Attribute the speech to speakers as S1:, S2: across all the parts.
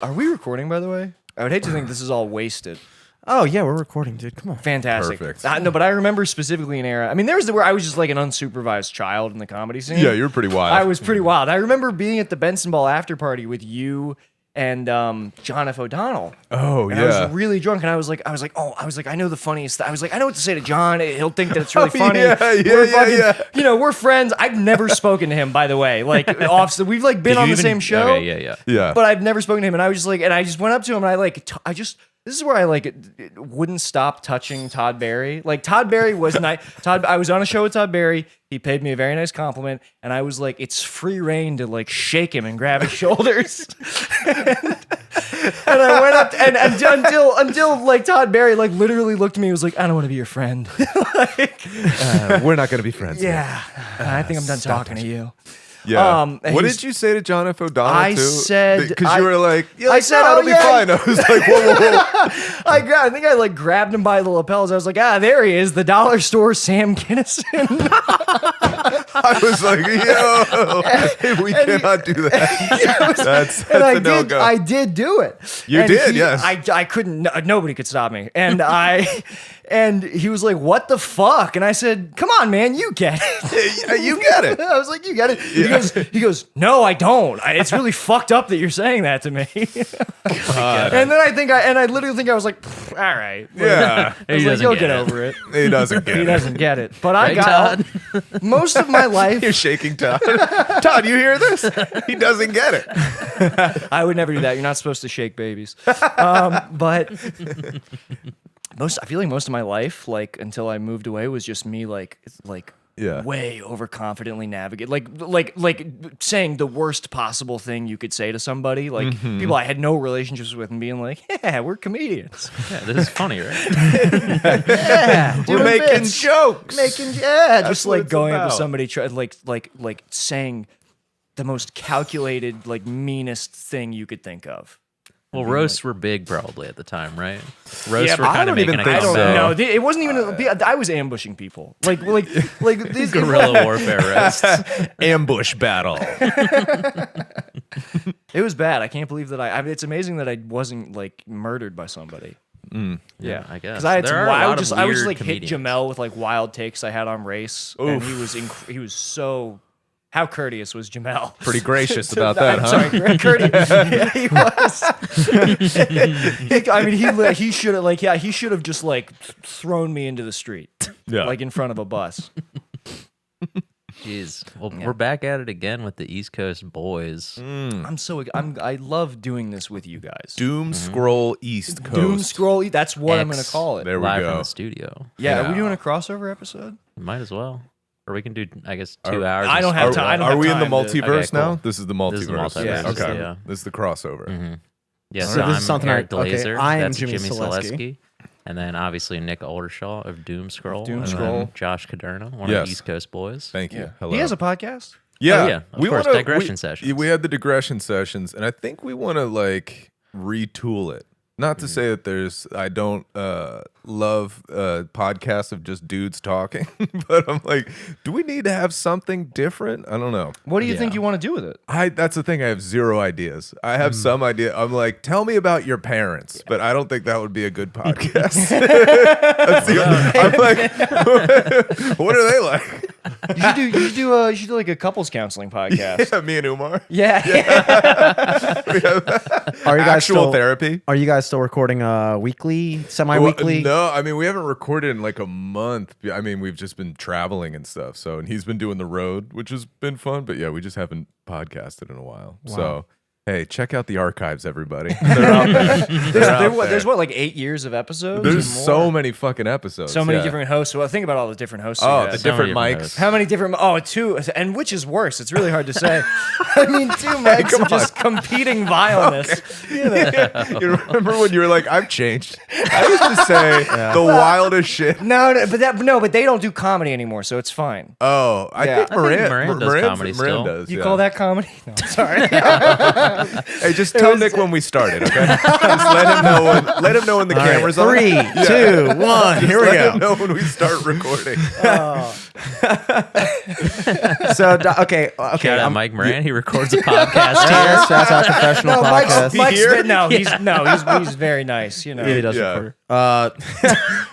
S1: Are we recording, by the way? I would hate to think this is all wasted.
S2: Oh, yeah, we're recording, dude. Come on.
S1: Fantastic.
S3: Perfect.
S1: No, but I remember specifically an era. I mean, there was where I was just like an unsupervised child in the comedy scene.
S3: Yeah, you were pretty wild.
S1: I was pretty wild. I remember being at the Benson Ball after party with you and John F. O'Donnell.
S3: Oh,
S1: and
S3: yeah.
S1: I was really drunk, and I was like, I know the funniest. I was like, I know what to say to John. He'll think that it's really funny.
S3: Yeah.
S1: You know, we're friends. I've never spoken to him, by the way. Like, we've like been on the same show.
S4: Okay,
S3: Yeah.
S1: But I've never spoken to him, and I was just like, and I just went up to him, and I like, this is where I like wouldn't stop touching Todd Barry. Like Todd Barry was nice. I was on a show with Todd Barry. He paid me a very nice compliment, and I was like, it's free reign to like shake him and grab his shoulders. And I went up until like Todd Barry like literally looked at me and was like, I don't want to be your friend. Like,
S3: We're not going to be friends.
S1: yeah, I think I'm done talking to you.
S3: Yeah.
S1: And
S3: What
S1: he's-
S3: did you say to John F. O'Donnell,
S1: I
S3: too?
S1: said-
S3: Because you were like,
S1: I said,
S3: no,
S1: oh,
S3: it'll be
S1: yeah.
S3: fine. I was like, whoa.
S1: I think I like grabbed him by the lapels. I was like, there he is, the dollar store Sam Kinison.
S3: I was like, yo, we cannot do that. That's a no-go.
S1: I did do it.
S3: You
S1: And
S3: did, yes.
S1: I couldn't. Nobody could stop me. And and he was like, "What the fuck?" And I said, "Come on, man, you get it.
S3: You get it.
S1: I was like, "You get it." He goes, "No, I don't. It's really fucked up that you're saying that to me." And then I literally think I was like, "All right,
S3: Yeah.
S1: I was like, you'll get over it."
S3: He doesn't get
S1: He
S3: it.
S1: doesn't get it. But I
S4: Right,
S1: got
S4: Todd?
S1: most of my life.
S3: You're shaking Todd. Todd, you hear this? He doesn't get it.
S1: I would never do that. You're not supposed to shake babies. But I feel like most of my life, like until I moved away, was just me like
S3: Yeah.
S1: way overconfidently navigate, like saying the worst possible thing you could say to somebody, like people I had no relationships with, and being like, yeah, we're comedians.
S4: Yeah, this is funny, right?
S1: Yeah,
S3: We're
S1: doing
S3: making
S1: bits.
S3: jokes.
S1: Just
S3: what
S1: like
S3: it's
S1: going up to
S3: about.
S1: somebody, like saying the most calculated, like meanest thing you could think of.
S4: Well, roasts were big probably at the time, right? Roasts
S1: Yeah,
S4: were
S1: but
S4: kind
S3: I
S4: of
S3: don't even
S4: making a
S3: think
S1: I don't
S4: comeback.
S3: so.
S1: know. It wasn't even. I was ambushing people. Like these
S4: Guerrilla warfare roasts.
S3: Ambush battle.
S1: It was bad. I can't believe that I mean, it's amazing that I wasn't like murdered by somebody.
S4: Yeah, I guess.
S1: Because I had
S4: There
S1: some,
S4: are a
S1: I
S4: lot
S1: would
S4: of
S1: just I would just
S4: weird
S1: like hit
S4: comedians.
S1: Jamel with like wild takes I had on race, and he was so. How courteous was Jamel?
S3: Pretty gracious about that,
S1: I'm
S3: huh?
S1: sorry, courteous. Yeah, he was. I mean, he should have he should have just like thrown me into the street,
S3: Yeah.
S1: like in front of a bus.
S4: Jeez. Well, we're back at it again with the East Coast boys.
S1: I love doing this with you guys.
S3: Doom Scroll East Coast.
S1: Doom Scroll. That's what I'm
S4: X.
S1: going to call it.
S3: There we
S4: Live
S3: go.
S4: from the studio.
S1: Yeah, are we
S3: Yeah.
S1: doing a crossover episode?
S4: Might as well. Or we can do, I guess, 2 hours.
S1: I
S4: of
S1: don't have
S4: stuff.
S1: time. I don't
S3: Are
S1: have
S3: we in the
S1: time to-
S3: multiverse
S4: Okay, cool.
S3: now? This is the multiverse.
S4: This is the multiverse,
S3: Okay.
S4: yeah.
S3: This is the crossover.
S4: Yeah,
S2: So
S4: so
S2: this is
S4: I'm
S2: something
S4: Eric
S2: okay,
S4: Glazer.
S2: I am
S4: That's
S2: Jimmy
S4: Jimmy
S2: Selesky.
S4: Selesky. And then obviously Nik Oldershaw of Doom Scroll.
S1: Doom
S4: and then
S1: Scroll.
S4: Josh Kuderna, one
S3: Yes.
S4: of the East Coast boys.
S3: Thank you.
S1: Yeah.
S3: Hello.
S1: He has a podcast.
S3: Yeah,
S4: Oh, yeah, of course, digression sessions.
S3: We had the digression sessions, and I think we want to like retool it. Not to say that I don't love podcasts of just dudes talking, but I'm like, do we need to have something different? I don't know.
S1: What do you think
S4: Yeah.
S1: you want to do with it?
S3: That's the thing. I have zero ideas. I have some idea. I'm like, tell me about your parents, but I don't think that would be a good podcast. I'm like, what are they like?
S1: You should do like a couples counseling podcast.
S3: Yeah, me and Umar.
S1: Yeah.
S2: Are you guys
S3: Actual
S2: still,
S3: therapy.
S2: Are you guys still recording weekly, semi-weekly?
S3: No, I mean we haven't recorded in like a month. I mean we've just been traveling and stuff. So and he's been doing the road, which has been fun. But yeah, we just haven't podcasted in a while. So hey, check out the archives, everybody. They're out there.
S1: There's what, like 8 years of episodes?
S3: There's
S1: or more?
S3: so many fucking episodes.
S1: So many
S3: yeah.
S1: different hosts. Well, think about all the different hosts.
S3: Oh,
S1: you
S3: the
S1: had.
S3: different
S4: many different
S3: mics.
S4: hosts.
S1: How many different? Oh, two. And which is worse? It's really hard to say. I mean, two mics
S3: come
S1: of just competing vileness. You know?
S3: You remember when you were like, I've changed. I used to say the wildest shit.
S1: No, but they don't do comedy anymore, so it's fine.
S3: Oh, I
S1: Yeah.
S3: think
S4: I think
S3: Moran
S4: Moran does comedy still.
S3: does.
S1: You
S3: yeah.
S1: call that comedy? No, sorry.
S3: Hey, just tell Nick when we started, okay? Just let him know when the
S2: All right,
S3: camera's on.
S2: 3, 2, 1. Here we
S3: Let him
S2: go.
S3: know when we start recording.
S2: So okay.
S4: Shout out
S2: I'm-
S4: Mike Moran. He records a podcast
S2: Yes,
S4: here.
S2: shout out professional podcast.
S1: He's very nice. You know,
S2: Yeah, he does
S3: Yeah.
S2: record.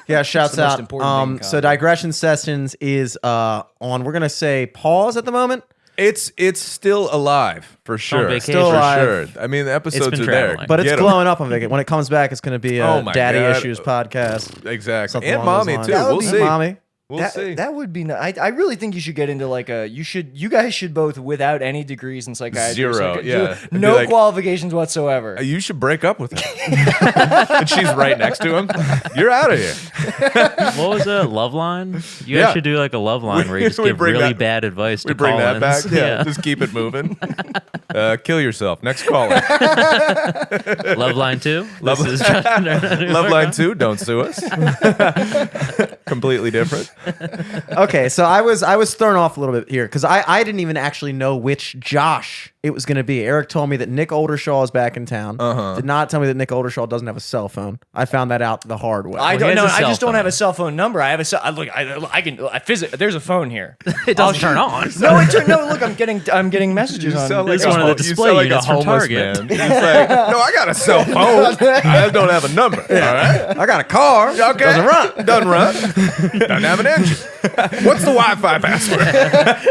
S2: Yeah, shouts
S1: the most
S2: out.
S1: important thing in
S2: So
S1: comedy.
S2: digression sessions is on. We're gonna say pause at the moment.
S3: It's still alive for sure.
S4: vacation.
S2: Still
S3: for
S2: alive.
S3: sure. I mean, the episodes
S4: been
S3: are there,
S4: traveling.
S2: But it's
S3: Get 'em.
S2: blowing up on vacation. When it comes back, it's gonna be a
S3: Oh my
S2: daddy
S3: God.
S2: issues podcast.
S3: Exactly,
S2: Something
S3: and
S2: along those
S3: mommy
S2: lines.
S3: too.
S1: That would
S3: We'll
S1: be
S3: see.
S2: Mommy.
S3: We'll see.
S1: That would be nice. I really think you should get into like a. You guys should both, without any degrees in psychiatry,
S3: Zero, yeah. And be
S1: no
S3: like-
S1: qualifications whatsoever.
S3: You should break up with her. And she's right next to him. You're out of here.
S4: What was it? Love line? You
S3: Yeah.
S4: guys should do like a love line where you just
S3: We
S4: give
S3: bring
S4: really
S3: that-
S4: bad advice to
S3: We bring that back.
S4: call-ins.
S3: Yeah, just keep it moving. Kill yourself. Next caller.
S4: Love line 2?
S3: Love-
S4: This is Justin.
S3: Love line 2. Don't sue us. Completely different.
S2: Okay, so I was thrown off a little bit here because I didn't even actually know which Josh it was going to be. Eric told me that Nik Oldershaw is back in town. Did not tell me that Nik Oldershaw doesn't have a cell phone. I found that out the hard way.
S1: I
S4: he
S1: don't
S4: has
S1: know.
S4: a
S1: I
S4: cell
S1: just don't
S4: phone.
S1: have a cell phone number. I have a cell. I can. There's a phone here.
S4: It doesn't turn on.
S1: No. Look, I'm getting messages
S3: You
S1: on.
S3: sound
S4: This
S3: like
S4: one
S3: a,
S4: of the
S3: you
S4: display
S3: sound like a
S4: units from
S3: homeless
S4: Target.
S3: man. He's like, no, I got a cell phone. I don't have a number. All right.
S2: I got a car.
S3: Okay.
S2: Doesn't run.
S3: Doesn't run. Doesn't have an engine. What's the Wi-Fi password?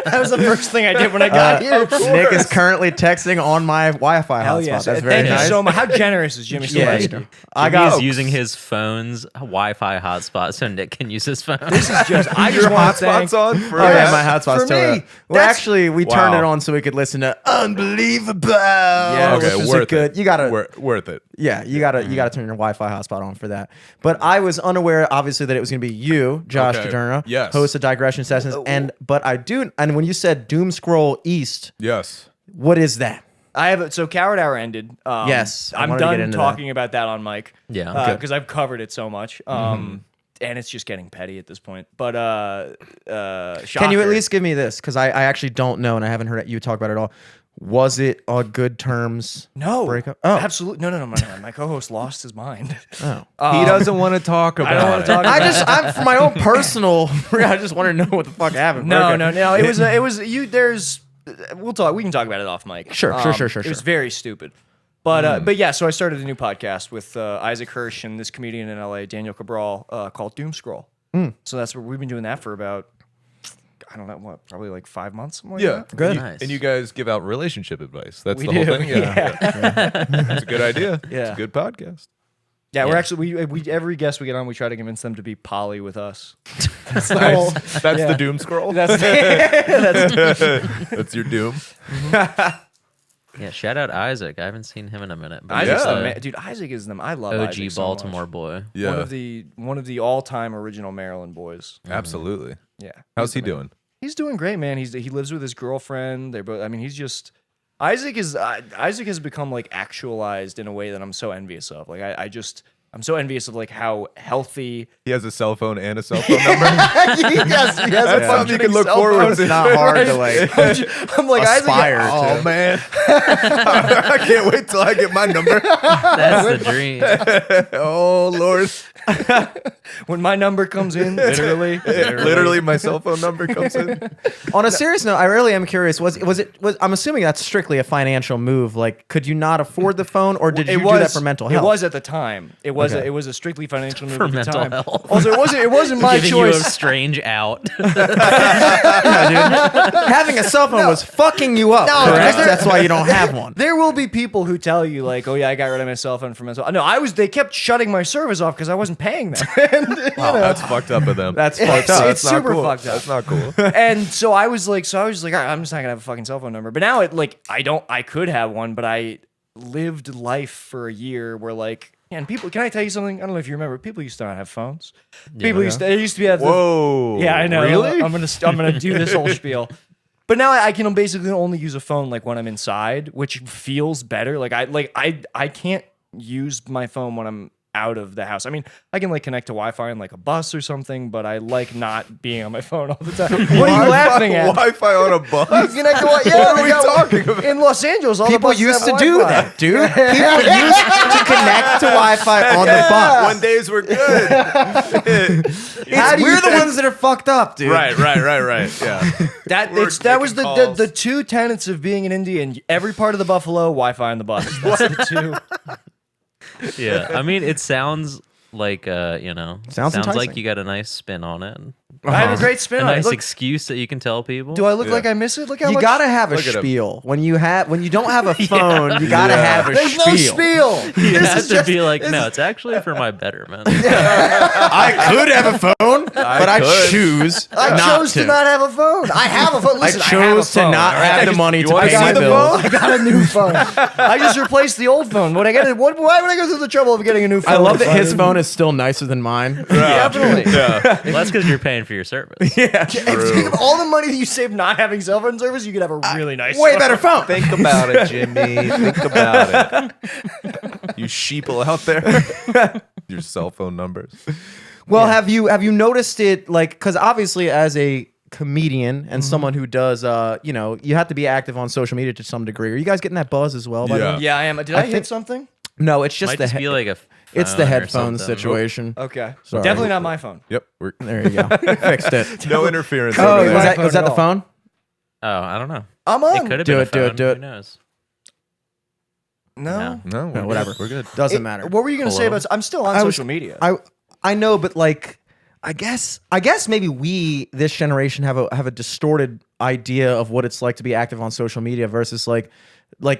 S1: That was the first thing I did when I got here.
S2: Nick is currently texting on my Wi-Fi
S1: Hell
S2: hotspot.
S1: yes.
S2: That's
S1: Thank
S2: very
S1: you
S2: nice.
S1: so much. How generous is Jimmy
S2: Yeah,
S1: Selesky?
S2: I
S4: He's
S2: got.
S4: using his phone's Wi-Fi hotspot so Nick can use his phone.
S1: This is just. I
S3: Your
S1: just want to thank.
S3: hotspot's on for
S2: Oh yeah,
S3: that?
S2: my hotspot's
S1: For
S2: still
S1: me,
S2: there. Well,
S1: that's-
S2: actually, we turned
S3: Wow.
S2: it on so we could listen to "Unbelievable."
S1: Yeah,
S3: Okay,
S2: which is
S3: worth
S2: good.
S3: it.
S2: You gotta,
S3: worth it.
S2: yeah, you gotta turn your Wi-Fi hotspot on for that. But I was unaware, obviously, that it was gonna be you, Josh
S3: Okay.
S2: Kuderna,
S3: Yes.
S2: host of Digression Sessions, but I do. And when you said Doom Scroll East,
S3: Yes.
S2: what is that?
S1: I have so Coward Hour ended.
S2: Yes, I
S1: I'm
S2: wanted to get
S1: done
S2: into
S1: talking about that on mic.
S4: Yeah.
S1: because I've covered it so much. And it's just getting petty at this point. But
S2: Can you at least give me this? Because I actually don't know, and I haven't heard you talk about it at all. Was it on good terms?
S1: no
S2: breakup? Oh.
S1: absolutely no. My co-host lost his mind.
S2: Oh.
S3: He doesn't want to talk about
S1: I don't want
S3: it.
S1: to talk. About
S2: I'm for my own personal. I just want to know what the fuck happened.
S1: No.
S2: Okay.
S1: It was you. There's. We'll talk. We can talk about it off mic.
S2: Sure.
S1: It was very stupid. But yeah, so I started a new podcast with Isaac Hirsch and this comedian in LA, Daniel Cabral, called Doom Scroll. So that's what we've been doing that for about, I don't know what, probably like 5 months. Something like
S3: Yeah,
S1: that.
S2: Good.
S3: And you,
S4: Nice.
S3: and you guys give out relationship advice. That's
S1: We
S3: the whole
S1: do,
S3: thing. Yeah, it's a good idea. It's
S1: Yeah.
S3: a good podcast.
S1: Yeah, we're
S4: Yeah.
S1: actually we every guest we get on, we try to convince them to be poly with us.
S3: That's
S1: whole-
S3: That's
S1: yeah.
S3: the doom scroll.
S1: That's
S3: That's your doom.
S4: Yeah, shout out Isaac. I haven't seen him in a minute. But
S1: Isaac's
S4: he's
S1: the
S4: a
S1: man. Dude, Isaac is the I love
S4: OG
S1: Isaac so
S4: Baltimore
S1: much.
S4: boy.
S3: Yeah,
S1: One of the all-time original Maryland boys.
S3: absolutely.
S1: Yeah.
S3: How's he
S1: the man.
S3: doing?
S1: He's doing great, man. He lives with his girlfriend. They're both. I mean, he's just Isaac has become like actualized in a way that I'm so envious of. Like I'm so envious of like how healthy.
S3: He has a cell phone and a cell phone number.
S1: he has a
S3: That's something you can look
S1: cell
S3: forward
S1: phone.
S2: It's not hard to like
S1: I'm like
S2: aspire
S1: Isaac.
S2: to.
S3: Oh man, I can't wait till I get my number.
S4: That's the dream.
S3: Oh Lord,
S1: When my number comes in,
S3: literally my cell phone number comes in.
S2: On a serious note, I really am curious. Was I'm assuming that's strictly a financial move. Like, could you not afford the phone, or did you do that for mental health?
S1: It was at the time. It was
S2: Okay.
S1: it was a strictly financial move
S4: For
S1: at the
S4: mental
S1: time.
S4: health.
S1: Also, it wasn't my
S4: Giving you a
S1: choice.
S4: strange out.
S2: Having a cell phone was fucking you up.
S1: No,
S2: correct?
S1: because
S2: That's why you don't have one.
S1: There will be people who tell you like, "Oh yeah, I got rid of my cell phone for mental." No, they kept shutting my service off because I wasn't paying them. And, you know,
S3: That's fucked up of them.
S2: That's
S1: It's-
S2: fucked up.
S1: it's
S3: That's not
S1: super
S3: cool.
S1: fucked up.
S3: That's not cool.
S1: and so I was like, all right, I'm just not gonna have a fucking cell phone number. But now I could have one, but I lived life for a year where like, and people, can I tell you something? I don't know if you remember, people used to not have phones. People used to, it used to be
S3: Whoa.
S1: yeah, I know.
S3: Really?
S1: I'm gonna do this whole spiel. But now I can basically only use a phone like when I'm inside, which feels better. Like I can't use my phone when I'm out of the house. I mean, I can like connect to Wi-Fi on like a bus or something, but I like not being on my phone all the time. What are you laughing at?
S3: Wi-Fi on a bus?
S1: You connect to
S3: What are we talking about?
S1: In Los Angeles, all
S2: People
S1: the buses
S2: used to
S1: have
S2: do
S1: Wi-Fi.
S2: that, dude. People used to connect to Wi-Fi on the bus.
S3: When days were good.
S2: We're the ones that are fucked up, dude.
S3: Right. Yeah.
S1: That was
S3: making calls.
S1: the two tenets of being in India. In every part of the Buffalo, Wi-Fi on the bus. That's the two.
S4: Yeah, I mean, it sounds like sounds
S2: enticing.
S4: like you got a nice spin on it.
S1: I have a great spin
S4: A
S1: on it.
S4: nice
S1: Look,
S4: excuse that you can tell people.
S1: do I look
S3: Yeah.
S1: like I miss it? Look how
S2: You
S1: much.
S2: gotta have a
S3: Look at him.
S2: spiel when you don't have a phone. You gotta have a
S1: There's
S2: spiel.
S1: no spiel.
S4: You
S1: This
S4: have
S1: is
S4: to
S1: just-
S4: be like, no, it's actually for my betterment.
S2: I could have a phone, but I
S3: could.
S2: choose.
S1: I
S2: not
S1: chose to not have a phone. I have a phone. Listen,
S2: I
S1: have a
S2: chose to
S1: phone,
S2: not
S1: all right?
S2: have the money to
S3: wanna
S2: pay
S3: see
S2: my
S3: the
S2: bills.
S3: phone?
S1: I got a new phone. I just replaced the old phone. Why would I go through the trouble of getting a new phone?
S2: I love that
S1: if
S2: his
S1: didn't-
S2: phone is still nicer than mine.
S1: Definitely.
S3: Yeah.
S4: Well, that's because you're paying for your service.
S2: Yeah,
S1: If you think of all the money that you save not having cell phone service, you could have a really nice
S2: way
S1: phone.
S2: better phone.
S3: Think about it, Jimmy. Think about it. You sheeple out there. Your cell phone numbers.
S2: Well, have you noticed it? Like, because obviously, as a comedian and someone who does, you have to be active on social media to some degree. Are you guys getting that buzz as well? By the
S3: Yeah.
S2: way?
S1: Yeah, I am. Did I, hit
S2: think-
S1: something?
S2: No, it's just
S4: Might
S2: the
S4: just be like a.
S2: it's the
S4: phone or
S2: headphones
S4: something.
S2: situation.
S1: Okay.
S2: Sorry.
S1: Definitely not my phone.
S3: Yep. We're
S2: There you go. Fixed it.
S3: no interference.
S2: Oh,
S3: over
S2: was
S3: there.
S2: that
S1: phone
S2: the
S1: at
S2: phone?
S4: Oh, I don't know.
S1: I'm
S4: It
S1: on.
S4: could have
S2: Do
S4: been
S2: it,
S4: a
S2: do it,
S4: phone.
S2: do it.
S4: Who knows?
S1: No.
S3: No, we're
S2: whatever.
S3: Good. We're good.
S2: Doesn't matter.
S1: What were you going to say
S4: Hello?
S1: about? I'm still on
S2: I was-
S1: social media.
S2: I know, but like, I guess maybe we, this generation, have a distorted idea of what it's like to be active on social media versus like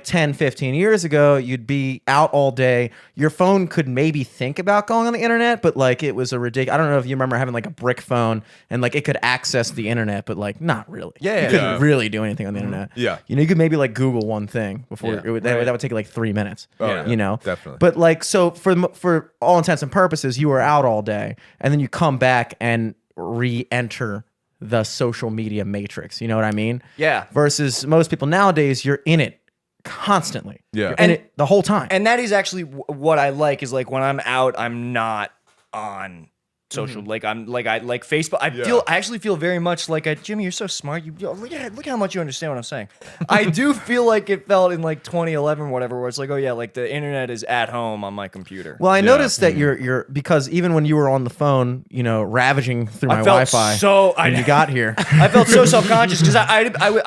S2: 10, 15 years ago, you'd be out all day. Your phone could maybe think about going on the internet, but like it was a ridiculous. I don't know if you remember having like a brick phone and like it could access the internet, but like not really.
S1: Yeah,
S2: you couldn't
S3: yeah.
S2: really do anything on the internet.
S3: Yeah.
S2: you could maybe like Google one thing before
S4: Yeah,
S2: that would take like 3 minutes.
S3: Oh, yeah.
S2: You know,
S3: Definitely.
S2: But like, so for all intents and purposes, you were out all day, and then you come back and re-enter the social media matrix. You know what I mean?
S1: Yeah.
S2: Versus most people nowadays, you're in it constantly.
S3: Yeah.
S2: You're in it the whole time.
S1: And that is actually what I like is like when I'm out, I'm not on social. Like I'm like I like Facebook. I actually feel very much like Jimmy, you're so smart. Look how much you understand what I'm saying. I do feel like it felt in like 2011 or whatever, where it's like, oh yeah, like the internet is at home on my computer.
S2: Well, I noticed that you're because even when you were on the phone, ravaging through my
S1: felt
S2: Wi-Fi
S1: so-
S2: when you got here,
S1: I felt so self-conscious because I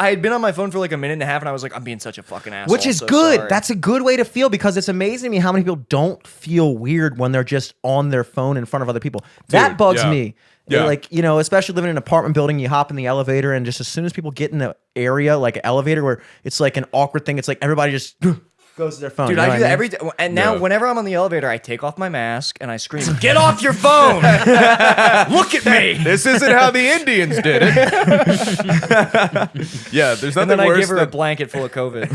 S1: had been on my phone for like a minute and a half, and I was like, I'm being such a fucking asshole.
S2: which is
S1: so
S2: good.
S1: sorry.
S2: That's a good way to feel because it's amazing to me how many people don't feel weird when they're just on their phone in front of other people. That bugs
S3: yeah.
S2: me.
S3: Yeah.
S2: Like, especially living in an apartment building, you hop in the elevator, and just as soon as people get in the area, like an elevator where it's like an awkward thing, it's like everybody just goes to their phone.
S1: Dude,
S2: you know
S1: I
S2: what
S1: do that
S2: mean?
S1: every day. And now,
S3: Yeah.
S1: whenever I'm on the elevator, I take off my mask and I scream, "Get off your phone! Look at me!"
S3: This isn't how the Indians did it. Yeah, there's
S1: And
S3: nothing
S1: then I
S3: worse
S1: give her a
S3: than
S1: blanket full of COVID.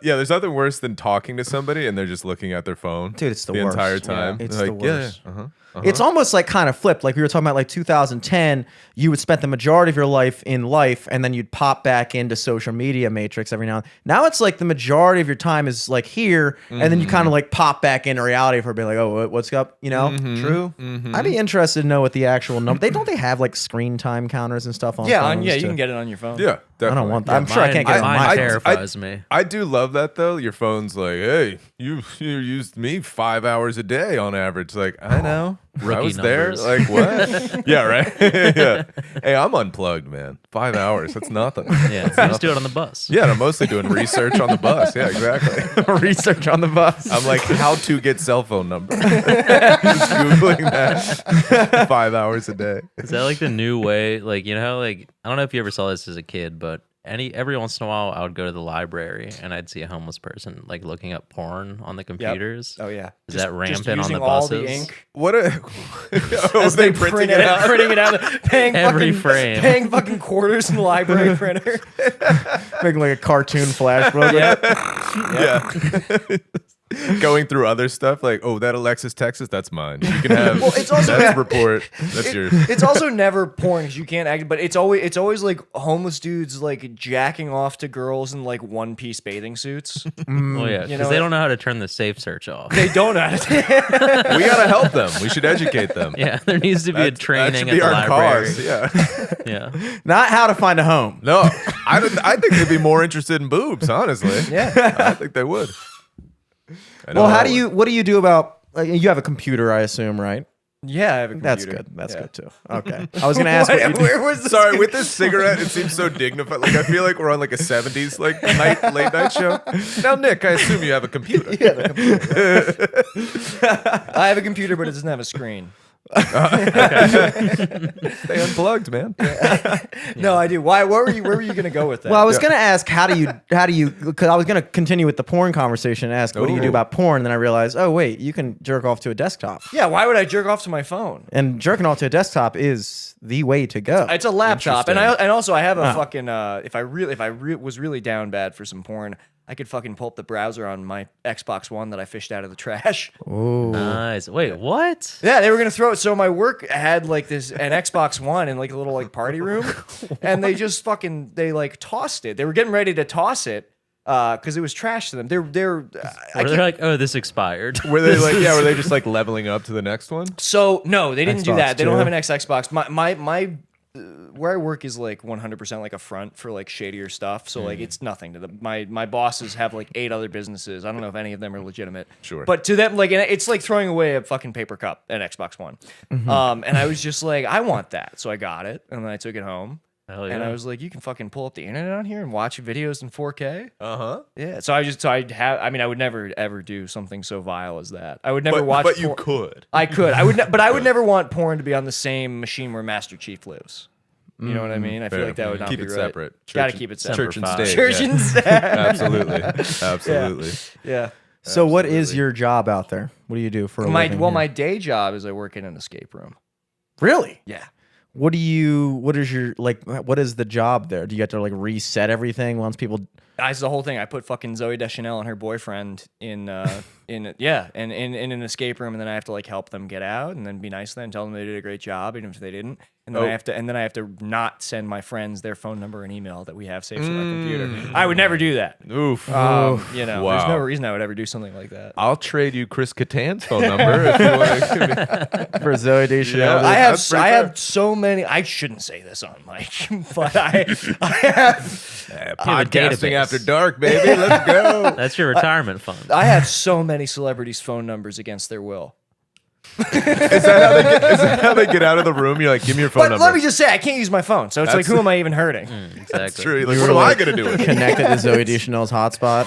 S3: there's nothing worse than talking to somebody and they're just looking at their phone.
S2: Dude, it's the
S3: the
S2: worst.
S3: entire time.
S2: Yeah. It's
S3: They're
S2: the
S3: like,
S2: worst.
S3: Yeah,
S2: It's almost like kind of flipped. Like we were talking about, like 2010, you would spend the majority of your life in life, and then you'd pop back into social media matrix every now and then. Now it's like the majority of your time is like here, and then you kind of like pop back into reality for being like, oh, what's up? True. I'd be interested to know what the actual number. Don't they have like screen time counters and stuff on?
S1: Yeah,
S2: phones
S1: you
S2: to-
S1: can get it on your phone.
S3: Yeah, definitely.
S2: I don't want that. I'm sure I can't get it on
S4: Mine
S2: my phone.
S4: terrifies me.
S3: I do love that though. Your phone's like, hey, you used me 5 hours a day on average. Like, I know. I
S4: Rookie
S3: was there.
S4: numbers.
S3: Like, what? Yeah, right. Yeah. Hey, I'm unplugged, man. 5 hours. That's nothing.
S4: Yeah, you just do it on the bus.
S3: Yeah, and I'm mostly doing research on the bus. Yeah, exactly.
S2: Research on the bus.
S3: I'm like, how to get cell phone number. Just Googling that 5 hours a day.
S4: Is that like the new way? Like, how like I don't know if you ever saw this as a kid, but every once in a while I would go to the library and I'd see a homeless person like looking up porn on the computers.
S1: Oh yeah.
S4: Is that rampant on
S1: using
S4: the
S1: all
S4: buses?
S1: the ink.
S3: What a.
S1: As they print it out, printing it out, paying
S4: Every
S1: fucking,
S4: frame.
S1: paying fucking quarters in the library printer.
S2: Making like a cartoon flash program.
S1: Yep.
S3: Yeah. going through other stuff like, oh, that Alexis Texas, that's mine. You can have
S1: it's also
S3: that's report. That's yours.
S1: It's also never porn because you can't act, but it's always like homeless dudes like jacking off to girls in like one-piece bathing suits.
S4: Well, yeah, because they don't know how to turn the safe search off.
S1: They don't know how to.
S3: We gotta help them. We should educate them.
S4: Yeah, there needs to be a
S3: That
S4: training
S3: should
S4: at
S3: be
S4: the
S3: our
S4: library.
S3: cause. Yeah.
S4: Yeah.
S2: Not how to find a home.
S3: No, I think they'd be more interested in boobs. Honestly,
S1: Yeah.
S3: I think they would. I know
S2: Well,
S3: I would.
S2: what do you do about? You have a computer, I assume, right?
S1: Yeah, I have a computer.
S2: That's good. That's
S1: Yeah.
S2: good too. Okay. I was gonna ask what you do.
S1: Where was this?
S3: Sorry, with this cigarette, it seems so dignified. Like I feel like we're on like a '70s like late night show. Now, Nick, I assume you have a computer.
S1: I have a computer, but it doesn't have a screen.
S3: Stay unplugged, man.
S1: No, I do. Why? Where were you gonna go with that?
S2: Well, I was gonna ask how do you because I was gonna continue with the porn conversation and ask what do you do
S3: Ooh.
S2: about porn, and then I realized, oh wait, you can jerk off to a desktop,
S1: yeah. Why would I jerk off to my phone?
S2: and jerking off to a desktop is the way to go.
S1: It's a laptop, and
S3: Interesting.
S1: also I have a fucking if I was really down bad for some porn, I could fucking pull up the browser on my Xbox One that I fished out of the trash.
S4: Nice. Wait, what?
S1: Yeah, they were gonna throw it. So my work had like an Xbox One in like a little like party room, and they just they like tossed it. They were getting ready to toss it because it was trash to them.
S4: They're like, oh, this expired.
S3: Were they like, yeah? Were they just like leveling up to the next one?
S1: So no, they didn't do
S2: Xbox
S1: that. They don't
S2: too.
S1: have an Xbox. My where I work is like 100% like a front for like shadier stuff. So like it's nothing to them. My bosses have like 8 other businesses. I don't know if any of them are legitimate.
S3: Sure.
S1: But to them, like it's like throwing away a fucking paper cup at Xbox One. And I was just like, I want that. So I got it and then I took it home.
S4: Hell yeah.
S1: And I was like, you can fucking pull up the internet on here and watch videos in 4K.
S3: Uh-huh.
S1: Yeah. So I would never ever do something so vile as that. I would never watch.
S3: But you
S1: porn.
S3: could.
S1: I could. But I would never want porn to be on the same machine where Master Chief lives. You know what I mean? I feel
S3: Fair.
S1: like that would not
S3: Keep
S1: be
S3: it
S1: right.
S3: separate.
S1: Gotta
S3: Church
S1: keep it
S3: and-
S1: separate.
S3: Church and
S4: Separate.
S3: state.
S1: Church
S3: yeah.
S1: and state.
S3: Absolutely. Absolutely.
S1: Yeah.
S2: So what is your job out there? What do you do for a living?
S1: My
S2: here?
S1: day job is I work in an escape room.
S2: Really?
S1: Yeah.
S2: What is your like what is the job there? Do you have to like reset everything once people
S1: That's the whole thing. I put fucking Zoe Deschanel and her boyfriend in in an escape room, and then I have to like help them get out, and then be nice to them, tell them they did a great job, even if they didn't. And then I have to not send my friends their phone number and email that we have saved on our computer. I would never do that.
S3: Oof.
S1: You know, there's no
S3: Wow.
S1: reason I would ever do something like that.
S3: I'll trade you Chris Kattan's phone number if you want to give me.
S2: for Zoe Deschanel?
S3: Yeah.
S1: I
S3: That's pretty fair.
S1: have so many. I shouldn't say this on mic, but I have
S3: Podcasting
S4: database.
S3: after dark, baby. Let's go.
S4: That's your retirement fund.
S1: I have so many celebrities' phone numbers against their will.
S3: Is that how they get out of the room? You're like, give me your phone
S1: But
S3: number.
S1: let me just say, I can't use my phone, so it's like,
S3: That's-
S1: who am I even hurting?
S4: Exactly.
S3: That's true. Like, what am I gonna do with it?
S2: Connected to Zoe Deschanel's hotspot.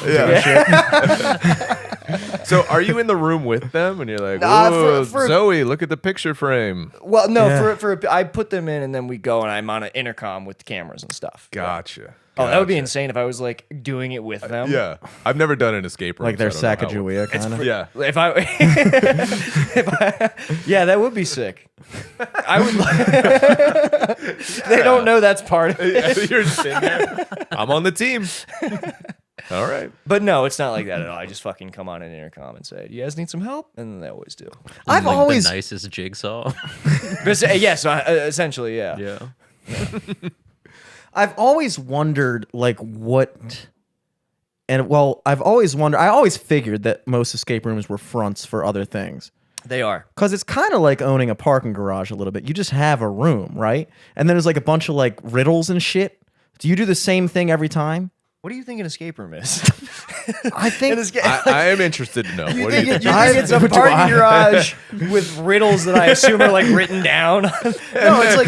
S3: So, are you in the room with them, and you're like,
S1: Nah,
S3: "Whoa,
S1: for-
S3: Zoe, look at the picture frame."
S1: Well, no,
S2: Yeah.
S1: for I put them in, and then we go, and I'm on an intercom with the cameras and stuff.
S3: Gotcha.
S1: Oh, that would be
S3: Gotcha.
S1: insane if I was like doing it with them.
S3: Yeah, I've never done an escape room.
S2: Like their
S3: so I don't know how it
S2: Sacagawea kind of.
S3: works. Yeah.
S1: If I, yeah, that would be sick. I would. They don't know that's part of it.
S3: You're sitting there. I'm on the team. All right.
S1: But no, it's not like that at all. I just fucking come on an intercom and say, "You guys need some help," and then they always do.
S2: I've
S4: Like
S2: always
S4: the nicest jigsaw.
S1: But yes, essentially, yeah.
S4: Yeah.
S2: I've always wondered like what and well, I always figured that most escape rooms were fronts for other things.
S1: They are.
S2: Cause it's kind of like owning a parking garage a little bit. You just have a room, right? And then there's like a bunch of like riddles and shit. Do you do the same thing every time?
S1: What do you think an escape room is?
S2: I think
S3: I am interested to know. What do you think?
S1: You think it's a
S2: What do
S1: parking
S2: I-
S1: garage with riddles that I assume are like written down? No, it's like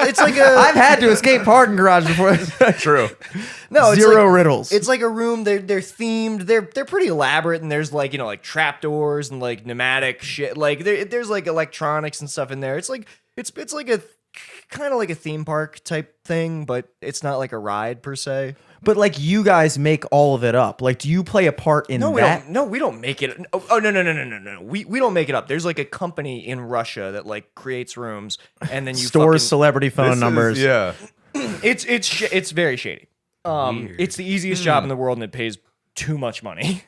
S1: it's like a
S2: I've had to escape parking garage before.
S3: True.
S1: no, it's
S2: Zero
S1: like,
S2: riddles.
S1: It's like a room. They're themed. They're pretty elaborate, and there's like like trapdoors and like pneumatic shit. Like there's like electronics and stuff in there. It's like it's like a kind of like a theme park type thing, but it's not like a ride per se.
S2: But like you guys make all of it up. Like, do you play a part in
S1: No, we
S2: that?
S1: don't. No, we don't make it. Oh no. We don't make it up. There's like a company in Russia that like creates rooms, and then you
S2: Stores
S1: fucking,
S2: celebrity phone
S3: This is-
S2: numbers.
S3: Yeah.
S1: It's very shady.
S4: Weird.
S1: It's the easiest job in the world, and it pays too much money.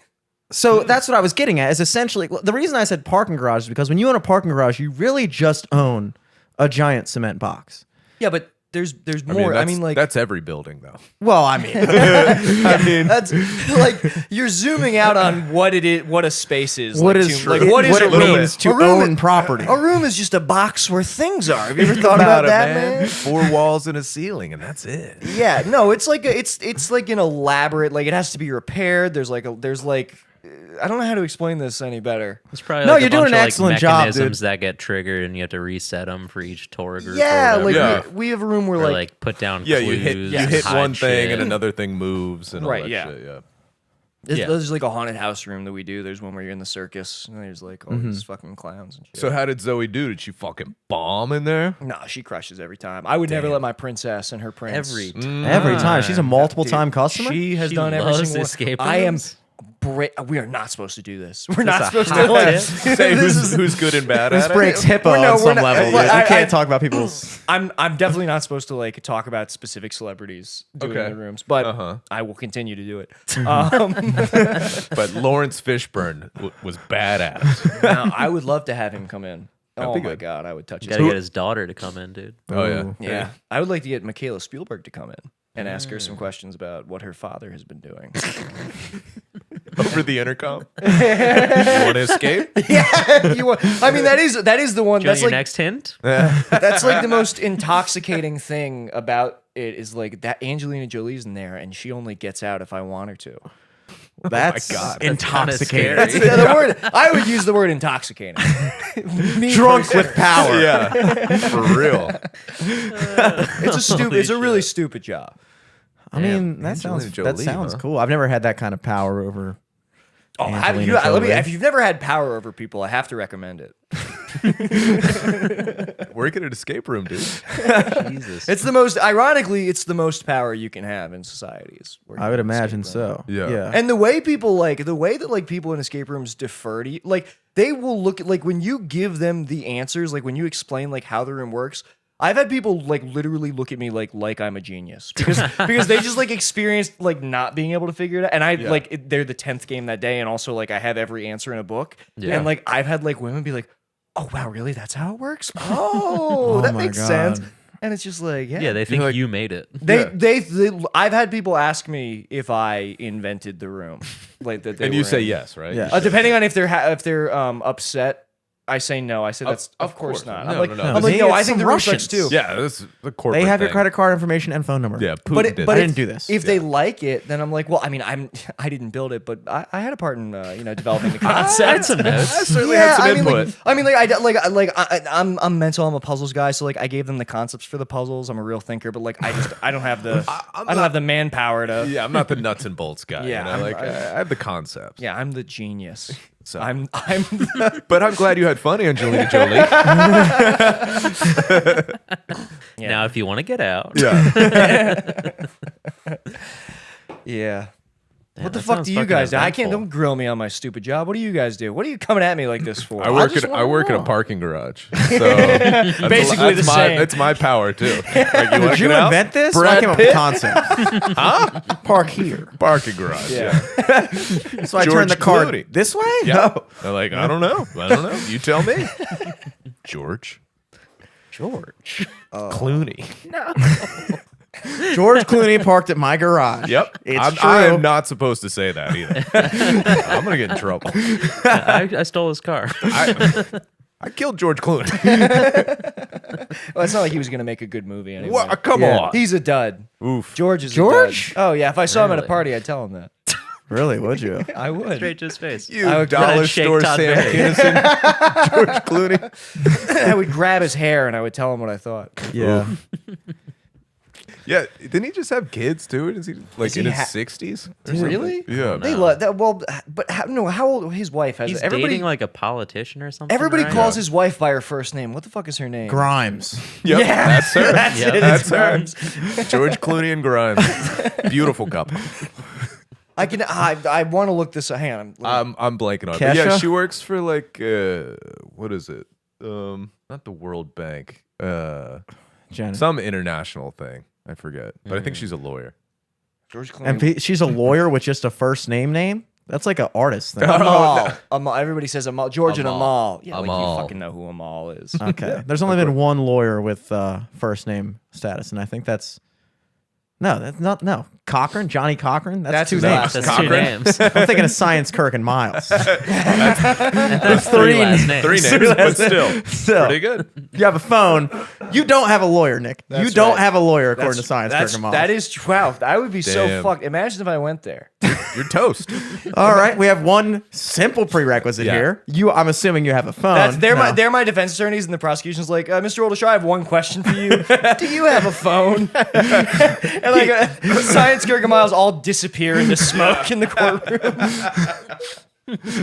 S2: So that's what I was getting at. Is essentially the reason I said parking garage is because when you own a parking garage, you really just own a giant cement box.
S1: Yeah, but there's more.
S3: That's every building though.
S2: Well, I mean,
S1: that's like you're zooming out on what it is, what a space is.
S2: what
S1: like,
S2: is
S1: to, like what is
S2: it
S1: a room?
S2: means to
S1: A room
S2: own property.
S1: A room is just a box where things are. Have you ever thought about that, man?
S3: 4 walls and a ceiling, and that's it.
S1: Yeah, no, it's like it's like an elaborate. Like it has to be repaired. There's like I don't know how to explain this any better.
S4: It's probably
S2: No,
S4: like
S2: you're
S4: a
S2: doing
S4: bunch
S2: an
S4: of,
S2: excellent job, dude.
S4: mechanisms that get triggered, and you have to reset them for each tour group.
S1: Yeah,
S4: or
S1: like
S4: whatever.
S1: we have a room where
S4: or
S1: like
S4: put down.
S3: Yeah,
S4: clues,
S3: you hit
S4: hide
S3: one thing
S4: shit.
S3: and another thing moves and all
S1: Right,
S3: that
S1: yeah.
S3: shit. Yeah.
S1: there's like a haunted house room that we do. There's one where you're in the circus and there's like all these fucking clowns and shit.
S3: So how did Zoe do? Did she fucking bomb in there?
S1: Nah, she crushes every time. I would never let my princess and her prince.
S4: Every
S2: Every time. She's a multiple
S1: Dude,
S2: time customer.
S1: She has
S4: She
S1: done every
S4: loves
S1: single one.
S4: escape
S1: I am.
S4: rooms.
S1: We are not supposed to do this. We're not
S4: a
S1: supposed
S4: hot
S1: to like.
S4: tip.
S3: Say who's good and bad
S2: This
S3: at
S2: breaks
S3: it?
S2: HIPAA
S1: no,
S2: on
S1: we're
S2: some
S1: not-
S2: level.
S1: well,
S2: dude.
S1: I-
S2: I can't
S1: I-
S2: talk about people's.
S1: I'm definitely not supposed to like talk about specific celebrities doing
S3: Okay.
S1: the rooms, but
S3: Uh-huh.
S1: I will continue to do it.
S3: But Lawrence Fishburne was badass.
S1: Now, I would love to have him come in.
S3: That'd
S1: Oh
S3: be
S1: my
S3: good.
S1: god, I would touch his.
S4: Gotta get his daughter to come in, dude.
S3: Oh yeah.
S1: Yeah, I would like to get Michaela Spielberg to come in and ask her some questions about what her father has been doing.
S3: Over the intercom. You want to escape?
S1: Yeah, I mean that is the one.
S4: Do you want
S1: That's
S4: your
S1: like
S4: next hint?
S1: that's like the most intoxicating thing about it is like that Angelina Jolie's in there and she only gets out if I want her to.
S2: That's
S3: God.
S2: intoxicating.
S4: That's
S1: Yeah, the word I would use the word intoxicating. Me
S2: Drunk
S1: personally.
S2: with power.
S3: Yeah. For real.
S1: It's a stupid. It's a really stupid job.
S2: I mean, that
S3: Angelina
S2: sounds
S3: Jolie,
S2: that sounds
S3: huh?
S2: cool. I've never had that kind of power over.
S1: Oh, have
S2: Angelina
S1: you, let me,
S2: Jolie.
S1: if you've never had power over people, I have to recommend it.
S3: Work at an escape room, dude.
S4: Jesus.
S1: It's the most, ironically, it's the most power you can have in societies.
S2: I would imagine so.
S3: Yeah.
S2: Yeah.
S1: And the way that like people in escape rooms defer to you, like they will look at, like when you give them the answers, like when you explain like how the room works, I've had people like literally look at me like I'm a genius because they just like experienced like not being able to figure it out. And they're the 10th game that day. And also like I have every answer in a book.
S4: Yeah.
S1: And like I've had like women be like, oh wow, really? That's how it works? Oh, that
S2: my
S1: makes
S2: God.
S1: sense. And it's just like, yeah.
S4: yeah, they think
S3: like-
S4: you made it.
S1: I've had people ask me if I invented the room, like that.
S3: And you say yes, right?
S2: Yeah.
S1: Depending on if they're upset, I say no. I say that's of course not.
S3: No,
S1: I'm like,
S3: no, no.
S1: I'm like,
S2: They
S1: no.
S2: get
S1: I think
S2: some
S1: the room sucks
S2: Russians.
S1: too.
S3: Yeah, this is the corporate
S2: They have your
S3: thing.
S2: credit card information and phone number.
S3: Yeah, Putin
S1: But
S3: did
S2: I
S3: that.
S2: didn't do this.
S1: If they like it, then I'm like, well, I mean, I didn't build it, but I had a part in developing the concept.
S3: I certainly had some input.
S1: I'm mental. I'm a puzzles guy, so like I gave them the concepts for the puzzles. I'm a real thinker, but like I don't have the I don't have the manpower to.
S3: Yeah, I'm not the nuts and bolts guy.
S1: Yeah,
S3: you know? I have the concepts.
S1: Yeah, I'm the genius.
S3: So.
S1: I'm
S3: But I'm glad you had fun, Angelina Jolie.
S1: yeah.
S4: Now, if you want to get out,
S3: Yeah.
S1: Yeah. What the
S4: that
S1: fuck
S4: sounds
S1: do you
S4: fucking
S1: guys do? I can't.
S4: eventful.
S1: Don't grill me on my stupid job. What do you guys do? What are you coming at me like this for?
S3: I work
S1: just
S3: at
S1: wanna
S3: a
S1: know.
S3: parking garage. So that's
S1: Basically the same.
S3: It's my power too. Like, you
S2: Did
S3: wanna
S2: you
S3: get out?
S2: invent this?
S3: Brad
S2: I came up with the concept.
S3: Huh?
S2: Park here.
S3: Parking garage.
S1: Yeah.
S2: So I
S3: George
S2: turned the car
S3: Clooney.
S2: this way?
S3: Yeah.
S2: No.
S3: They're like, I don't know. You tell me. George Clooney.
S2: George Clooney parked at my garage.
S3: Yep.
S2: It's
S3: I
S2: true.
S3: am not supposed to say that either. I'm gonna get in trouble.
S4: I stole his car.
S3: I killed George Clooney.
S1: Well, it's not like he was gonna make a good movie anyway.
S3: What? Come
S2: Yeah.
S3: on.
S1: He's a dud.
S3: Oof.
S1: George is
S2: George?
S1: a dud. Oh yeah, if I saw him at a
S4: Really?
S1: party, I'd tell him that.
S2: Really? Would you?
S1: I would.
S4: Straight to his face.
S3: You
S1: I would
S3: dollar
S4: shake
S3: store
S4: Todd
S3: Sam
S4: Berry.
S3: Kinison, George Clooney.
S1: I would grab his hair and I would tell him what I thought.
S2: Yeah.
S3: Yeah, didn't he just have kids too? Is he like
S1: he
S3: in his
S1: ha-
S3: 60s?
S1: Really?
S3: Yeah.
S1: They love that. Well, but how old? His wife has
S4: He's
S1: everybody.
S4: dating like a politician or something.
S1: Everybody
S4: right?
S1: calls his wife by her first name. What the fuck is her name?
S2: Grimes.
S3: Yep,
S1: Yeah,
S3: that's her.
S1: That's
S4: Yep.
S1: it.
S3: That's
S1: It's
S3: her.
S1: Grimes.
S3: George Clooney and Grimes. Beautiful couple.
S1: I can. I want to look this. Hang on.
S3: I'm blanking on it. But yeah,
S2: Kesha?
S3: she works for like what is it? Not the World Bank.
S2: Jen.
S3: Some international thing. I forget. But I think she's a lawyer.
S1: George Clooney.
S2: And she's a lawyer with just a first name? That's like an artist thing.
S1: Amal. Amal. Everybody says Amal. George and
S4: Amal.
S1: Amal. Yeah, like
S4: Amal.
S1: you fucking know who Amal is.
S2: Okay. There's only been one lawyer with first name status, and I think that's Cochran, Johnny Cochran. That's two names.
S1: last
S4: That's two names.
S2: I'm thinking of Science, Kirk, and Miles.
S4: That's three last names.
S3: 3 names, but still
S2: Still.
S3: pretty good.
S2: You have a phone. You don't have a lawyer, Nick. You don't have a lawyer according to Science, Kirk, and Miles.
S1: That is wow. I would be so
S3: Damn.
S1: fucked. Imagine if I went there.
S3: You're toast.
S2: All right, we have one simple prerequisite
S3: Yeah.
S2: here. I'm assuming you have a phone.
S1: They're my defense attorneys, and the prosecution's like, Mr. Oldershaw, I have one question for you. Do you have a phone? And like Science, Kirk, and Miles all disappear into smoke in the courtroom.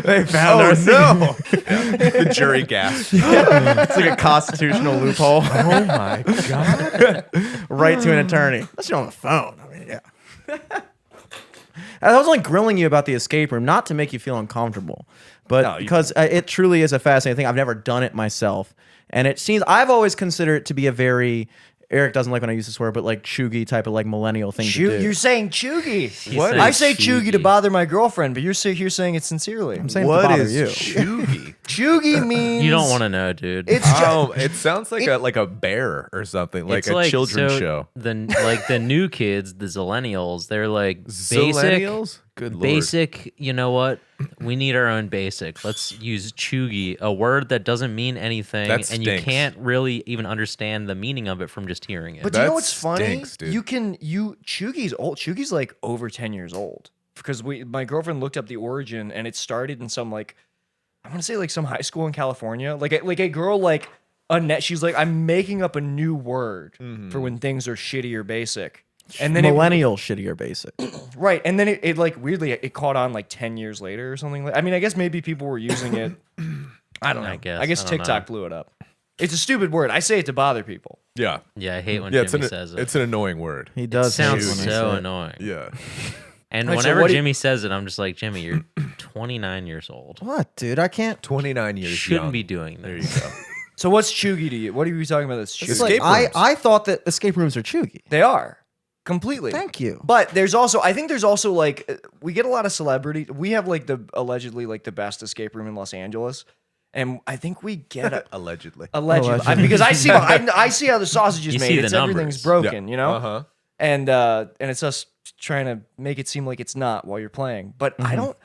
S2: They found our
S3: no. The jury gasped.
S2: It's like a constitutional loophole.
S3: Oh my god.
S2: Right to an attorney. Unless you're on the phone. I mean, yeah. I was only grilling you about the escape room, not to make you feel uncomfortable, but because it truly is a fascinating thing. I've never done it myself. And it seems, I've always considered it to be a very, Eric doesn't like when I use this word, but like chuggy type of like millennial thing to do.
S1: You're saying chuggy.
S4: What
S1: I
S4: is
S1: say chuggy to
S4: chuggy?
S1: bother my girlfriend, but you're saying it sincerely.
S2: I'm saying
S3: What
S2: to bother
S3: is
S2: you.
S3: chuggy?
S1: Chuggy means
S4: You don't want to know, dude.
S1: It's
S3: Oh, it sounds like a bear or something, like
S4: It's
S3: a children's
S4: so
S3: show.
S4: The new kids, the zillennials, they're like basic.
S3: Zillennials? Good lord.
S4: Basic, you know what? We need our own basic. Let's use chuggy, a word that doesn't mean anything,
S3: That
S4: and you
S3: stinks.
S4: can't really even understand the meaning of it from just hearing it.
S1: But do you know
S3: That
S1: what's funny?
S3: stinks, dude.
S1: Chuggy's old. Chuggy's like over 10 years old because my girlfriend looked up the origin and it started in some like I want to say like some high school in California. Like a girl like Annette. She's like I'm making up a new word for when things are shitty or basic. And then
S2: Millennial shitty or basic.
S1: right, and then it like weirdly it caught on like 10 years later or something. I mean, I guess maybe people were using it. I don't know. I guess
S4: I don't
S1: TikTok
S4: know.
S1: blew it up. It's a stupid word. I say it to bother people.
S3: Yeah.
S4: Yeah, I hate when
S3: Yeah,
S4: Jimmy says it.
S3: it's an annoying word.
S2: He
S4: It
S2: does hate
S4: sounds
S2: when I say
S4: so
S2: it.
S4: annoying.
S3: Yeah.
S4: And
S1: Right, so
S4: whenever
S1: what do you-
S4: Jimmy says it, I'm just like, Jimmy, you're 29 years old.
S2: What, dude? I can't.
S3: 29 years
S4: Shouldn't
S3: young.
S4: be doing
S3: There
S4: this.
S3: you go.
S1: So what's chuggy to you? What are you talking about? That's
S2: It's
S1: chuggy.
S2: like,
S3: Escape rooms.
S2: I thought that escape rooms are chuggy.
S1: They are completely.
S2: Thank you.
S1: But I think there's also like we get a lot of celebrity. We have like allegedly like the best escape room in Los Angeles, and I think we get
S3: Allegedly.
S1: allegedly because I see I see how the sausage is
S4: You
S1: made.
S4: see the
S1: It's everything's
S4: numbers.
S1: broken, you know.
S3: Uh-huh.
S1: And it's us trying to make it seem like it's not while you're playing. But I don't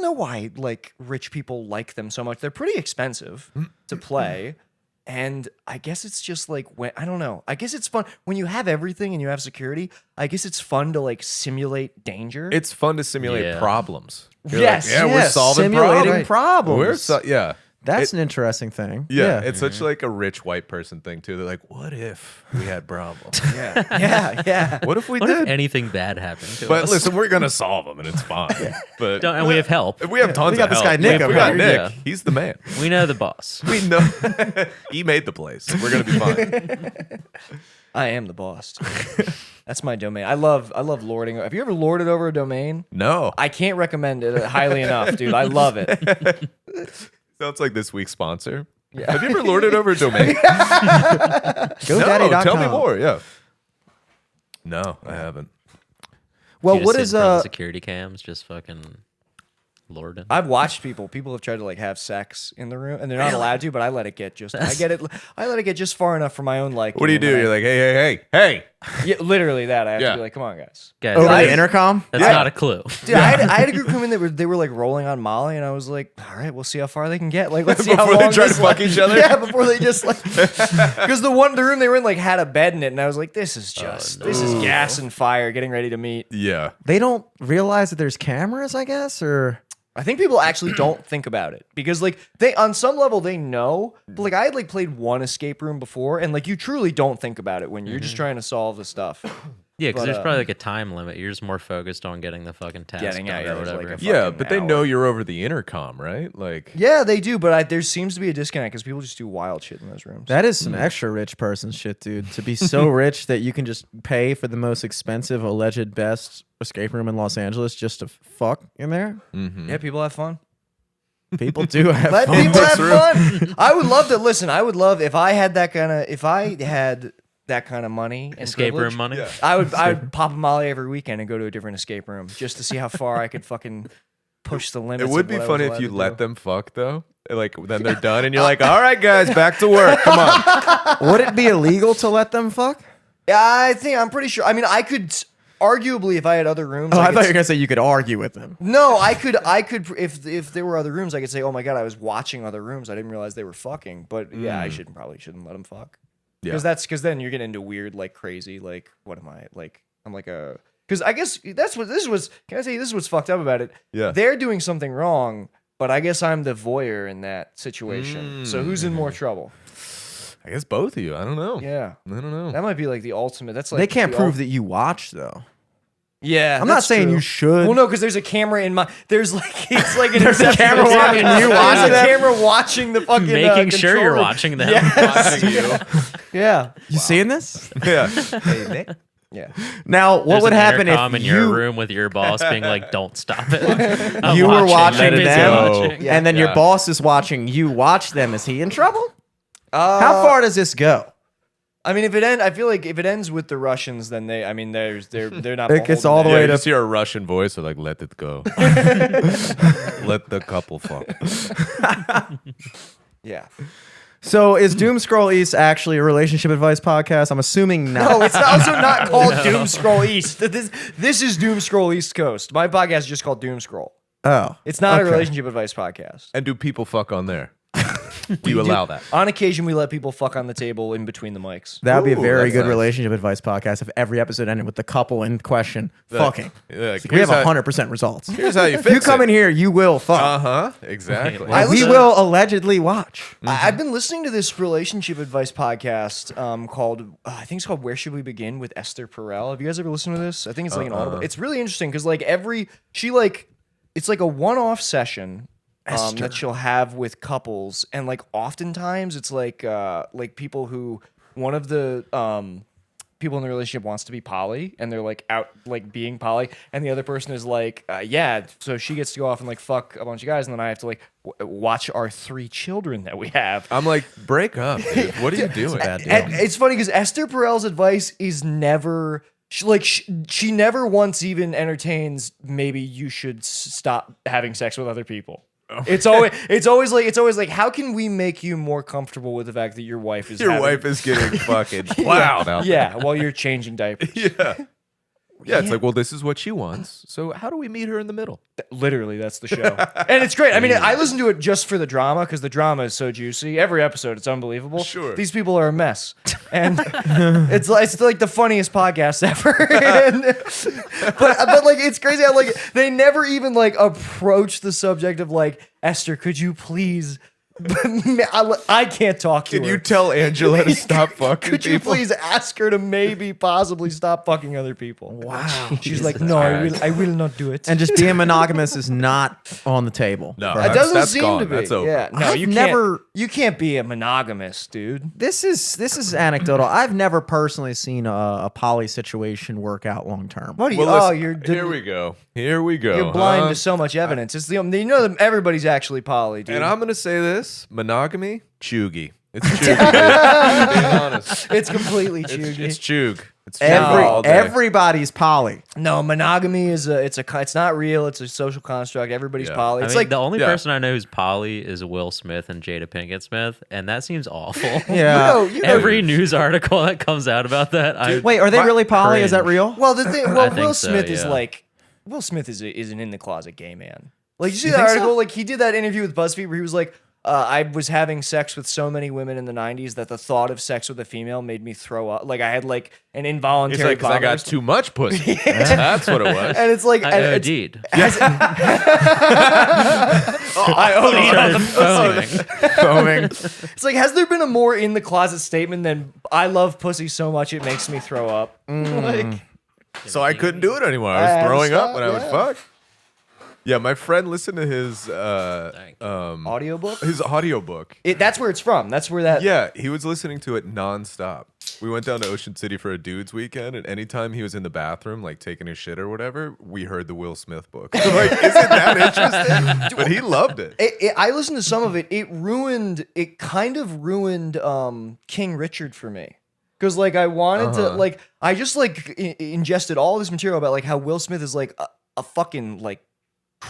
S1: know why like rich people like them so much. They're pretty expensive to play. And I guess it's just like when I don't know. I guess it's fun when you have everything and you have security. I guess it's fun to like simulate danger.
S3: It's fun to simulate
S4: Yeah.
S3: problems. You're
S1: Yes,
S3: like, yeah, we're
S2: yes,
S3: solving
S2: simulating
S3: problems.
S2: problems.
S3: Yeah.
S2: That's an interesting thing.
S3: Yeah, it's such like a rich white person thing too. They're like, what if we had problems?
S1: yeah.
S3: What if we
S4: What
S3: did?
S4: if anything bad happened to
S3: But
S4: us?
S3: listen, we're gonna solve them and it's fine. But
S4: And we have help.
S3: we have tons
S2: we got
S3: of
S2: this
S3: help.
S2: guy Nick
S3: we
S2: over
S3: got
S2: here.
S3: Nick.
S4: Yeah.
S3: He's the man.
S4: We know the boss.
S3: We know he made the place. We're gonna be fine.
S1: I am the boss. That's my domain. I love lording. Have you ever lorded over a domain?
S3: No,
S1: I can't recommend it highly enough, dude. I love it.
S3: sounds like this week's sponsor. Have you ever lorded over a domain?
S2: GoDaddy.com.
S3: No, tell me more. Yeah. No, I haven't.
S2: Well,
S4: You just
S2: what
S4: sit
S2: is
S4: in front of the security cams just fucking lording?
S1: I've watched people. People have tried to like have sex in the room, and they're not allowed to. But I let it get just. I let it get just far enough for my own liking.
S3: What do you do? You're like, hey.
S1: yeah, literally that. I have
S3: Yeah.
S1: to be like, come on, guys.
S4: Guys,
S2: over
S4: that's
S2: the intercom?
S4: not a clue.
S1: Dude, I had a group come in that they were like rolling on Molly, and I was like, all right, we'll see how far they can get. Like, let's see how
S3: Before they
S1: long
S3: try to
S1: this
S3: fuck
S1: lasts.
S3: each other?
S1: Yeah, before they just like, because the room they were in like had a bed in it, and I was like, this is just this is gas and fire getting ready to meet.
S3: Yeah.
S2: They don't realize that there's cameras, I guess, or
S1: I think people actually don't think about it because like they on some level they know, but like I had like played one escape room before, and like you truly don't think about it when you're just trying to solve the stuff.
S4: Yeah, because
S1: But,
S4: there's probably like a time limit. You're just more focused on getting the fucking task
S1: Getting
S4: done
S1: out,
S4: or
S1: yeah, there's, like,
S4: whatever.
S1: a
S3: Yeah,
S1: fucking
S3: but they
S1: hour.
S3: know you're over the intercom, right? Like,
S1: Yeah, they do, but there seems to be a disconnect because people just do wild shit in those rooms.
S2: that is some extra rich person shit, dude. To be so rich that you can just pay for the most expensive alleged best escape room in Los Angeles just to fuck in there.
S1: Yeah, people have fun.
S2: People do have
S1: Let
S2: fun.
S1: people have fun. I would love to listen. I would love if I had that kind of money and
S4: Escape
S1: privilege,
S4: room money?
S3: Yeah.
S1: I would pop a Molly every weekend and go to a different escape room just to see how far I could fucking push the limits.
S3: It would
S1: of
S3: be
S1: what I was
S3: funny
S1: allowed
S3: if you
S1: to
S3: let
S1: do.
S3: them fuck though. Like then they're done and you're like, all right, guys, back to work. Come on.
S2: Would it be illegal to let them fuck?
S1: Yeah, I'm pretty sure. I mean, I could arguably, if I had other rooms.
S2: Oh, I
S1: could
S2: thought you were gonna say you could argue with them.
S1: No, I could if there were other rooms, I could say, oh my god, I was watching other rooms. I didn't realize they were fucking. But yeah, I probably shouldn't let them fuck.
S3: Yeah.
S1: Because then you're getting into weird, like crazy, like what am I like? I'm like a because I guess that's what this was. Can I say this is what's fucked up about it?
S3: Yeah.
S1: They're doing something wrong, but I guess I'm the voyeur in that situation. So who's in more trouble?
S3: I guess both of you. I don't know.
S1: Yeah,
S3: I don't know.
S1: that might be like the ultimate. That's like
S2: They can't
S1: the
S2: prove that you watched though.
S1: Yeah,
S2: I'm not
S1: that's
S2: saying
S1: true.
S2: you should.
S1: Well, no, because there's a camera in my. There's like it's like an
S2: There's a
S1: interception
S2: camera
S1: of
S2: watching you
S1: There's
S2: watching
S1: a
S2: them.
S1: camera watching the fucking
S4: Making sure you're
S1: controller.
S4: watching them.
S3: Watching you.
S1: Yeah,
S2: You seeing this?
S3: Yeah. Hey, Nick.
S1: yeah.
S2: Now, what
S4: There's
S2: would
S4: an
S2: happen
S4: intercom
S2: if
S4: in your
S2: you
S4: room with your boss being like, "Don't stop it." I'm
S2: You were watching
S4: I'm busy
S2: them,
S4: watching.
S2: and then your
S3: Yeah.
S2: boss is watching you watch them? Is he in trouble? How far does this go?
S1: I mean, I feel like if it ends with the Russians, then they. I mean, they're not.
S2: It gets
S1: beholden
S2: all the
S1: to
S3: Yeah,
S2: way
S3: you
S2: to-
S3: just hear a Russian voice, so like, let it go. Let the couple fuck.
S1: Yeah.
S2: So, is Doom Scroll East actually a relationship advice podcast? I'm assuming not.
S1: No, it's also not called Doom Scroll East. This is Doom Scroll East Coast. My podcast is just called Doom Scroll.
S2: Oh,
S1: It's not
S2: okay.
S1: a relationship advice podcast.
S3: And do people fuck on there? Do you allow that?
S1: On occasion, we let people fuck on the table in between the mics.
S2: That would be a
S3: Ooh,
S2: very
S3: that's
S2: good
S3: nice.
S2: relationship advice podcast if every episode ended with the couple in question fucking.
S3: Yeah, like,
S2: We have
S3: here's how-
S2: 100% results.
S3: Here's how you
S2: If
S3: fix
S2: you come
S3: it.
S2: in here, you will fuck.
S3: Uh-huh. Exactly.
S1: I
S2: And we
S1: listen-
S2: will allegedly watch.
S1: I've been listening to this relationship advice podcast called I think it's called Where Should We Begin with Esther Perel. Have you guys ever listened to this? I think it's like an audible. It's really interesting because like it's like a one-off session that she'll have with couples, and like oftentimes it's like people who one of the people in the relationship wants to be poly and they're like out like being poly, and the other person is like yeah, so she gets to go off and like fuck a bunch of guys, and then I have to like watch our 3 children that we have.
S3: I'm like, break up, dude. What are you doing?
S2: bad deal.
S1: And it's funny because Esther Perel's advice is never she never once even entertains maybe you should stop having sex with other people. It's always like how can we make you more comfortable with the fact that your wife is
S3: Your
S1: having-
S3: wife is getting fucking plowed out
S1: yeah while you're changing diapers.
S3: there. Yeah, it's like, well, this is what she wants. So how do we meet her in the middle?
S1: Literally, that's the show, and it's great. I mean, I listen to it just for the drama because the drama is so juicy. Every episode, it's unbelievable.
S3: Sure.
S1: These people are a mess, and it's like the funniest podcast ever. but like it's crazy how like they never even like approach the subject of like Esther, could you please? I can't talk to
S3: Can
S1: her.
S3: you tell Angela to stop fucking
S1: Could you
S3: people?
S1: please ask her to maybe possibly stop fucking other people?
S2: Wow.
S1: She's like, no, I will not do it.
S2: And just being monogamous is not on the table.
S3: No,
S2: for
S1: It
S2: her.
S3: that's-
S1: doesn't seem
S3: gone.
S1: to be.
S3: That's over.
S1: Yeah, no,
S2: I've
S1: you
S2: never-
S1: you can't be a monogamous dude.
S2: This is anecdotal. I've never personally seen a poly situation work out long term.
S1: What do you?
S3: Well,
S1: oh,
S3: listen,
S1: you're
S3: here we go. Here we go.
S1: you're blind
S3: huh?
S1: to so much evidence. It's the you know that everybody's actually poly, dude.
S3: And I'm gonna say this: monogamy, chuggy. It's chuggy. Dude. Being honest,
S1: it's completely chuggy.
S3: it's chug. It's chug all day.
S2: Everybody's poly.
S1: No, monogamy is it's not real. It's a social construct. Everybody's
S3: Yeah.
S1: poly.
S4: I
S1: It's
S4: mean,
S1: like
S4: the only
S3: yeah.
S4: person I know who's poly is Will Smith and Jada Pinkett Smith, and that seems awful.
S2: Yeah.
S1: you know,
S4: Every news article that comes out about that, I
S2: Wait, are they really poly? Is that
S4: cringe.
S2: real?
S1: well, the thing.
S4: I
S1: Well,
S4: think
S1: Will
S4: so,
S1: Smith is
S4: yeah.
S1: like Will Smith is an in the closet gay man. Like you see
S2: You
S1: that
S2: think
S1: article?
S2: so?
S1: Like he did that interview with BuzzFeed where he was like, I was having sex with so many women in the '90s that the thought of sex with a female made me throw up. Like I had like an
S3: It's
S1: involuntary.
S3: like 'cause I got
S1: vomit.
S3: too much pussy. That's what it was.
S1: And it's like
S4: I
S1: and it's-
S4: OD'd.
S1: I OD'd on the
S4: Foaming.
S2: Foaming.
S1: It's like, has there been a more in the closet statement than "I love pussy so much it makes me throw up"? Like,
S3: So I couldn't do it anymore. I
S1: I had
S3: was
S1: to
S3: throwing up
S1: stop,
S3: when I would
S1: yeah.
S3: fuck. Yeah, my friend listened to his
S1: audiobook.
S3: audiobook.
S1: That's where it's from. That's where that.
S3: Yeah, he was listening to it nonstop. We went down to Ocean City for a dude's weekend, and anytime he was in the bathroom, like taking his shit or whatever, we heard the Will Smith book. Like, isn't that interesting? But he loved it.
S1: I listened to some of it. It kind of ruined King Richard for me. Because like I wanted to like I just like ingested all this material about like how Will Smith is like a fucking like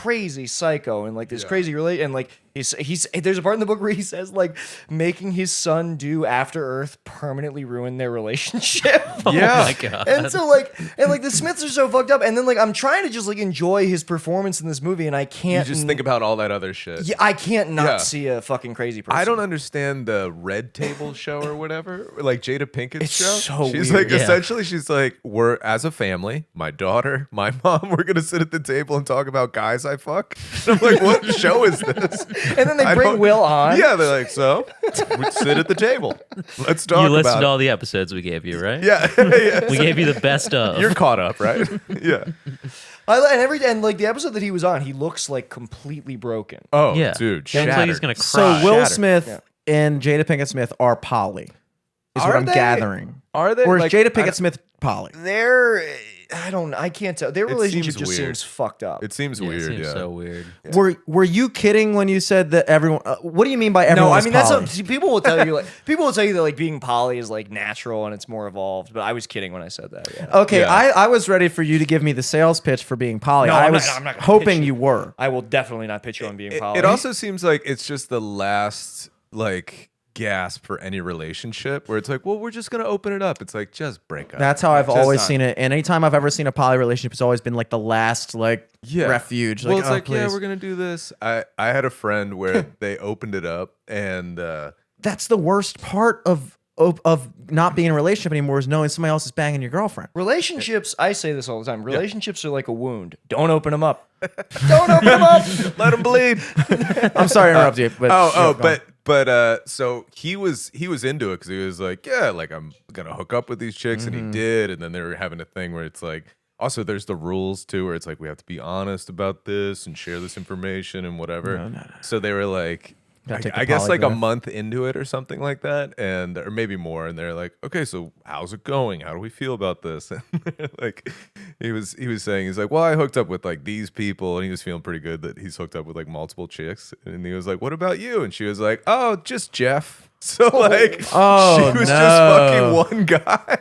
S1: crazy psycho and like this crazy and like he's there's a part in the book where he says like making his son do After Earth permanently ruined their relationship.
S4: Oh my God.
S1: And so like the Smiths are so fucked up, and then like I'm trying to just like enjoy his performance in this movie, and I
S3: You
S1: can't
S3: just think about all that other shit.
S1: I can't not
S3: Yeah.
S1: see a fucking crazy person.
S3: I don't understand the Red Table show or whatever, like Jada Pinkett's
S1: It's
S3: show.
S1: so
S3: she's
S1: weird.
S3: like,
S4: Yeah.
S3: essentially, she's like, we're as a family, my daughter, my mom, we're gonna sit at the table and talk about guys I fuck. And I'm like, what show is this?
S1: And then they
S3: I
S1: bring
S3: don't-
S1: Will on.
S3: Yeah, they're like, so we sit at the table. Let's talk
S4: You
S3: about
S4: listened to
S3: it.
S4: all the episodes we gave you, right?
S3: Yeah, yeah.
S4: We gave you the best of.
S3: You're caught up, right? Yeah.
S1: And like the episode that he was on, he looks like completely broken.
S3: Oh,
S4: Yeah.
S3: dude,
S4: He looks like he's
S3: shattered.
S4: gonna
S2: So
S4: cry.
S2: Will
S3: Shattered.
S2: Smith
S1: Yeah.
S2: and Jada Pinkett Smith are poly. Is what
S3: Are
S2: I'm
S3: they?
S2: gathering.
S3: Are they?
S2: Or is
S3: Like,
S2: Jada
S3: I
S2: Pinkett
S3: don't-
S2: Smith poly?
S1: I can't tell. Their relationship
S3: seems
S1: just
S3: weird.
S1: seems fucked up.
S3: It seems
S4: Yeah, it
S3: weird.
S4: seems
S3: Yeah.
S4: so weird.
S2: Were you kidding when you said that everyone? What do you mean by everyone?
S1: No, I
S2: is
S1: mean
S2: poly?
S1: that's what people will tell you. Like people will tell you that like being poly is like natural and it's more evolved. But I was kidding when I said that. Yeah.
S2: Okay,
S3: Yeah.
S2: I was ready for you to give me the sales pitch for being poly.
S1: No,
S2: I
S1: I'm
S2: was
S1: not gonna pitch
S2: hoping
S1: it.
S2: you were.
S1: I will definitely not pitch you on being poly.
S3: It also seems like it's just the last like gasp for any relationship where it's like, well, we're just gonna open it up. It's like, just break up.
S2: That's how I've
S3: Just
S2: always
S3: not-
S2: seen it. And anytime I've ever seen a poly relationship, it's always been like the last like
S3: Yeah.
S2: refuge.
S3: Well,
S2: Like,
S3: it's
S2: oh,
S3: like, yeah,
S2: please.
S3: we're gonna do this. I had a friend where they opened it up and
S2: That's the worst part of not being in a relationship anymore is knowing somebody else is banging your girlfriend.
S1: relationships, I say this all the time. Relationships are like a wound. Don't open them up. Don't open them up.
S3: let them bleed.
S2: I'm sorry to interrupt you, but
S3: So he was into it because he was like, yeah, like I'm gonna hook up with these chicks, and he did. And then they were having a thing where it's like, also there's the rules too, where it's like we have to be honest about this and share this information and whatever.
S2: No.
S3: So they were like,
S2: Gotta take the
S3: I guess like a
S2: polygraph.
S3: month into it or something like that, and or maybe more. And they're like, okay, so how's it going? How do we feel about this? And like he was saying, he's like, well, I hooked up with like these people, and he was feeling pretty good that he's hooked up with like multiple chicks. And he was like, what about you? And she was like, oh, just Jeff. So like,
S2: Oh,
S3: she was
S2: no.
S3: just fucking one guy.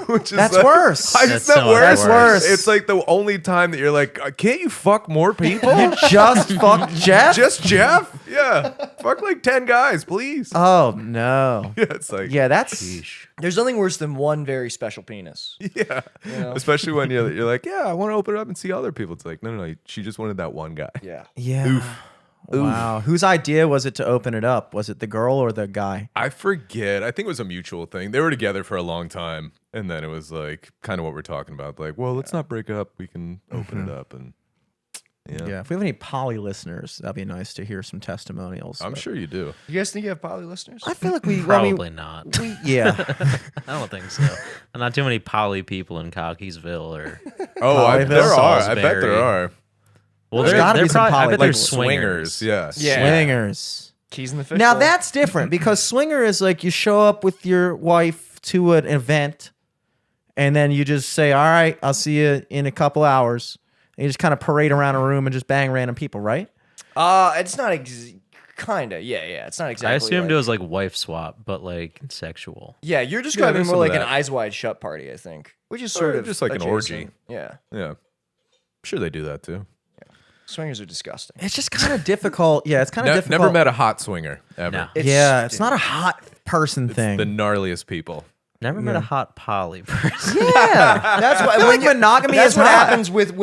S3: Which is
S2: That's
S3: like,
S2: worse.
S3: Why is
S4: That's
S3: that
S4: so much
S3: worse?
S2: That's worse.
S3: It's like the only time that you're like, can't you fuck more people?
S2: You just fucked Jeff?
S3: Just Jeff? Yeah. Fuck like 10 guys, please.
S2: Oh no.
S3: Yeah, it's like,
S2: Yeah, that's
S1: There's nothing worse than one very special penis.
S3: yeah.
S1: know?
S3: Especially when you're like, yeah, I want to open it up and see other people. It's like, no, she just wanted that one guy.
S1: Yeah.
S2: yeah. Wow. Whose idea was it to open it up? Was it the girl or the guy?
S3: I forget. I think it was a mutual thing. They were together for a long time. And then it was like kind of what we're talking about. Like, well, let's not break up. We can open it up. And
S2: Yeah. If we have any poly listeners, that'd be nice to hear some testimonials.
S3: I'm
S2: but-
S3: sure you do.
S1: You guys think you have poly listeners?
S2: I feel like we
S4: Probably not.
S2: yeah.
S4: I don't think so. Not too many poly people in Cockeysville or.
S3: Oh,
S2: Polyville,
S3: there are. I bet
S4: Salisbury.
S3: there are.
S4: Well,
S2: There's
S4: they're,
S2: gotta
S4: they're
S2: be some
S4: probably, I
S2: poly-
S4: bet
S2: like
S4: there's swingers.
S3: Yeah.
S1: Yeah.
S2: Swingers.
S1: Keys in the fish.
S2: Now
S1: bowl.
S2: that's different because swinger is like you show up with your wife to an event and then you just say, all right, I'll see you in a couple hours. And you just kind of parade around a room and just bang random people, right?
S1: It's not kinda. Yeah. It's not exactly.
S4: I assumed
S1: like,
S4: it was like wife swap, but like sexual.
S1: Yeah, you're describing
S3: there's
S1: more
S3: some of
S1: like an
S3: that.
S1: Eyes Wide Shut party, I think, which is sort
S3: Or
S1: of
S3: just like an orgy.
S1: adjacent. Yeah,
S3: Yeah. I'm sure they do that too.
S1: swingers are disgusting.
S2: It's just kind of difficult. Yeah, it's kind of difficult.
S3: Never met a hot swinger ever.
S4: No.
S2: It's not a hot person thing.
S3: The gnarliest people.
S4: Never met a hot poly person.
S2: yeah.
S1: That's why
S2: I feel like monogamy
S1: That's
S2: is
S1: what
S2: hot.
S1: happens with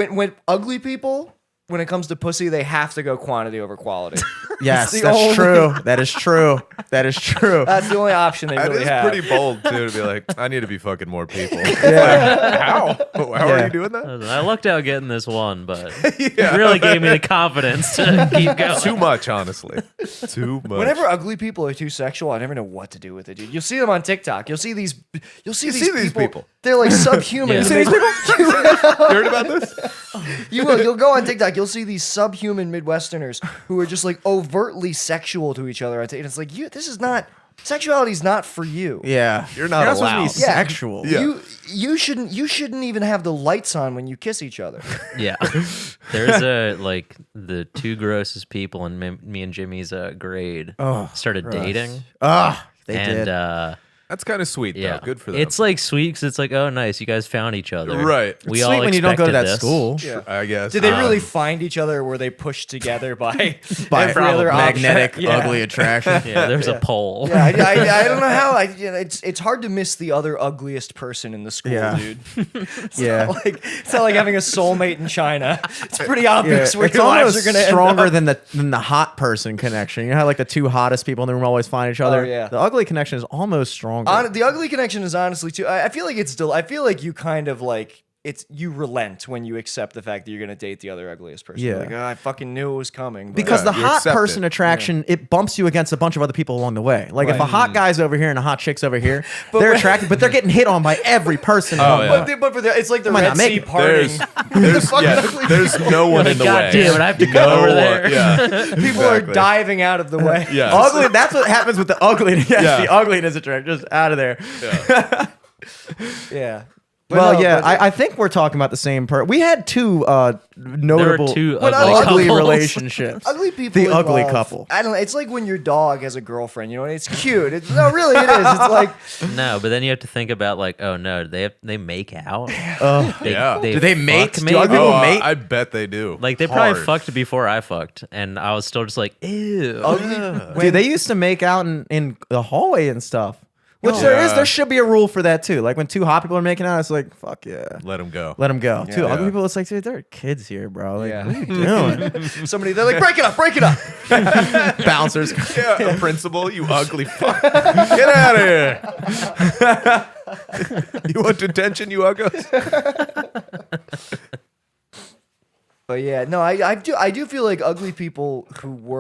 S1: ugly people. When it comes to pussy, they have to go quantity over quality.
S2: Yes,
S1: the
S2: that's
S1: only-
S2: true. That is true. That is true.
S1: That's the only option they
S3: That
S1: really
S3: is
S1: have.
S3: pretty bold too to be like, I need to be fucking more people. How? How are
S2: Yeah.
S3: you doing that?
S4: I lucked out getting this one, but it really gave me the confidence to keep going.
S3: Too much, honestly. Too much.
S1: Whenever ugly people are too sexual, I never know what to do with it, dude. You'll see them on TikTok. You'll see these people. They're like subhuman.
S4: Yeah.
S1: to
S4: You see
S1: make-
S3: you heard about this?
S1: You will. You'll go on TikTok. You'll see these subhuman Midwesterners who are just like overtly sexual to each other. And it's like, this is not. Sexuality is not for you.
S2: Yeah.
S3: You're not
S2: supposed
S3: allowed.
S2: to be
S1: Yeah.
S2: sexual.
S3: Yeah.
S1: You shouldn't even have the lights on when you kiss each other.
S4: Yeah. There's like the two grossest people in me and Jimmy's grade
S2: Oh,
S4: started
S2: gross.
S4: dating.
S2: Ah, they
S4: and
S2: did.
S3: That's kind of sweet,
S4: Yeah,
S3: though. Good for them.
S4: It's like sweet because it's like, oh, nice, you guys found each other.
S3: Right.
S4: We
S2: It's
S4: all
S2: sweet when you don't go to that
S4: expected
S2: school.
S1: Yeah.
S3: I guess.
S1: Did they really find each other? Or were they pushed together by
S2: By
S1: every other
S2: magnetic,
S1: option? Yeah.
S2: ugly attraction.
S4: Yeah, there's a pole.
S1: Yeah, I don't know how. It's hard to miss the other ugliest person in the school,
S2: Yeah.
S1: dude.
S2: Yeah.
S1: It's not like having a soulmate in China. It's pretty obvious where
S2: It's
S1: your lives
S2: almost
S1: are going to
S2: stronger
S1: end up.
S2: than the hot person connection. You know how like the two hottest people in the room always find each other?
S1: Oh, yeah.
S2: The ugly connection is almost stronger.
S1: The ugly connection is honestly too. I feel like it's still. I feel like you kind of like you relent when you accept the fact that you're going to date the other ugliest person.
S2: Yeah.
S1: You're like, oh, I fucking knew it was coming. But
S2: because
S3: Yeah,
S2: the
S3: you
S2: hot
S3: accept
S2: person
S3: it.
S2: attraction, it bumps you against a bunch of other people along the way. Like if a hot guy's over here and a hot chick's over here, they're attracted, but they're getting hit on by every person. along the
S3: yeah.
S2: way.
S1: but for the, it's like the
S2: Might
S1: Red
S2: not make
S1: Sea
S2: it.
S1: parting.
S3: There's no one in the
S4: God
S3: way.
S4: damn it, I have to go
S3: No
S4: over
S3: one-
S4: there.
S3: Yeah.
S1: People are diving out of the way.
S3: Yeah.
S2: Ugly. That's what happens with the ugliness. Yes,
S3: Yeah.
S2: the ugliness attraction, just out of there.
S1: Yeah. But
S2: Well,
S1: no,
S2: yeah,
S1: but
S2: I think we're talking about the same person. We had two notable
S4: two
S2: ugly
S4: couples.
S2: relationships.
S1: ugly people.
S2: The ugly
S1: involved-
S2: couple.
S1: I don't know. It's like when your dog has a girlfriend. You know, it's cute. No, really, it is. It's like
S4: No, but then you have to think about like, oh no, they make out.
S3: Yeah.
S4: They
S2: Do they
S4: fuck
S2: mate? Do
S4: maybe?
S2: ugly people
S3: Oh,
S2: mate?
S3: I bet they do.
S4: Like they probably
S3: Hard.
S4: fucked before I fucked, and I was still just like, ew.
S2: Dude, they used to make out in the hallway and stuff. Which
S3: Yeah.
S2: there should be a rule for that too. Like when two hot people are making out, it's like, fuck yeah.
S3: Let them go.
S2: Let them go. Two ugly
S3: Yeah.
S2: people, it's like, dude, there are kids here, bro. Like,
S1: Yeah.
S2: what are you doing?
S1: somebody. They're like, break it up, break it up.
S2: Bouncers.
S3: Yeah, a principal, you ugly fuck. Get out of here. You want detention, you uggos?
S1: But yeah, no, I do feel like ugly people who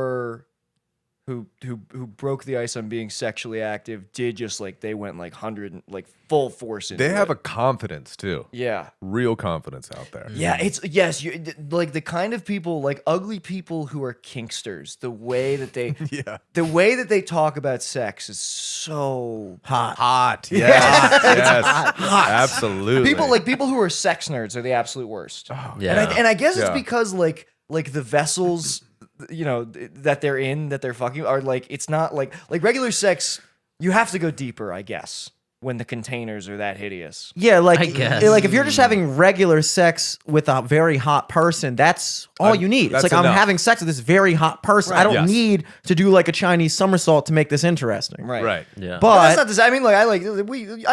S1: broke the ice on being sexually active did just like they went like 100 like full force into
S3: They have
S1: it.
S3: a confidence, too.
S1: Yeah.
S3: Real confidence out there.
S1: Yeah, it's yes, like the kind of people, like ugly people who are kinksters. The way that they,
S3: Yeah.
S1: the way that they talk about sex is so
S3: Hot. Yes. Yes. Absolutely.
S1: people who are sex nerds are the absolute worst.
S4: Yeah.
S1: And I guess it's
S3: Yeah.
S1: because like the vessels, you know, that they're in, that they're fucking are like, it's not like regular sex. You have to go deeper, I guess, when the containers are that hideous.
S2: Yeah, like,
S4: I guess.
S2: like if you're just having regular sex with a very hot person, that's all you need. It's
S3: that's
S2: like I'm
S3: enough.
S2: having sex with this very hot person. I don't
S3: Yes.
S2: need to do like a Chinese somersault to make this interesting.
S3: Right.
S4: Yeah.
S1: But that's
S2: But
S1: not to, I mean, like I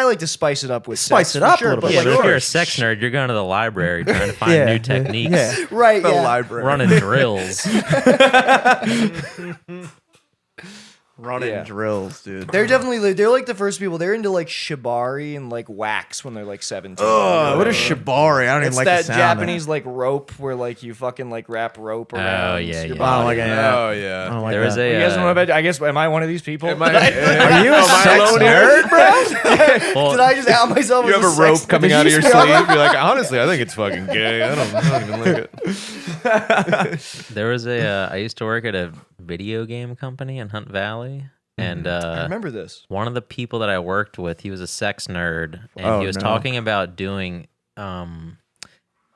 S1: like to spice it up with
S2: Spice
S1: sex,
S2: it
S1: for
S2: up a
S1: sure,
S2: little
S1: but
S2: bit.
S4: Yeah,
S1: like,
S4: but if you're a
S1: sure.
S4: sex nerd, you're going to the library trying to find
S2: Yeah,
S4: new techniques,
S2: yeah.
S1: Right,
S3: The
S1: yeah.
S3: library.
S4: running drills.
S2: running
S1: Yeah.
S2: drills, dude.
S1: They're like the first people. They're into like shibari and like wax when they're like 17.
S2: What is shibari? I don't even
S1: It's
S2: like
S1: that
S2: the sound of
S1: Japanese like rope where like you fucking like wrap rope around.
S4: yeah,
S1: your
S4: yeah.
S2: I don't
S1: body.
S2: like it.
S3: Oh,
S2: I
S3: yeah.
S2: don't like
S4: There was
S2: that.
S4: a.
S1: You guys know about? I guess am I one of these people?
S3: Are
S2: Are you a
S3: Am I
S2: sex
S3: alone
S2: nerd, bro?
S4: well,
S1: Did I just out myself?
S3: You
S1: as
S3: have a
S1: sex
S3: rope coming
S1: nerd?
S3: out of
S1: Did
S3: your
S1: you
S3: sleeve.
S1: spell
S3: You're like, honestly, I think it's fucking gay. I don't even like it.
S4: there was a. I used to work at a video game company in Hunt Valley, and
S1: I remember this.
S4: one of the people that I worked with, he was a sex nerd, and
S2: Oh,
S4: he was
S2: no.
S4: talking about doing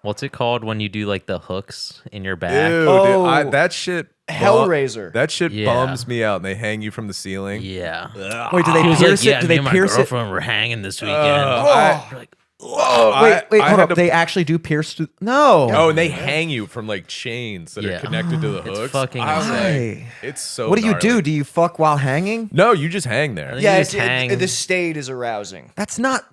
S4: what's it called when you do like the hooks in your back?
S3: Ew,
S1: Oh.
S3: dude, that shit.
S1: Hellraiser.
S3: That shit
S4: Yeah.
S3: bums me out, and they hang you from the ceiling.
S4: Yeah.
S2: Wait, do they
S4: He was
S2: pierce
S4: like,
S2: it? Do they
S4: me and
S2: pierce
S4: my
S2: it?
S4: girlfriend were hanging this weekend.
S3: I-
S2: Wait,
S3: I
S2: hold
S3: had
S2: up.
S3: to-
S2: They actually do pierce through. No.
S3: Oh, and they hang you from like chains that
S4: Yeah.
S3: are connected to the
S4: It's
S3: hooks.
S4: fucking
S3: I was
S2: insane.
S3: like, it's so.
S2: What do you
S3: gnarly.
S2: do? Do you fuck while hanging?
S3: No, you just hang there.
S4: think
S1: Yeah,
S4: you
S1: it's,
S4: just hang.
S1: the state is arousing.
S2: That's not.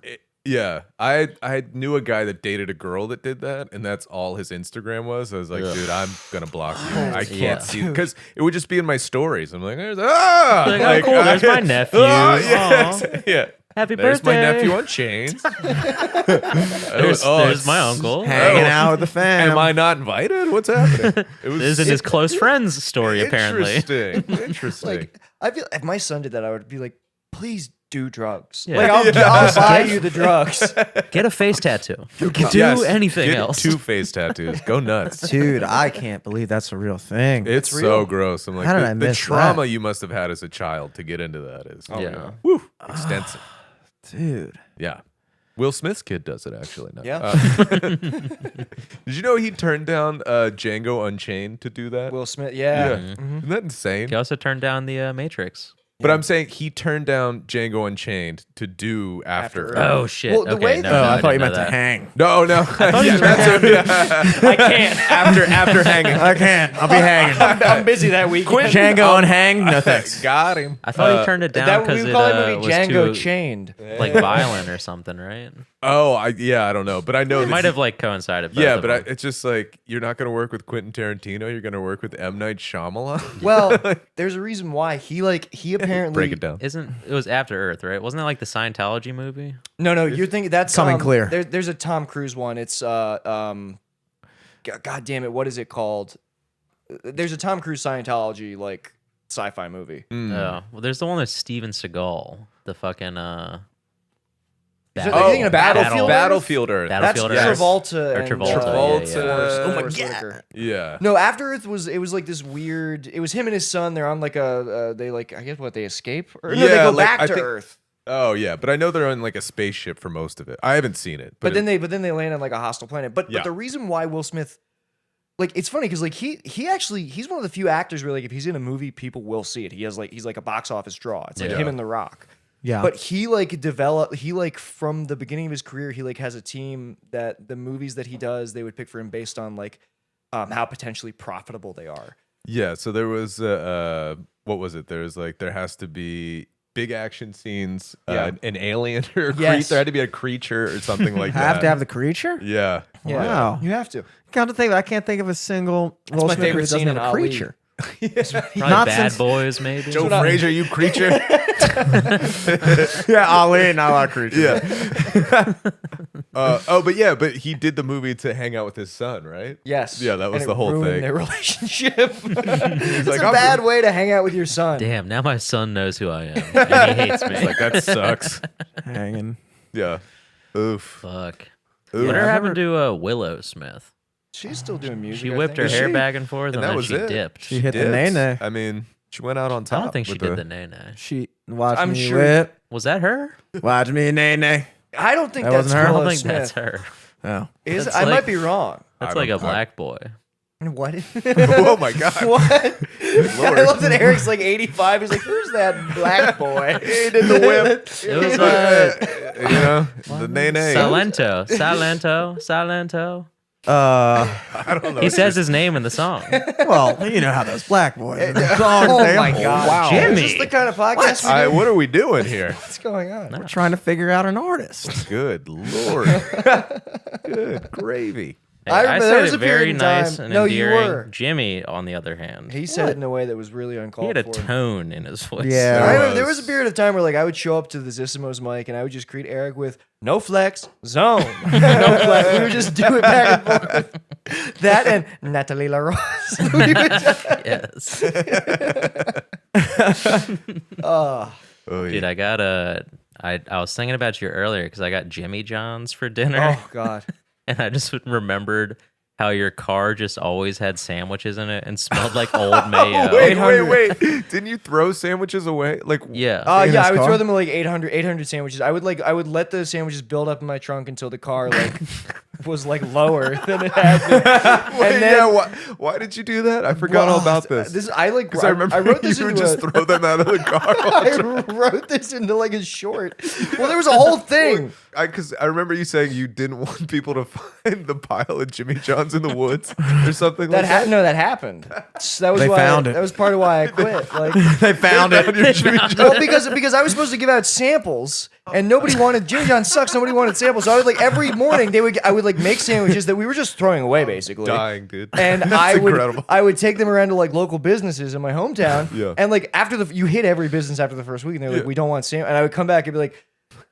S3: Yeah, I knew a guy that dated a girl that did that, and that's all his Instagram was. I was like, dude, I'm gonna block you. I can't
S4: Yeah.
S3: see because it would just be in my stories. I'm like,
S4: Like, oh, cool, there's my nephew.
S3: yes,
S4: Aw.
S3: yeah.
S4: Happy
S3: There's my
S4: birthday.
S3: nephew on chains.
S4: There's
S3: it's-
S4: my uncle.
S2: Hanging out with the fam.
S3: Am I not invited? What's happening? It was
S4: This is in his close friends story, apparently.
S3: Interesting. Interesting.
S1: Like I feel if my son did that, I would be like, please do drugs.
S4: Yeah.
S1: Like I'll buy you the drugs.
S4: Get a face tattoo. Do
S3: Yes,
S4: anything
S3: get
S4: else.
S3: 2 face tattoos. Go nuts.
S2: Dude, I can't believe that's a real thing.
S3: It's so
S1: real.
S3: gross. I'm like,
S2: How did I
S3: the
S2: miss
S3: trauma
S2: that?
S3: you must have had as a child to get into that is
S4: yeah.
S3: woo, extensive.
S2: Dude.
S3: Yeah. Will Smith's kid does it actually now.
S1: Yeah.
S3: Did you know he turned down Django Unchained to do that?
S1: Will Smith,
S3: yeah.
S1: yeah.
S3: Isn't that insane?
S4: He also turned down the Matrix.
S3: But I'm saying he turned down Django Unchained to do After Earth.
S4: Oh shit.
S1: Well, the
S4: okay,
S1: way
S4: no,
S1: that-
S4: no,
S2: Oh, I thought
S4: didn't
S2: you
S4: know
S2: meant to
S4: that.
S2: hang.
S3: No, no. Yeah, that's
S1: I can't.
S2: After hanging. I can't. I'll be hanging.
S1: I'm busy that week.
S2: Django and hang? No thanks.
S3: Got him.
S4: I thought he turned it down
S1: That
S4: because
S1: we
S4: it
S1: call that movie
S4: was
S1: Django
S4: too
S1: Chained.
S4: like violent or something, right?
S3: Oh, I don't know, but I know
S4: It
S3: this
S4: might
S3: is-
S4: have like coincided. both
S3: Yeah,
S4: of
S3: but
S4: them.
S3: it's just like you're not going to work with Quentin Tarantino. You're going to work with M. Night Shyamalan.
S1: Well, there's a reason why he apparently
S3: Break it down.
S4: it was After Earth, right? Wasn't it like the Scientology movie?
S1: No, you're thinking that's
S2: Coming Clear.
S1: There's a Tom Cruise one. It's God damn it, what is it called? There's a Tom Cruise Scientology like sci-fi movie.
S4: Oh, well, there's the one with Steven Seagal, the fucking
S1: Is that- are you thinking of Battlefield?
S3: Battlefield Earth.
S1: That's
S4: Battlefield Earth.
S1: Travolta.
S4: Or
S1: and,
S4: Travolta,
S3: Travolta.
S4: yeah, yeah.
S2: Oh my
S1: Forrest
S2: God.
S1: Whitaker.
S3: Yeah.
S1: No, After Earth was like this weird. It was him and his son. They're on like they like I guess what they escape or no, they
S3: Yeah,
S1: go
S3: like,
S1: back
S3: I
S1: to
S3: think-
S1: Earth.
S3: Oh yeah, but I know they're on like a spaceship for most of it. I haven't seen it,
S1: But then they land on like a hostile planet. But
S3: Yeah.
S1: the reason why Will Smith, like it's funny because like he actually he's one of the few actors where like if he's in a movie people will see it. He's like a box office draw. It's like
S3: Yeah.
S1: him and The Rock.
S2: Yeah.
S1: But he from the beginning of his career he like has a team that the movies that he does they would pick for him based on like how potentially profitable they are.
S3: yeah. So there was what was it? There was like there has to be big action scenes,
S1: Yeah.
S3: an alien or
S1: Yes.
S3: there had to be a creature or something like that.
S2: have to have the creature?
S3: Yeah.
S1: Yeah,
S2: Wow.
S1: you have to.
S2: Come to think, I can't think of a single Will
S1: my
S2: Smith
S1: favorite
S2: who doesn't
S1: scene
S2: have
S1: in
S2: a
S1: Ali.
S2: creature.
S4: Probably
S2: Not
S4: Bad
S2: since-
S4: Boys, maybe.
S3: Joe Frazier, you creature.
S2: Yeah, Ali, not a lot of creatures.
S3: Yeah. But he did the movie to hang out with his son, right?
S1: Yes.
S3: Yeah, that was
S1: And
S3: the
S1: it
S3: whole
S1: ruined
S3: thing.
S1: Their relationship. It's
S3: like,
S1: a
S3: I'm-
S1: bad way to hang out with your son.
S4: Damn, now my son knows who I am, and he hates me.
S3: Like that sucks.
S2: Hanging.
S3: Yeah. Oof.
S4: Fuck.
S3: Ooh.
S4: Whatever
S2: I've
S4: happened to Willow Smith?
S1: She's still doing music.
S4: She
S1: I
S4: whipped her
S1: think.
S4: hair
S3: she?
S4: back and forth, and
S3: that
S4: then
S3: was
S4: she
S3: it?
S4: dipped.
S2: She hit the
S3: Did.
S2: nay-nay.
S3: I mean, she went out on
S4: I
S3: top.
S4: don't think she
S3: with
S4: did the nay-nay.
S2: She watch
S1: I'm
S2: me
S1: sure-
S2: whip.
S4: Was that her?
S2: Watch me nay-nay.
S1: I don't think
S2: That
S1: that's
S2: wasn't her?
S4: I
S1: Willow
S4: don't think
S1: Smith.
S4: that's her.
S2: Oh.
S1: Is
S4: That's
S1: I
S4: like-
S1: might be wrong.
S4: That's
S3: I
S4: like a
S3: don't-
S4: black boy.
S1: What?
S3: Oh my god.
S1: What? I love that Eric's like 85. He's like, who's that black boy?
S3: He did the whip.
S4: It was
S3: You know, the nay nay.
S4: Salento. Salento.
S3: I don't know.
S4: He says his name in the song.
S2: Well, you know how those black boys. in the songs,
S1: Oh
S2: they-
S1: my god.
S2: Wow.
S1: Is
S4: Jimmy.
S1: this the kind of podcast we do?
S3: What are we doing here?
S1: What's going on?
S2: We're trying to figure out an artist.
S3: Good lord. Good gravy.
S1: I remember there
S4: said
S1: was
S4: it
S1: a period
S4: very
S1: in
S4: nice
S1: time-
S4: and
S1: No, you
S4: endearing.
S1: were.
S4: Jimmy, on the other hand,
S1: He said it in a way that was really
S4: he
S1: uncalled
S4: had a
S1: for.
S4: tone in his voice.
S2: Yeah.
S1: I remember
S3: was.
S1: there was a period of time where like I would show up to the Zissimos mic and I would just greet Eric with no flex zone. No flex. We would just do it back and forth. That and Natalie LaRose.
S4: Yes.
S3: Oh,
S4: Dude, I got I was thinking about you earlier because I got Jimmy John's for dinner,
S1: Oh God.
S4: and I just remembered how your car just always had sandwiches in it and smelled like old mayo.
S3: wait. Didn't you throw sandwiches away? Like,
S4: Yeah.
S2: In
S1: Yeah,
S2: his
S1: I would
S2: car?
S1: throw them like 800 sandwiches. I would let the sandwiches build up in my trunk until the car like was like lower than it had been.
S3: wait,
S1: And then
S3: why did you do that? I forgot all about this.
S1: This I like.
S3: Because I remember
S1: I wrote this
S3: you would
S1: into
S3: just throw them out of the car.
S1: I wrote this into like a short. Well, there was a whole thing.
S3: Because I remember you saying you didn't want people to find the pile of Jimmy John's in the woods or something like that.
S1: No, that happened. That was
S2: They
S1: why
S2: found it.
S1: That was part of why I quit. Like,
S2: They found it.
S3: Your Jimmy John's.
S1: well, because I was supposed to give out samples, and nobody wanted Jimmy John sucks. Nobody wanted samples, so I would like every morning I would like make sandwiches that we were just throwing away basically.
S3: Dying, dude.
S1: And
S3: That's incredible.
S1: I would take them around to like local businesses in my hometown.
S3: Yeah.
S1: And like after you hit every business after the first week, and they're like,
S3: Yeah.
S1: we don't want sandwich. And I would come back and be like,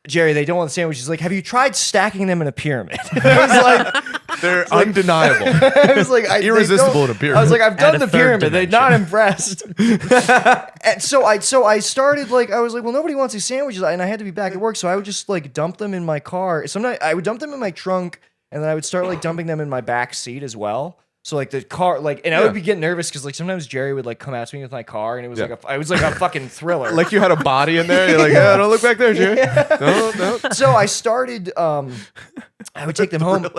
S1: Jerry, they don't want sandwiches. Like, have you tried stacking them in a pyramid? I was like,
S3: They're undeniable.
S1: I was like, they
S3: Irresistible
S1: don't-
S3: in a pyramid.
S1: I was like, I've done
S4: At a
S1: the
S4: third
S1: pyramid. They're
S4: dimension.
S1: not impressed. And so I started like I was like, well, nobody wants these sandwiches, and I had to be back at work, so I would just like dump them in my car. Sometimes I would dump them in my trunk, and then I would start like dumping them in my back seat as well. So like the car, like, and I would be getting nervous because like sometimes Jerry would like come at me with my car, and it was I was like a fucking thriller.
S3: Like you had a body in there. You're like, yeah, don't look back there, Jerry. No.
S1: So I started. I would take them home. It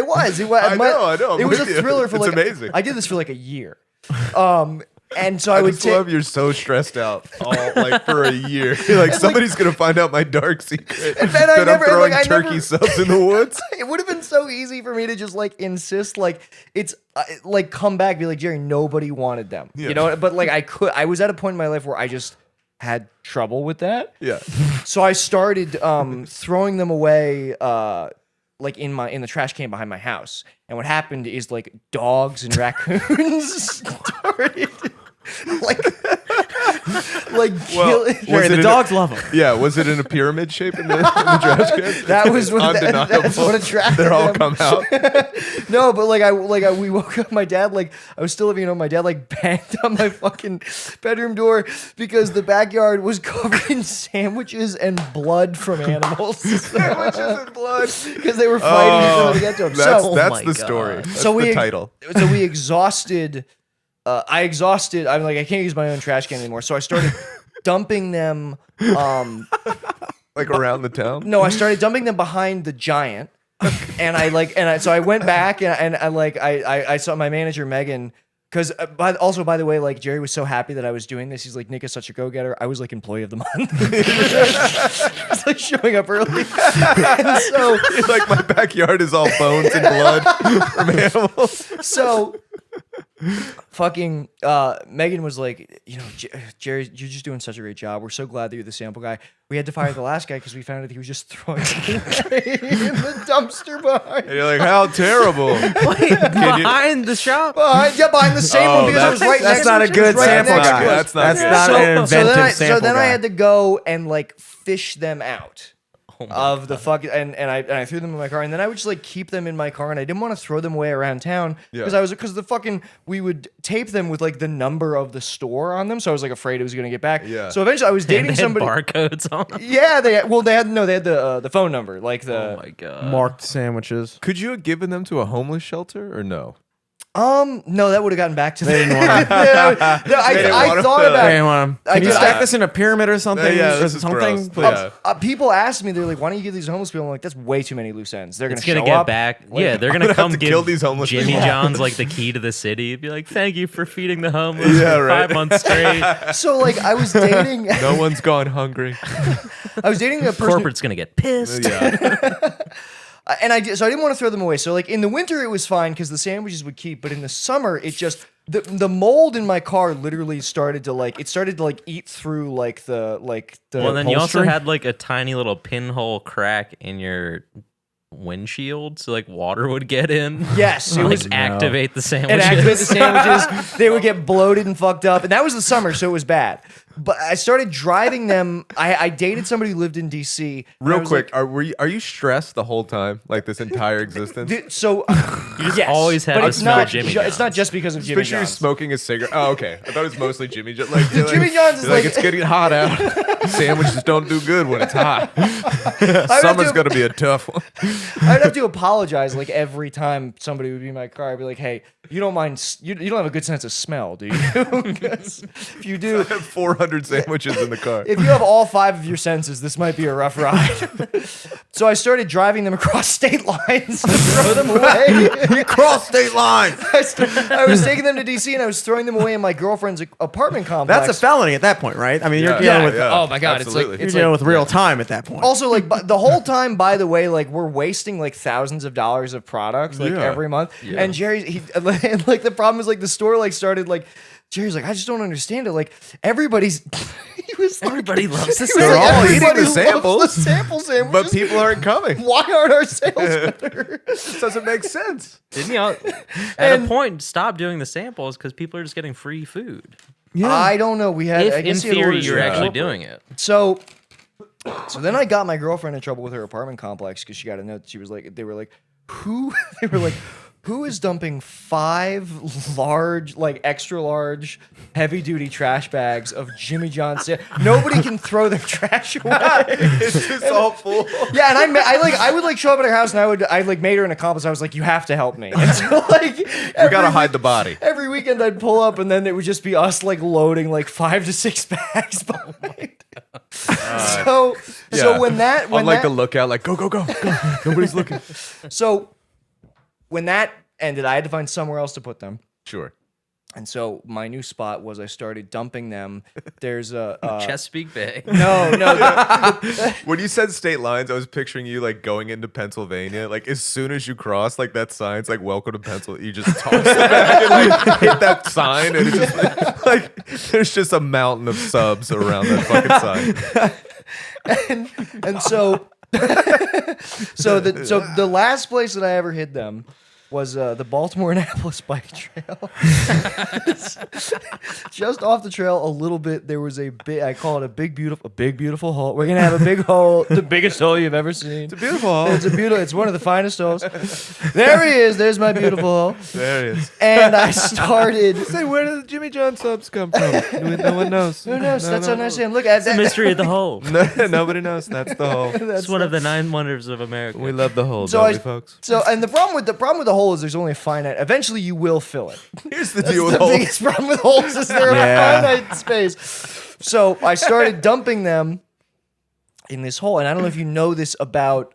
S1: was.
S3: I know. I'm
S1: It was a
S3: with you.
S1: thriller for
S3: It's
S1: like.
S3: amazing.
S1: I did this for like a year. And so I would
S3: just love you're so stressed out all like for a year. You're like somebody's gonna find out my dark secret
S1: then
S3: that I'm throwing
S1: I
S3: turkey
S1: never-
S3: subs in the woods.
S1: It would have been so easy for me to just like insist, like it's like come back, be like, Jerry, nobody wanted them, you know. But like I was at a point in my life where I just had trouble with that.
S3: Yeah.
S1: So I started throwing them away, like in the trash can behind my house. And what happened is like dogs and raccoons started like
S3: Well,
S1: kill.
S2: Jerry, the dogs love them.
S3: Yeah, was it in a pyramid shape in the trash can?
S1: That was what
S3: Undeniable.
S1: that's what attracted
S3: They're all
S1: them.
S3: come out.
S1: No, but we woke up. My dad, like, I was still living at home. My dad, like, banged on my fucking bedroom door because the backyard was covered in sandwiches and blood from animals. Sandwiches and blood because they were fighting each other to get to them.
S3: That's
S4: my
S3: the
S4: God.
S3: story. That's
S1: So
S3: the
S1: we
S3: title.
S1: So we exhausted. I exhausted. I'm like, I can't use my own trash can anymore. So I started dumping them.
S3: Like around the town.
S1: No, I started dumping them behind the giant. So I went back and I saw my manager Megan, because by the way, like Jerry was so happy that I was doing this. He's like, Nick is such a go-getter. I was like employee of the month. I was like showing up early. And so
S3: Like my backyard is all bones and blood from animals.
S1: so fucking Megan was like, you know, Jerry, you're just doing such a great job. We're so glad that you're the sample guy. We had to fire the last guy because we found out he was just throwing it away in the dumpster behind.
S3: And you're like, how terrible.
S4: Behind the shop.
S1: Behind the sample because it was right next
S2: That's not
S1: to
S2: a good sample
S1: next to
S2: guy.
S1: us.
S3: That's not good.
S2: That's not an inventive sample
S1: so then
S2: guy.
S1: I had to go and like fish them out
S4: Oh my
S1: of the fuck and I threw them in my car, and then I would just like keep them in my car, and I didn't want to throw them away around town because the fucking we would tape them with like the number of the store on them, so I was like afraid it was gonna get back.
S3: Yeah.
S1: So eventually I was dating
S4: They had
S1: somebody.
S4: barcodes on them.
S1: Yeah, they had the phone number, like the
S4: Oh my god.
S2: Marked sandwiches.
S3: Could you have given them to a homeless shelter or no?
S1: no, that would have gotten back to them.
S2: They didn't want them.
S1: I thought
S2: They
S1: about
S2: didn't want them.
S1: I
S2: Can you
S1: did-
S2: stack this in a pyramid or something?
S3: Yeah,
S2: or
S3: this is
S2: something?
S3: gross.
S2: Please.
S3: Yeah.
S1: people asked me, they're like, why don't you give these homeless people? I'm like, that's way too many loose ends. They're
S4: It's
S1: gonna
S4: gonna
S1: show
S4: get
S1: up.
S4: back. Yeah, they're gonna
S3: gonna have
S4: come
S3: to
S4: give
S3: kill these homeless
S4: Jimmy
S3: people.
S4: John's like the key to the city. Be like, thank you for feeding the homeless
S3: Yeah,
S4: for
S3: right.
S4: 5 months straight.
S1: So like I was dating
S3: No one's gone hungry.
S1: I was dating a person
S4: Corporate's gonna get pissed.
S3: Yeah.
S1: and I didn't want to throw them away. So like in the winter it was fine because the sandwiches would keep, but in the summer it just the mold in my car literally started to eat through like the
S4: Well, then you also
S2: upholstery?
S4: had like a tiny little pinhole crack in your windshield, so like water would get in.
S1: yes, it
S4: like
S1: was
S4: activate the
S1: and
S4: sandwiches.
S1: activate the sandwiches. They would get bloated and fucked up, and that was the summer, so it was bad. But I started driving them. I dated somebody who lived in DC. and I
S3: Real
S1: was
S3: quick,
S1: like,
S3: are you stressed the whole time? Like this entire existence?
S1: so
S4: You just
S1: yes,
S4: always had
S1: but
S4: to
S1: it's
S4: smell
S1: not
S4: Jimmy
S1: it's not
S4: John's.
S1: just because of Jimmy
S3: Picture you
S1: John's.
S3: smoking a cigarette. Oh, okay. I thought it was mostly Jimmy John's. Like, you're
S1: Jimmy John's is
S3: you're like
S1: like-
S3: it's getting hot out. Sandwiches don't do good when it's hot.
S1: have
S3: Summer's
S1: to-
S3: gonna be a tough one.
S1: I'd have to apologize like every time somebody would be in my car. I'd be like, "Hey, you don't mind? You don't have a good sense of smell, do you? 'Cause if you do,
S3: 400 sandwiches in the car.
S1: if you have all 5 of your senses, this might be a rough ride." So I started driving them across state lines to throw them away.
S3: Cross state lines.
S1: I was taking them to DC and I was throwing them away in my girlfriend's apartment complex.
S2: That's a felony at that point, right? I mean, you're
S3: Yeah,
S2: dealing with
S1: Oh my God,
S3: absolutely.
S2: you're dealing with real time at that point.
S1: Also, like the whole time, by the way, like we're wasting like thousands of dollars of products like
S3: Yeah.
S1: every month. And Jerry, and like the problem is like the store like started like Jerry's like, I just don't understand it. Like everybody's, he was like,
S4: Everybody loves the
S1: he was
S3: They're
S1: like,
S3: all eating
S1: everybody
S3: the
S1: loves
S3: samples,
S1: the sample sandwiches.
S3: but people aren't coming.
S1: Why aren't our sales better?
S3: This doesn't make sense.
S4: Didn't you? At
S1: And-
S4: a point, stop doing the samples because people are just getting free food.
S1: I don't know. We had,
S4: If
S1: I
S4: in
S1: guess he had
S4: theory
S1: orders
S4: you're
S1: from
S4: actually
S1: corporate.
S4: doing it.
S1: So then I got my girlfriend in trouble with her apartment complex because she got a note. She was like, they were like, who is dumping 5 large, like extra large, heavy duty trash bags of Jimmy John's? Nobody can throw their trash away.
S3: It's just all full.
S1: Yeah, and I would like show up at her house and I like made her an accomplice. I was like, you have to help me. And so like
S3: We gotta hide the body.
S1: every weekend I'd pull up and then it would just be us like loading like 5 to 6 bags behind. So
S3: Yeah.
S1: when that
S3: On like the lookout, like go. Nobody's looking.
S1: so when that ended, I had to find somewhere else to put them.
S3: Sure.
S1: And so my new spot was I started dumping them. There's a
S4: Chesapeake Bay.
S1: no.
S3: When you said state lines, I was picturing you like going into Pennsylvania. Like as soon as you cross like that sign's like "Welcome to Pennsylvania," you just toss it back and like hit that sign, and it's just like there's just a mountain of subs around that fucking sign.
S1: and so the last place that I ever hid them was the Baltimore Annapolis bike trail. Just off the trail a little bit, there was I call it a big beautiful hole. We're gonna have a big hole, the biggest hole you've ever seen.
S3: It's a beautiful hole.
S1: It's one of the finest holes. There he is. There's my beautiful hole.
S3: There it is.
S1: And I started.
S3: Say, where did the Jimmy John subs come from? No one knows.
S1: Who knows? That's how nice I am. Look at
S4: The
S1: that.
S4: mystery of the hole.
S3: Nobody knows. That's the hole.
S4: It's one of the 9 wonders of America.
S3: We love the hole,
S1: So
S3: don't
S1: I-
S3: we, folks?
S1: So, and the problem with the hole is there's only a finite. Eventually, you will fill it.
S3: Here's the deal with
S1: The
S3: holes.
S1: biggest problem with holes is they're
S2: Yeah.
S1: a finite space. So I started dumping them in this hole, and I don't know if you know this about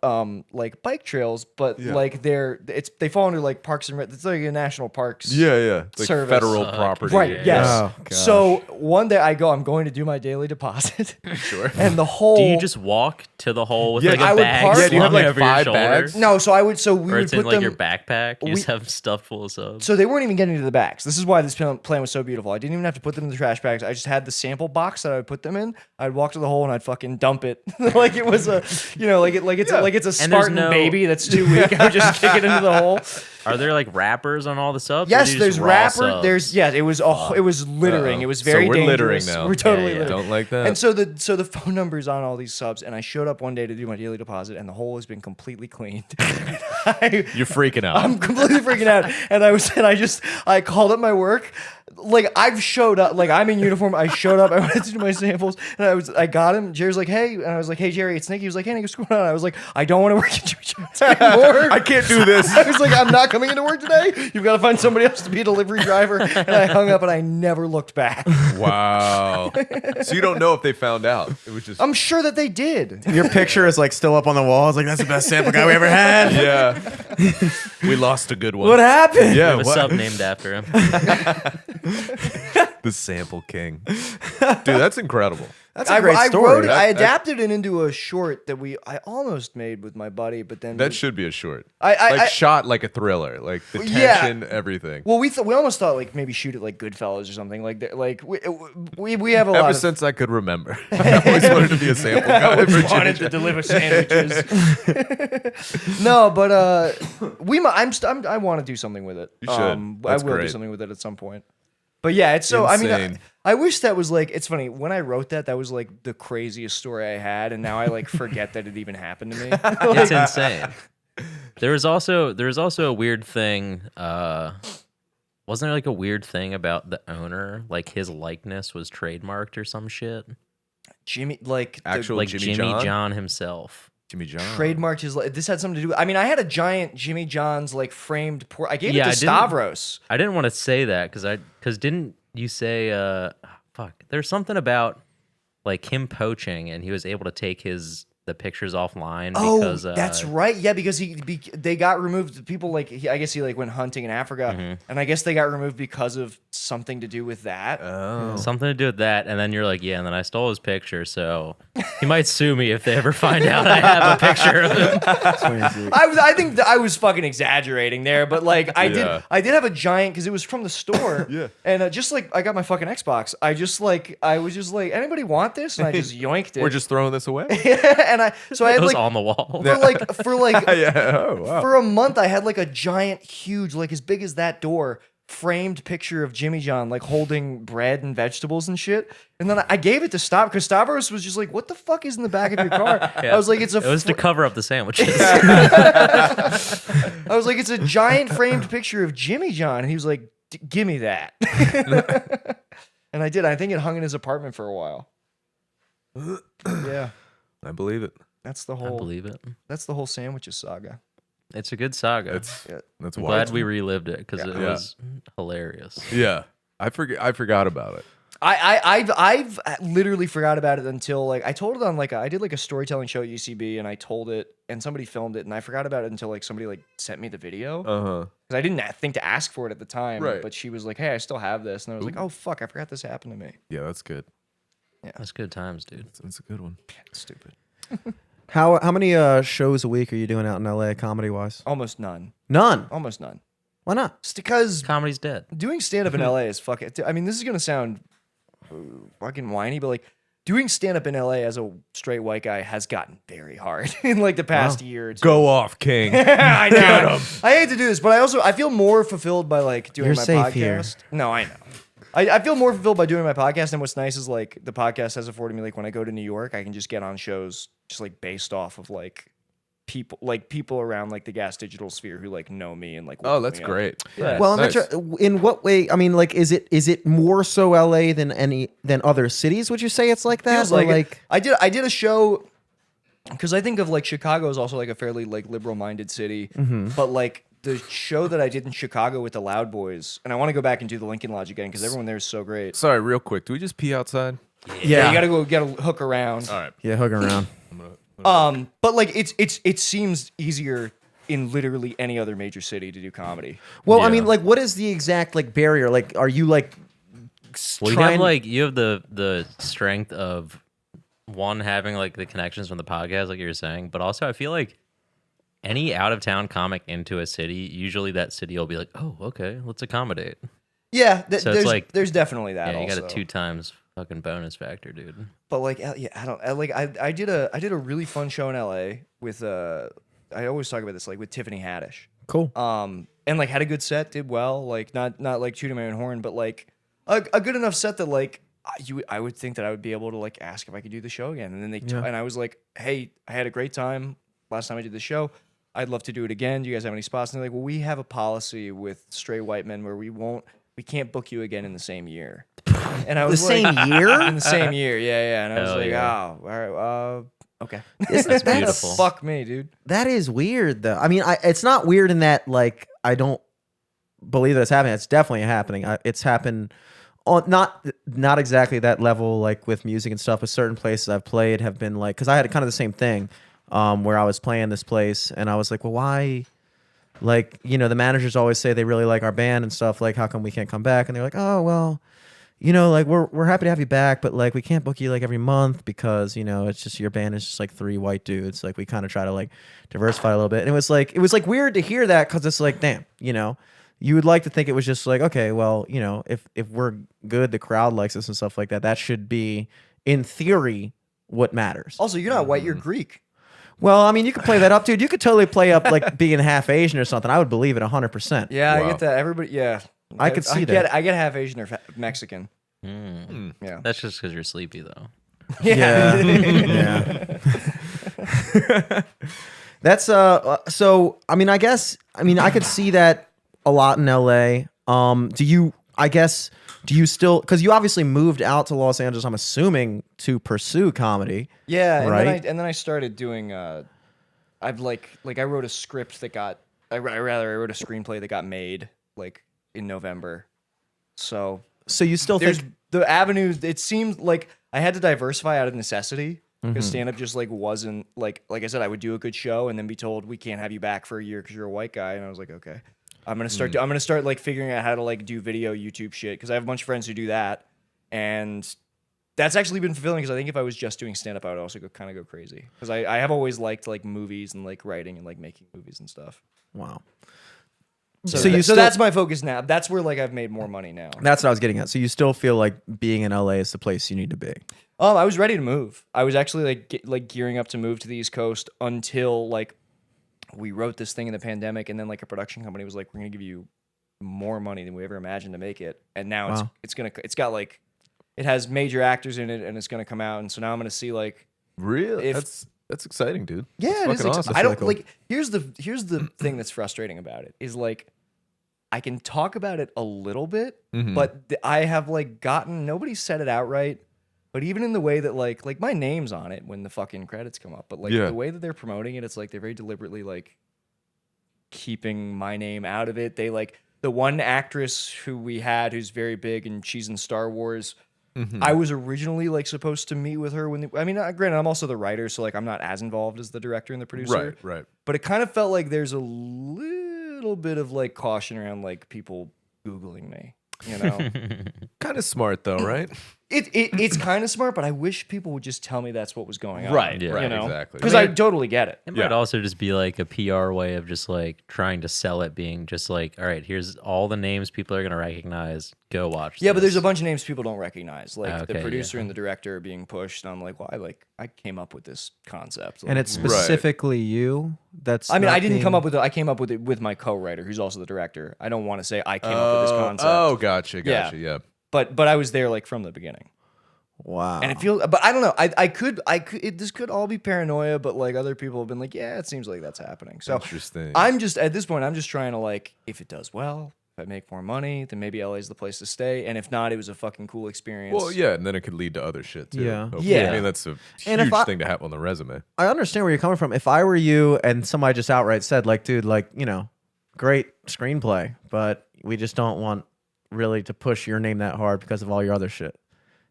S1: like bike trails, but
S3: Yeah.
S1: like they fall under like parks and it's like a national parks.
S3: Yeah. It's like
S1: Service.
S3: federal property.
S1: Right.
S4: Yeah.
S1: Yes.
S2: Oh, gosh.
S1: So one day I'm going to do my daily deposit.
S3: Sure.
S1: And the hole.
S4: Do you just walk to the hole with
S3: Yeah,
S4: like
S3: I
S4: a
S3: would
S4: bag
S1: park-
S3: Yeah, do you have,
S4: slung
S3: like,
S4: over your
S3: 5
S4: shoulder?
S3: bags?
S1: No, so we
S4: Or
S1: would
S4: it's in
S1: put
S4: like
S1: them.
S4: your backpack. You
S1: we-
S4: just have stuff full of subs.
S1: So they weren't even getting to the bags. This is why this plan was so beautiful. I didn't even have to put them in the trash bags. I just had the sample box that I would put them in. I'd walk to the hole and I'd fucking dump it like it was a, like it's a
S4: And there's
S1: Spartan
S4: no-
S1: baby that's too weak. I would just kick it into the hole.
S4: Are there like wrappers on all the subs? or
S1: Yes,
S4: do you
S1: there's
S4: just raw
S1: wrapper.
S4: subs?
S1: There's it was it was littering. It was very
S3: so we're
S1: dangerous.
S3: littering now.
S1: We're totally
S4: Yeah, yeah.
S1: littering.
S3: Don't like that.
S1: And so the phone number's on all these subs, and I showed up one day to do my daily deposit, and the hole has been completely cleaned.
S3: You're freaking out.
S1: I'm completely freaking out, and I called up my work. Like I've showed up, like I'm in uniform. I showed up. I went to do my samples, and I got him. Jerry's like, "Hey," and I was like, "Hey, Jerry, it's Nick." He was like, "Hey, Nick, what's going on?" I was like, "I don't want to work at Jimmy John's anymore.
S3: I can't do this.
S1: I was like, "I'm not coming into work today. You've got to find somebody else to be a delivery driver." And I hung up, and I never looked back.
S3: Wow. So you don't know if they found out. It was just
S1: I'm sure that they did.
S2: Your picture is like still up on the wall. It's like that's the best sample guy we ever had.
S3: yeah. We lost a good one.
S2: What happened?
S3: Yeah,
S4: We have a
S3: what?
S4: sub named after him.
S3: The sample king. Dude, that's incredible.
S2: That's a great story.
S1: I wrote it. I
S3: That-
S1: adapted it into a short that I almost made with my buddy, but then
S3: That should be a short.
S1: I
S3: Shot like a thriller, like the
S1: Yeah.
S3: tension, everything.
S1: Well, we almost thought like maybe shoot it like Goodfellas or something like that. Like we have a lot
S3: Ever
S1: of
S3: since I could remember, I always wanted to be a sample guy.
S1: I always
S3: for Jimmy
S1: wanted to
S3: John.
S1: deliver sandwiches. No, but I want to do something with it.
S3: You should. That's
S1: I will do
S3: great.
S1: something with it at some point. But yeah, it's so. I mean,
S3: Insane.
S1: I wish that was like. It's funny when I wrote that. That was like the craziest story I had, and now I like forget that it even happened to me.
S4: It's insane. There was also a weird thing. Wasn't there like a weird thing about the owner? Like his likeness was trademarked or some shit.
S1: Jimmy, like
S3: Actual
S4: Like
S3: Jimmy
S4: Jimmy
S3: John?
S4: John himself.
S3: Jimmy John.
S1: trademarked his. This had something to do. I mean, I had a giant Jimmy John's like framed. I gave
S4: Yeah,
S1: it
S4: I
S1: to
S4: didn't-
S1: Stavros.
S4: I didn't want to say that because didn't you say fuck? There's something about like him poaching and he was able to take the pictures offline because
S1: That's right. Yeah, because they got removed. People like I guess he like went hunting in Africa, and I guess they got removed because of something to do with that.
S4: something to do with that. And then you're like, yeah, and then I stole his picture, so he might sue me if they ever find out I have a picture of him.
S1: I think that I was fucking exaggerating there, but like I
S3: Yeah.
S1: did have a giant because it was from the store.
S3: Yeah.
S1: And just like I got my fucking Xbox, I was just like, anybody want this? And I just yoinked it.
S3: We're just throwing this away?
S1: and I had
S4: It was
S1: like
S4: on the wall.
S1: for like
S3: Yeah. Oh, wow.
S1: for a month I had like a giant, huge, like as big as that door, framed picture of Jimmy John like holding bread and vegetables and shit. And then I gave it to because Stavros was just like, "What the fuck is in the back of your car?" I was like, "It's a."
S4: It was to cover up the sandwiches.
S1: I was like, "It's a giant framed picture of Jimmy John," and he was like, "Give me that." And I did. I think it hung in his apartment for a while. Yeah,
S3: I believe it.
S1: that's the
S4: I
S1: whole.
S4: believe it.
S1: That's the whole sandwiches saga.
S4: It's a good saga.
S3: That's
S4: I'm
S3: wild.
S4: glad we relived it because it
S3: Yeah.
S4: was hilarious.
S3: Yeah. I forgot about it.
S1: I've literally forgot about it until like I told it on like I did like a storytelling show at UCB and I told it and somebody filmed it and I forgot about it until like somebody like sent me the video because I didn't think to ask for it at the time.
S3: Right.
S1: But she was like, "Hey, I still have this," and I was like, "Oh fuck, I forgot this happened to me."
S3: Yeah, that's good.
S4: That's good times, dude.
S3: That's a good one.
S1: Stupid.
S2: How many shows a week are you doing out in LA comedy wise?
S1: Almost none.
S2: None.
S1: Almost none.
S2: Why not?
S1: Just because
S4: Comedy's dead.
S1: doing stand up in LA is fucking. I mean, this is gonna sound fucking whiny, but like doing stand up in LA as a straight white guy has gotten very hard in like the past year or two.
S3: Go off, King.
S1: I know. I hate to do this, but I feel more fulfilled by like doing
S2: You're
S1: my
S2: safe
S1: podcast.
S2: here.
S1: No, I know. I feel more fulfilled by doing my podcast, and what's nice is like the podcast has afforded me like when I go to New York, I can just get on shows just like based off of like people around like the Gas Digital sphere who like know me and like.
S3: Oh,
S1: look
S3: that's
S1: me up.
S3: great.
S1: Yeah.
S2: Well,
S3: Nice.
S2: in what way? I mean, like, is it more so LA than other cities? Would you say it's like that?
S1: Feels
S2: Or,
S1: like it. I did a show because I think of like Chicago as also like a fairly like liberal minded city, but like the show that I did in Chicago with the Loud Boys, and I want to go back and do the Lincoln Lodge again because everyone there is so great.
S3: Sorry, real quick. Do we just pee outside?
S1: Yeah, you gotta hook around.
S3: All right.
S2: yeah, hooking around.
S1: But like it seems easier in literally any other major city to do comedy.
S2: Well, I
S3: Yeah.
S2: mean, like, what is the exact like barrier? Like, are you like
S4: Well,
S2: trying?
S4: you have the strength of one having like the connections from the podcast, like you were saying, but also I feel like any out of town comic into a city, usually that city will be like, oh, okay, let's accommodate.
S1: Yeah,
S4: So it's like-
S1: there's definitely that.
S4: Yeah, you
S1: also.
S4: got a 2 times fucking bonus factor, dude.
S1: But like, yeah, I did a really fun show in LA with I always talk about this like with Tiffany Haddish.
S2: Cool.
S1: And like had a good set, did well, like not like tooting my own horn, but like a good enough set that like I would think that I would be able to like ask if I could do the show again, and then and I was like, hey, I had a great time last time I did the show. I'd love to do it again. Do you guys have any spots? And they're like, well, we have a policy with straight white men where we can't book you again in the same year. And I was
S2: The
S1: like,
S2: same year?
S1: in the same year, yeah. And I was
S4: Hell
S1: like,
S4: yeah.
S1: oh, all right, okay.
S4: That's beautiful.
S1: Fuck me, dude.
S2: That is weird, though. I mean, it's not weird in that like I don't believe that it's happening. It's definitely happening. It's happened on not exactly that level, like with music and stuff. But certain places I've played have been like, because I had kind of the same thing, where I was playing this place and I was like, well, why? Like, you know, the managers always say they really like our band and stuff. Like, how come we can't come back? And they're like, oh, well, you know, like we're happy to have you back, but like we can't book you like every month because, you know, it's just your band is just like 3 white dudes. Like we kind of try to like diversify a little bit. And it was like weird to hear that because it's like, damn, you know, you would like to think it was just like, okay, well, you know, if we're good, the crowd likes us and stuff like that. That should be, in theory, what matters.
S1: Also, you're not white, you're Greek.
S2: Well, I mean, you could play that up, dude. You could totally play up like being half Asian or something. I would believe it 100%.
S1: Yeah,
S3: Wow.
S1: I get that. Everybody, yeah.
S2: I could see that.
S1: I get half Asian or Mexican.
S4: Mm.
S1: Yeah.
S4: That's just because you're sleepy, though.
S2: Yeah. Yeah. That's so I mean, I could see that a lot in LA. Do you still, because you obviously moved out to Los Angeles, I'm assuming, to pursue comedy.
S1: Yeah, and
S2: Right.
S1: then I started doing I've like I wrote a script that got I wrote a screenplay that got made like in November. So
S2: So you still
S1: there's
S2: think
S1: the avenues. It seemed like I had to diversify out of necessity because stand up just like wasn't like I said, I would do a good show and then be told we can't have you back for a year because you're a white guy, and I was like, okay, I'm gonna start like figuring out how to like do video YouTube shit because I have a bunch of friends who do that, and that's actually been fulfilling because I think if I was just doing stand up, I would also kind of go crazy because I have always liked like movies and like writing and like making movies and stuff.
S2: wow.
S1: So that's my focus now. That's where like I've made more money now.
S2: That's what I was getting at. So you still feel like being in LA is the place you need to be.
S1: I was ready to move. I was actually like gearing up to move to the East Coast until like we wrote this thing in the pandemic, and then like a production company was like, "We're gonna give you more money than we ever imagined to make it," and now
S2: Wow.
S1: it's got like it has major actors in it, and it's gonna come out, and so now I'm gonna see like
S3: Really?
S1: If-
S3: That's exciting, dude.
S1: yeah,
S3: That's
S1: it is.
S3: fucking awesome.
S1: I don't
S2: That's really
S1: like. Here's the thing that's frustrating about it is like I can talk about it a little bit, but I have like gotten nobody said it outright. But even in the way that like my name's on it when the fucking credits come up, but like
S3: Yeah.
S1: the way that they're promoting it, it's like they're very deliberately like keeping my name out of it. They like the one actress who we had who's very big and she's in Star Wars. I was originally like supposed to meet with her when I mean, granted, I'm also the writer, so like I'm not as involved as the director and the producer.
S3: Right.
S1: But it kind of felt like there's a little bit of like caution around like people Googling me. You know,
S3: Kind of smart though, right?
S1: it's kind of smart, but I wish people would just tell me that's what was going on.
S3: Right,
S4: Yeah.
S3: right,
S1: You know?
S3: exactly.
S1: Because I totally get it.
S4: It might
S3: Yeah.
S4: also just be like a PR way of just like trying to sell it, being just like, all right, here's all the names people are gonna recognize. Go watch.
S1: Yeah, but there's
S4: this.
S1: a bunch of names people don't recognize. Like
S4: Okay,
S1: the producer
S4: yeah.
S1: and the director are being pushed. And I'm like, well, I came up with this concept.
S2: And it's
S3: Right.
S2: specifically you. That's.
S1: I mean,
S2: not
S1: I didn't come
S2: being-
S1: up with it. I came up with it with my co-writer, who's also the director. I don't want to say I came up with this concept.
S3: Oh, gotcha. Yeah.
S1: But I was there like from the beginning.
S2: Wow.
S1: And it feels, but I don't know. I could, this could all be paranoia, but like other people have been like, yeah, it seems like that's happening. So
S3: Interesting.
S1: I'm just, at this point, I'm just trying to like, if it does well, if I make more money, then maybe LA's the place to stay. And if not, it was a fucking cool experience.
S3: Well, yeah, and then it could lead to other shit too.
S2: Yeah.
S3: hopefully.
S1: Yeah.
S3: I mean, that's a
S2: And if
S3: huge
S2: I-
S3: thing to have on the resume.
S2: I understand where you're coming from. If I were you and somebody just outright said, like, dude, like, you know, great screenplay, but we just don't want really to push your name that hard because of all your other shit.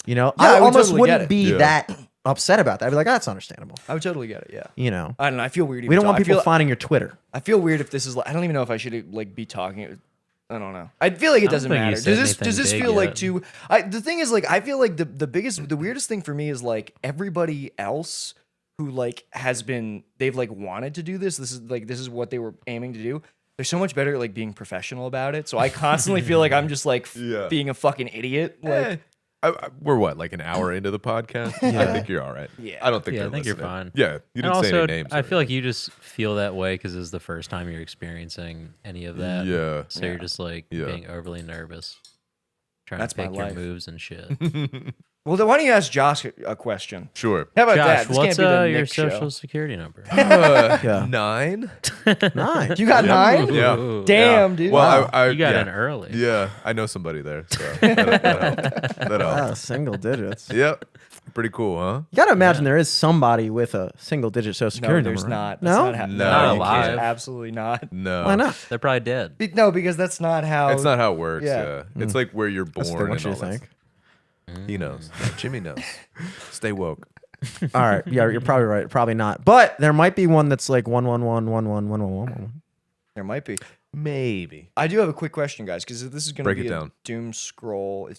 S2: You know,
S1: Yeah, I
S2: I
S1: would
S2: almost
S1: totally get
S2: wouldn't
S1: it.
S2: be
S3: Yeah.
S2: that upset about that. I'd be like, that's understandable.
S1: I would totally get it. Yeah.
S2: You know,
S1: I don't know. I feel weird.
S2: we
S1: even
S2: don't want
S1: talk-
S2: people
S1: I feel,
S2: finding your Twitter.
S1: I feel weird if this is like, I don't even know if I should like be talking. I don't know. I feel like it
S4: I don't
S1: doesn't
S4: think you
S1: matter.
S4: said
S1: Does
S4: anything
S1: this
S4: big
S1: feel like
S4: yet.
S1: too? The thing is, like, I feel like the weirdest thing for me is like everybody else who like has been, they've like wanted to do this. This is what they were aiming to do. They're so much better at like being professional about it. So I constantly feel like I'm just like
S3: Yeah.
S1: being a fucking idiot. Like,
S3: We're what, like an hour into the podcast? I think you're all right.
S1: Yeah.
S3: I don't think
S4: Yeah,
S3: they're
S4: I think you're
S3: listening.
S4: fine.
S3: Yeah, you
S4: And
S3: didn't say
S4: also,
S3: any names.
S4: I
S3: or
S4: feel like
S3: anything.
S4: you just feel that way because it's the first time you're experiencing any of that.
S3: Yeah.
S4: So you're just like
S3: Yeah.
S4: being overly nervous, trying
S1: That's
S4: to
S1: my
S4: pick your
S1: life.
S4: moves and shit.
S1: well, then why don't you ask Josh a question?
S3: Sure.
S1: How about
S4: Josh,
S1: that? This
S4: what's
S1: can't be the
S4: your
S1: Nick show.
S4: social security number?
S2: Yeah.
S3: 9?
S2: Nice.
S1: You got 9?
S3: Yeah.
S4: Ooh.
S1: Damn, dude.
S3: Well,
S1: Wow.
S3: I
S4: You got
S3: yeah.
S4: in early.
S3: Yeah, I know somebody there, so that helped. That helped.
S2: Wow, single digits. You
S3: Yep. Pretty cool, huh?
S2: got to imagine there is somebody with a single digit social
S1: No,
S2: security
S1: there's
S2: number.
S1: not.
S2: No?
S1: That's
S3: No,
S4: Not
S3: you
S4: alive.
S3: can't.
S1: Absolutely not.
S3: No.
S2: Why not?
S4: They're probably dead.
S1: No, because that's not how.
S3: It's not how it works.
S1: Yeah.
S3: Yeah. It's like where you're
S2: That's what
S3: born
S2: they want
S3: and
S2: you to
S3: all that.
S2: think.
S3: He knows. Jimmy knows. Stay woke.
S2: All right. Yeah, you're probably right. Probably not. But there might be one that's like 111111111.
S1: There might be.
S3: Maybe.
S1: I do have a quick question, guys, because this is going to
S3: Break
S1: be
S3: it
S1: a
S3: down.
S1: doom scroll.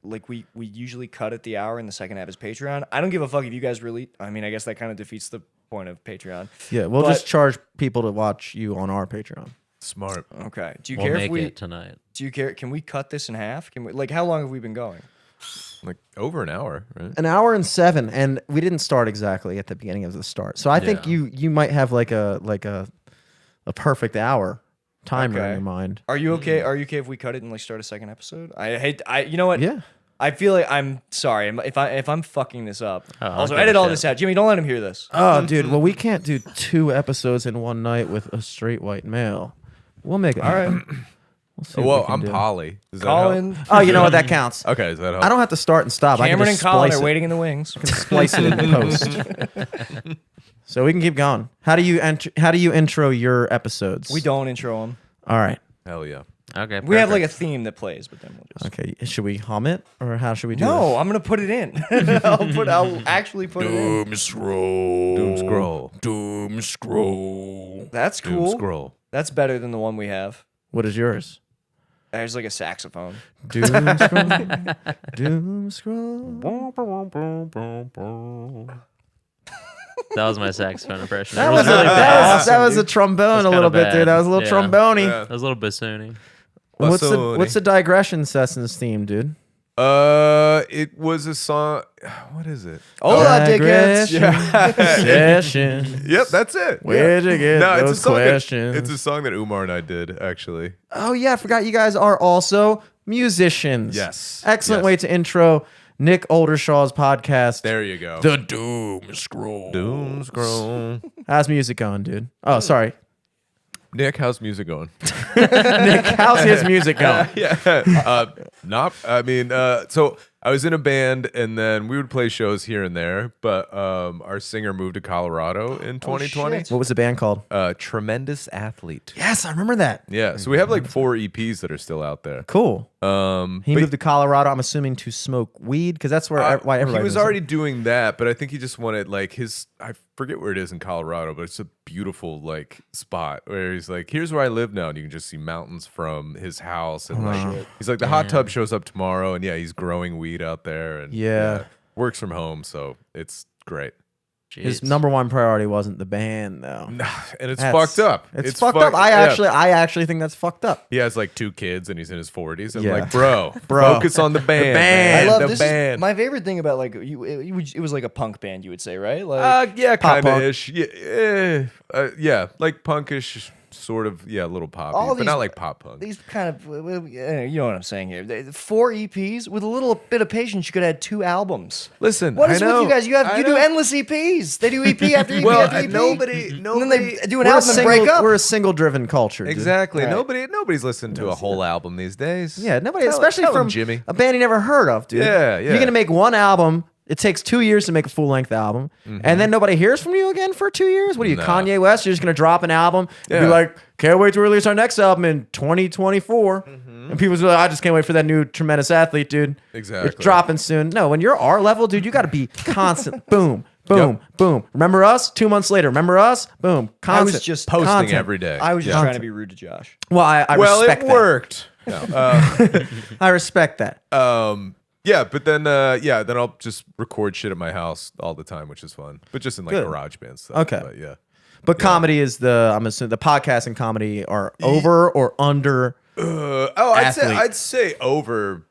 S1: Like we usually cut at the hour, and the second half is Patreon. I don't give a fuck if you guys really. I mean, I guess that kind of defeats the point of Patreon.
S2: Yeah, we'll
S1: But-
S2: just charge people to watch you on our Patreon.
S3: Smart.
S1: Okay. Do you
S4: We'll
S1: care
S4: make
S1: if we?
S4: it tonight.
S1: Do you care? Can we cut this in half? Can we? Like, how long have we been going?
S3: Like over an hour, right?
S2: An hour and 7, and we didn't start exactly at the beginning of the start. So I think
S4: Yeah.
S2: you might have like a perfect hour timer in
S1: Okay.
S2: your mind.
S1: Are you okay? Are you okay if we cut it and like start a second episode? I hate. You know what?
S2: Yeah.
S1: I feel like I'm sorry if I'm fucking this up.
S4: Oh, I'll
S1: Also,
S4: give a
S1: edit all
S4: shit.
S1: this out. Jimmy, don't let him hear this.
S2: Oh, dude. Well, we can't do 2 episodes in one night with a straight white male. We'll make it.
S1: All right.
S2: We'll see what
S3: Well,
S2: we can
S3: I'm
S2: do.
S3: Poly. Does that help?
S1: Colin,
S2: Oh, you know what? That counts.
S3: Okay, does that help?
S2: I don't have to start and stop. I
S1: Cameron,
S2: can
S1: and
S2: just
S1: Colin
S2: splice
S1: are
S2: it.
S1: waiting in the wings.
S2: Splice it in post. So we can keep going. How do you intro your episodes?
S1: We don't intro them.
S2: All right.
S3: Hell yeah.
S4: Okay.
S1: We have like a
S4: perfect.
S1: theme that plays, but then we'll just.
S2: Okay. Should we hum it or how should we do
S1: No,
S2: this?
S1: I'm gonna put it in. I'll actually put it in.
S2: Scroll.
S3: Doom scroll.
S2: Doom scroll.
S1: That's
S3: Doom
S1: cool.
S3: scroll.
S1: That's better than the one we have.
S2: What is yours?
S1: There's like a saxophone.
S2: Doom scroll. Doom scroll.
S4: That was my saxophone impression.
S2: That
S4: It
S2: was,
S4: really bad.
S2: that was a trombone
S4: That's
S2: a little
S4: kinda
S2: bit, dude.
S4: bad.
S2: That was a little
S4: Yeah.
S2: trombone-y.
S3: Yeah.
S4: That was a little bassoony.
S2: What's the digression sessions theme, dude?
S3: It was a song. What is it?
S1: Hola, dickheads.
S2: Session.
S3: Yep, that's it.
S2: Where'd you get
S3: No, it's a
S2: those
S3: song.
S2: questions?
S3: It's a song that Umar and I did actually.
S2: Oh yeah, I forgot you guys are also musicians.
S3: Yes.
S2: Excellent
S3: Yes.
S2: way to intro Nik Oldershaw's podcast.
S3: There you go.
S2: The Doom Scroll.
S3: Doom scroll.
S2: How's music going, dude? Oh, sorry.
S3: Nick, how's music going?
S2: Nick, how's his music going?
S3: Yeah. Not. I mean, so I was in a band, and then we would play shows here and there. But our singer moved to Colorado in 2020.
S1: shit.
S2: What was the band called?
S3: Tremendous Athlete.
S2: Yes, I remember that.
S3: Yeah, so we have like 4 EPs that are still out there.
S2: Cool. He
S3: But
S2: moved to Colorado, I'm assuming, to smoke weed, because that's why everybody
S3: he was
S2: moves there.
S3: already doing that, but I think he just wanted like I forget where it is in Colorado, but it's a beautiful like spot where he's like, here's where I live now, and you can just see mountains from his house, and like he's like the hot tub shows up tomorrow, and yeah, he's growing weed out there, and
S2: Yeah.
S3: works from home, so it's great.
S2: His
S4: Jeez.
S2: number one priority wasn't the band, though.
S3: And it's
S2: That's-
S3: fucked up.
S2: It's fucked up. I
S3: yeah.
S2: actually think that's fucked up.
S3: He has like 2 kids and he's in his 40s. I'm
S2: Yeah.
S3: like, bro,
S2: Bro.
S3: focus on the band.
S2: band.
S1: I love
S3: the
S1: this.
S3: band.
S1: My favorite thing about like it was like a punk band, you would say, right? Like
S3: Yeah,
S2: Pop
S3: kind of
S2: punk.
S3: ish. Yeah, like punkish, sort of. Yeah, a little poppy,
S1: All
S3: but
S1: these-
S3: not like pop punk.
S1: these kind of, you know what I'm saying here. 4 EPs with a little bit of patience, you could have 2 albums.
S3: Listen,
S1: What
S3: I
S1: is
S3: know,
S1: with you guys?
S3: I
S1: You do
S3: know.
S1: endless EPs. They do EP after EP
S3: Well,
S1: after EP.
S3: nobody,
S1: And then they do an
S2: We're a
S1: album and break up.
S2: We're a single-driven culture. Dude.
S3: exactly.
S1: Right.
S3: Nobody's listening to a whole album these days.
S2: Yeah, nobody,
S3: Tell-
S2: especially
S3: tell him,
S2: from
S3: Jimmy.
S2: a band you never heard of, dude.
S3: Yeah,
S2: You're
S3: yeah.
S2: gonna make one album. It takes 2 years to make a full-length album, and then nobody hears from you again for 2 years. What are you,
S3: Nah.
S2: Kanye West? You're just gonna drop an album and be
S3: Yeah.
S2: like, "Can't wait to release our next album in 2024." And people's like, "I just can't wait for that new Tremendous Athlete, dude.
S3: Exactly.
S2: It's dropping soon." No, when you're our level, dude, you got to be constant. Boom, boom, boom. Remember us? 2 months later. Remember us? Boom. Constant.
S1: was just
S3: Posting
S2: content.
S3: every day.
S1: I was just
S3: Yeah.
S1: trying to be rude to Josh.
S2: Well, I
S3: Well,
S2: respect
S3: it
S2: that.
S3: worked. No,
S2: I respect that.
S3: yeah, but then then I'll just record shit at my house all the time, which is fun. But just in like
S2: Good.
S3: garage band stuff.
S2: Okay.
S3: But yeah.
S2: But comedy is I'm assuming the podcast and comedy are over or under. Athlete.
S3: I'd say over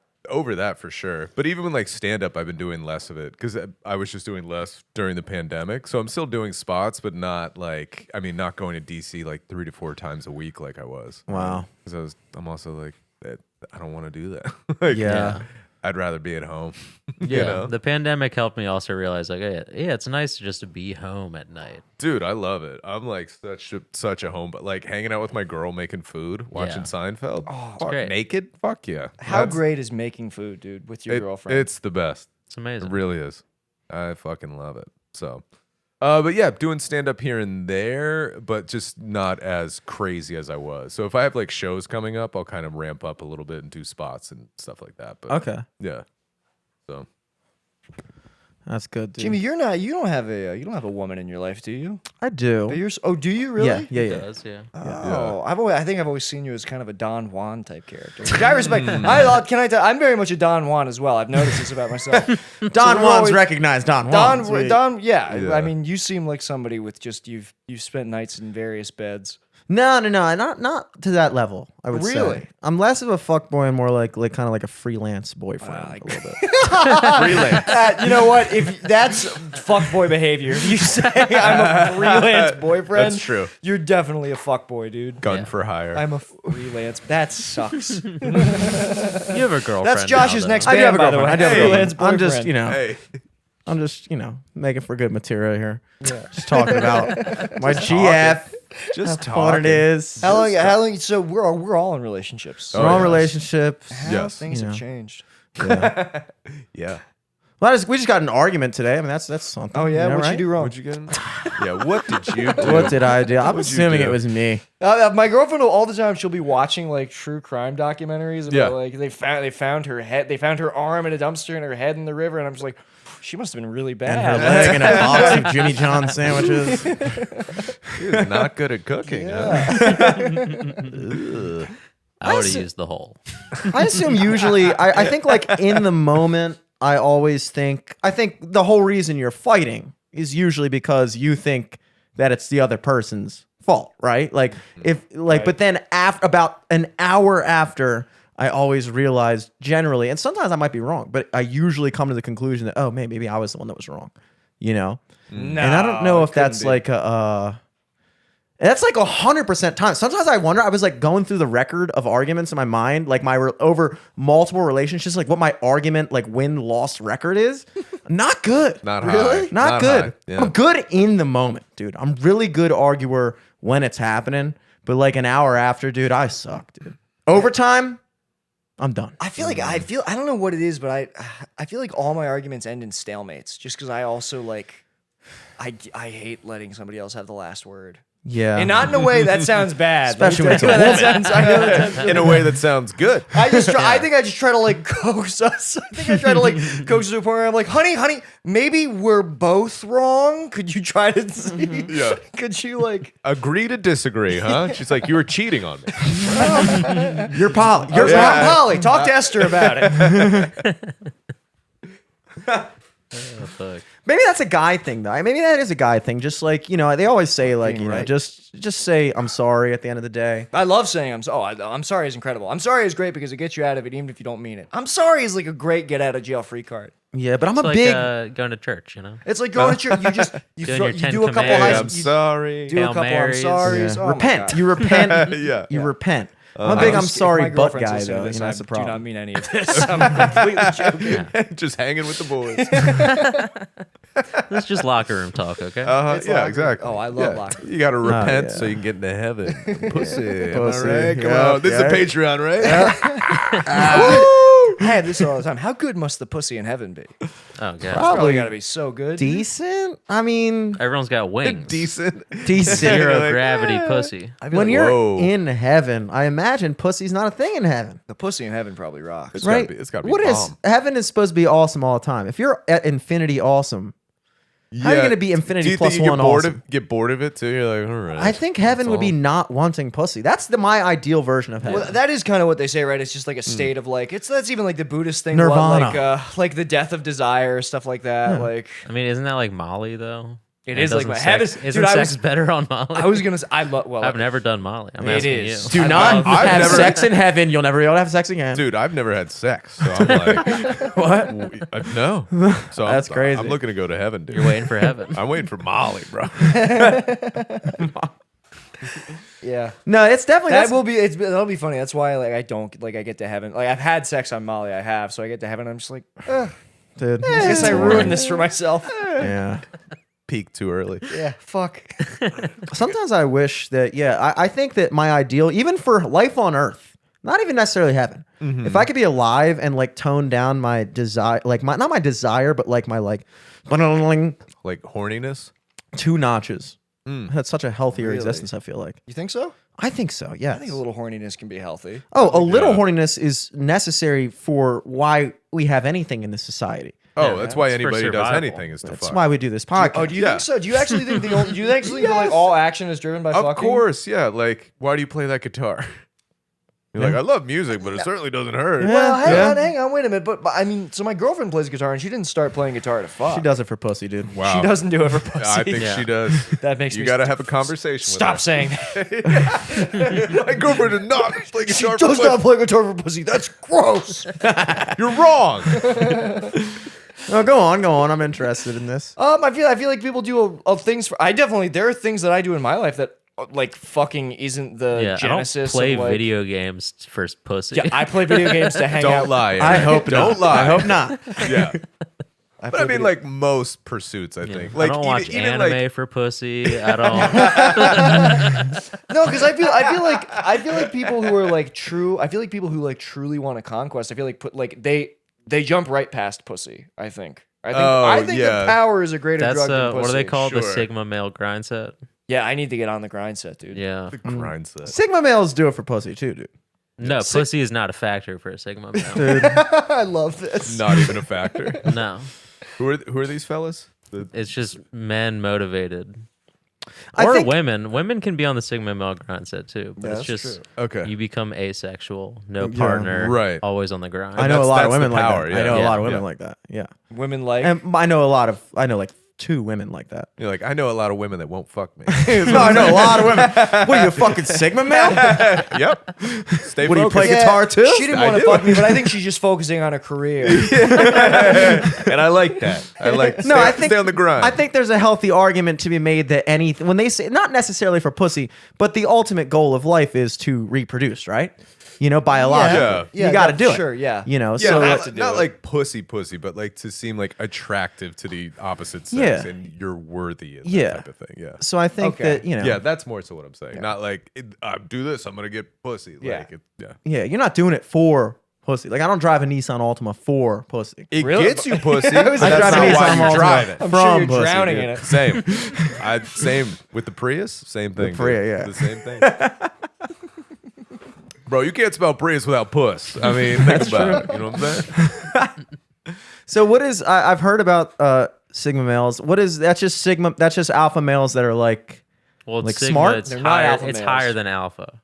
S3: that for sure. But even with like stand up, I've been doing less of it because I was just doing less during the pandemic. So I'm still doing spots, but not like not going to DC like 3 to 4 times a week like I was.
S2: Wow.
S3: Because I'm also like I don't want to do that. Like,
S2: Yeah.
S3: I'd rather be at home.
S4: Yeah,
S3: You know?
S4: the pandemic helped me also realize, like, yeah, it's nice just to be home at night.
S3: Dude, I love it. I'm like such a home, but like hanging out with my girl, making food, watching
S4: Yeah.
S3: Seinfeld. Oh, fuck,
S4: great.
S3: naked? Fuck yeah.
S1: How
S3: That's-
S1: great is making food, dude, with your girlfriend?
S3: It's the best.
S4: It's amazing.
S3: It really is. I fucking love it. So, but yeah, doing stand up here and there, but just not as crazy as I was. So if I have like shows coming up, I'll kind of ramp up a little bit and do spots and stuff like that. But
S2: Okay.
S3: yeah. So
S2: That's good, dude.
S1: Jimmy, you don't have a woman in your life, do you?
S2: I do.
S1: Do you really?
S2: Yeah, yeah,
S4: It
S2: yeah.
S4: does, yeah.
S1: Oh, I think I've always seen you as kind of a Don Juan type character. Which I respect. Can I tell? I'm very much a Don Juan as well. I've noticed this about myself.
S2: Don
S1: we're
S2: Juan's
S1: always-
S2: recognized Don Juan.
S1: Yeah.
S3: Yeah.
S1: I mean, you seem like somebody with just you've spent nights in various beds.
S2: No, not to that level. I would say.
S1: Really?
S2: I'm less of a fuckboy and more like kind of like a freelance boyfriend a little bit.
S3: freelance.
S1: You know what? If that's fuckboy behavior, if you say I'm a freelance boyfriend,
S3: That's true.
S1: You're definitely a fuckboy, dude.
S3: Gun for hire.
S1: I'm a freelance. That sucks.
S4: You have a girlfriend.
S1: That's Josh's
S4: now,
S1: next
S4: though.
S2: I do have
S1: band,
S2: a
S1: by the way.
S2: girlfriend. I do have a
S1: Freelance
S2: girlfriend. I'm just,
S1: boyfriend.
S3: hey.
S2: I'm just, making for good material here. Just talking about my GF,
S3: Just
S2: what
S3: talking.
S2: it is.
S1: How long? So we're all in relationships.
S2: We're all
S3: yes.
S2: relationships.
S1: How
S3: Yes.
S1: things
S2: You
S1: have
S2: know.
S1: changed.
S2: Yeah.
S3: Yeah.
S2: Well, we just got in an argument today. I mean, that's something.
S1: Oh yeah,
S2: you know,
S1: what'd
S2: right?
S1: you do wrong?
S3: What'd you get in? Yeah, what did you do?
S2: What did I do? I'm
S3: What'd you
S2: assuming
S3: do?
S2: it was me.
S1: My girlfriend will all the time. She'll be watching like true crime documentaries about
S3: Yeah.
S1: like they found her head, they found her arm in a dumpster and her head in the river, and I'm just like, she must have been really
S2: And her
S1: bad.
S2: leg in a box of Jimmy John sandwiches.
S3: Dude, not good at cooking. Huh?
S4: I would have used the hole.
S2: I assume usually, I think like in the moment, I think the whole reason you're fighting is usually because you think that it's the other person's fault, right? Like but then about an hour after, I always realize generally, and sometimes I might be wrong, but I usually come to the conclusion that, oh, maybe I was the one that was wrong,
S1: No,
S2: and I don't know if that's like that's like 100% time. Sometimes I wonder, I was like going through the record of arguments in my mind, like over multiple relationships, like what my argument, like win-loss record is. Not good.
S3: Not
S2: really?
S3: high.
S2: Not
S3: Not
S2: good.
S3: high. Yeah.
S2: I'm good in the moment, dude. I'm really good arguer when it's happening. But like an hour after, dude, I suck, dude. Overtime, I'm done.
S1: I feel like I don't know what it is, but I feel like all my arguments end in stalemates just because I also like I hate letting somebody else have the last word.
S2: Yeah.
S1: And not in a way that sounds bad.
S2: Especially
S1: Let me
S2: when
S1: tell
S2: it's
S1: you,
S2: a
S1: that sounds, I know that sounds really
S3: In a way that sounds good.
S1: I think I just try to like coax us. I think I try to like coax to a point where I'm like, honey, maybe we're both wrong. Could you try to see?
S3: Yeah.
S1: Could you like
S3: Agree to disagree, huh? She's like, you were cheating on me.
S2: You're Polly.
S1: You're
S3: Yeah.
S1: Polly. Talk to Esther about it.
S4: Oh, fuck.
S2: Maybe that's a guy thing, though. Maybe that is a guy thing. Just like, they always say, like,
S1: Being right.
S2: just say I'm sorry at the end of the day.
S1: I love saying I'm sorry is incredible. I'm sorry is great because it gets you out of it even if you don't mean it. I'm sorry is like a great get out of jail free card.
S2: Yeah, but I'm
S4: It's
S2: a
S4: like
S2: big.
S4: going to church, you know?
S1: It's like going to church. You
S4: Doing your 10
S1: do a couple
S4: commands.
S1: high.
S3: I'm sorry.
S1: Do a
S4: Hail
S1: couple I'm
S4: Marys.
S1: sorries.
S2: Yeah.
S1: Oh my
S2: Repent.
S1: God.
S2: You repent.
S3: Yeah.
S2: You
S1: Yeah.
S2: repent. I'm a big I'm
S1: If
S2: sorry
S1: my
S2: butt
S1: girlfriend's
S2: guy,
S1: listening to
S2: though.
S1: this,
S2: That's the
S1: I do not
S2: problem.
S1: mean any of this. I'm completely joking.
S3: Just hanging with the boys.
S4: It's just locker room talk, okay?
S1: It's
S3: Yeah,
S1: locker-
S3: exactly.
S1: oh, I love locker.
S3: You got to repent
S2: yeah.
S3: so you can get into heaven. Pussy. Am I
S2: Pussy.
S3: right? Come
S2: Yeah,
S3: on. This
S2: yeah.
S3: is a Patreon, right?
S1: I had this all the time. How good must the pussy in heaven be? It's
S4: Oh, God.
S1: probably got to be so good.
S2: Decent? I mean,
S4: Everyone's got wings.
S3: Decent.
S2: decent.
S4: Zero
S3: Like,
S4: gravity pussy.
S1: I'd be
S2: When
S1: like,
S2: you're
S3: whoa.
S2: in heaven, I imagine pussy's not a thing in heaven.
S1: the pussy in heaven probably rocks.
S3: It's
S2: Right?
S3: It's gotta be
S2: What is
S3: bomb.
S2: heaven is supposed to be awesome all the time. If you're at infinity awesome, how are you gonna be infinity
S3: Do you
S2: plus
S3: think you
S2: one
S3: get bored
S2: awesome?
S3: get bored of it too? You're like, all right.
S2: I think heaven would be
S3: all.
S2: not wanting pussy. That's my ideal version of heaven.
S1: Well, that is kind of what they say, right? It's just like a state of like that's even like the Buddhist thing,
S2: Nirvana.
S1: like the death of desire, stuff like that. Like
S4: I mean, isn't that like Molly, though?
S1: it
S4: And
S1: is like
S4: doesn't
S1: my
S4: sex,
S1: heaven.
S4: Isn't
S1: Dude,
S4: sex better on Molly?
S1: I was gonna say I love. Well,
S4: I've never done Molly. I'm
S1: It
S4: asking
S1: is.
S4: you.
S2: Do not
S3: I've
S2: have
S3: never-
S2: sex in heaven. You'll never be able to have sex again.
S3: Dude, I've never had sex, so I'm like,
S2: What?
S3: no. So
S2: That's crazy.
S3: I'm looking to go to heaven, dude.
S4: You're waiting for heaven.
S3: I'm waiting for Molly, bro.
S1: yeah.
S2: No, it's definitely
S1: That'll be funny. That's why like I don't like I get to heaven. Like I've had sex on Molly, I have. So I get to heaven, I'm just like,
S2: dude.
S1: I guess I ruined this for myself.
S2: Yeah.
S3: Peaked too early.
S1: Yeah, fuck.
S2: Sometimes I wish that, I think that my ideal, even for life on Earth, not even necessarily heaven, if I could be alive and like tone down my desire, like not my desire, but like my like,
S3: Like horniness.
S2: 2 notches. That's such a healthier
S1: Really?
S2: existence, I feel like.
S1: You think so?
S2: I think so, yes.
S1: I think a little horniness can be healthy.
S2: Oh, a little
S3: Yeah.
S2: horniness is necessary for why we have anything in this society.
S3: Oh, that's why
S4: it's for
S3: anybody does
S4: survival.
S3: anything is to
S2: That's
S3: fuck.
S2: why we do this podcast.
S1: Oh, do you
S3: Yeah.
S1: think so? Do you actually think that like all action is driven by
S3: Of
S1: fucking?
S3: course, yeah. Like, why do you play that guitar? You're like, I love music, but it certainly doesn't hurt.
S1: Well,
S2: Yeah.
S1: hang on, wait a minute. But I mean, so my girlfriend plays guitar and she didn't start playing guitar to fuck.
S2: She does it for pussy, dude.
S3: Wow.
S1: She doesn't do it for pussy.
S3: I think
S4: Yeah.
S3: she does.
S1: that makes
S3: You
S1: me
S3: got to have a conversation
S1: stop
S3: with
S1: saying that.
S3: her. My girlfriend did not play
S1: She
S3: guitar
S1: does
S3: for
S1: not play guitar for pussy. That's gross.
S3: You're wrong.
S2: Oh, go on. I'm interested in this.
S1: I feel like people do things for. There are things that I do in my life that like fucking isn't the
S4: Yeah, I don't
S1: genesis.
S4: play
S1: of, like,
S4: video games for pussy.
S1: Yeah, I play video games to hang out.
S3: Don't lie.
S2: I
S3: Aaron.
S2: hope
S3: Don't
S2: not.
S3: lie.
S2: I hope not.
S3: Yeah.
S1: I
S3: But I mean, like most pursuits, I think.
S4: I
S3: Like
S4: don't watch
S3: even
S4: anime
S3: like,
S4: for pussy at all.
S1: No, because I feel like people who are like true. I feel like people who like truly want a conquest. I feel like they jump right past pussy. I think. I think
S3: yeah.
S1: the power is a greater
S4: That's
S1: drug than pussy.
S4: what are they called? The
S3: Sure.
S4: Sigma male grind set.
S1: Yeah, I need to get on the grind set, dude.
S4: Yeah.
S3: the grind set.
S2: Sigma males do it for pussy too, dude.
S4: No, pussy is not a factor for a Sigma male.
S2: Dude.
S1: I love this.
S3: Not even a factor.
S4: No,
S3: Who are these fellas?
S4: it's just men motivated.
S2: I
S4: Or
S2: think-
S4: women. Women can be on the Sigma male grind set too. But
S1: Yeah,
S4: it's
S1: that's
S4: just
S1: true.
S3: Okay.
S4: you become asexual, no partner,
S3: right.
S4: always on the grind.
S2: I know a lot of
S3: that's the
S2: women like
S3: power,
S2: that. I
S3: yeah.
S2: know a
S4: Yeah.
S2: lot of women
S3: Yeah.
S2: like that. Yeah.
S1: Women like.
S2: And I know like 2 women like that.
S3: You're like, I know a lot of women that won't fuck me.
S2: No, I know a lot of women. What are you, a fucking Sigma male?
S3: Yep. Stay
S2: What do you
S3: focused.
S2: play guitar too?
S1: She didn't
S3: I
S1: want to
S3: do.
S1: fuck me, but I think she's just focusing on her career.
S3: And I like that. I like
S2: No, I think
S3: stay on the grind.
S2: I think there's a healthy argument to be made that anything when they say not necessarily for pussy, but the ultimate goal of life is to reproduce, right? Biologically.
S3: Yeah.
S2: You got to do it.
S1: Sure, yeah.
S2: Yeah,
S3: yeah,
S2: so
S3: not like pussy, but like to seem like attractive to the opposite sex,
S2: Yeah.
S3: and you're worthy of that
S2: Yeah.
S3: type of thing. Yeah.
S2: so I think
S1: Okay.
S2: that,
S3: Yeah, that's more so what I'm saying. Not like do this, I'm gonna get pussy.
S1: Yeah.
S3: Like, yeah.
S2: yeah, you're not doing it for pussy. Like I don't drive a Nissan Altima for pussy.
S3: It
S1: Really?
S3: gets you pussy.
S1: I was
S3: but
S1: like,
S3: that's
S2: drive
S3: not
S2: a
S3: why
S2: Nissan
S3: you
S2: Altima.
S3: drive it.
S1: I'm
S2: From
S1: sure you're
S2: pussy,
S1: drowning
S2: dude.
S1: in it.
S3: Same. Same with the Prius. Same thing.
S2: Prius,
S3: dude. The same thing. Bro, you can't spell Prius without puss. I mean, think about it. You know what I'm saying?
S2: So what is I've heard about Sigma males. What is that's just Sigma? That's just alpha males that are like.
S4: Well, it's
S2: Like
S4: Sigma,
S2: smart?
S4: It's
S1: They're not
S4: higher.
S1: alpha
S4: It's
S1: males.
S4: higher than alpha.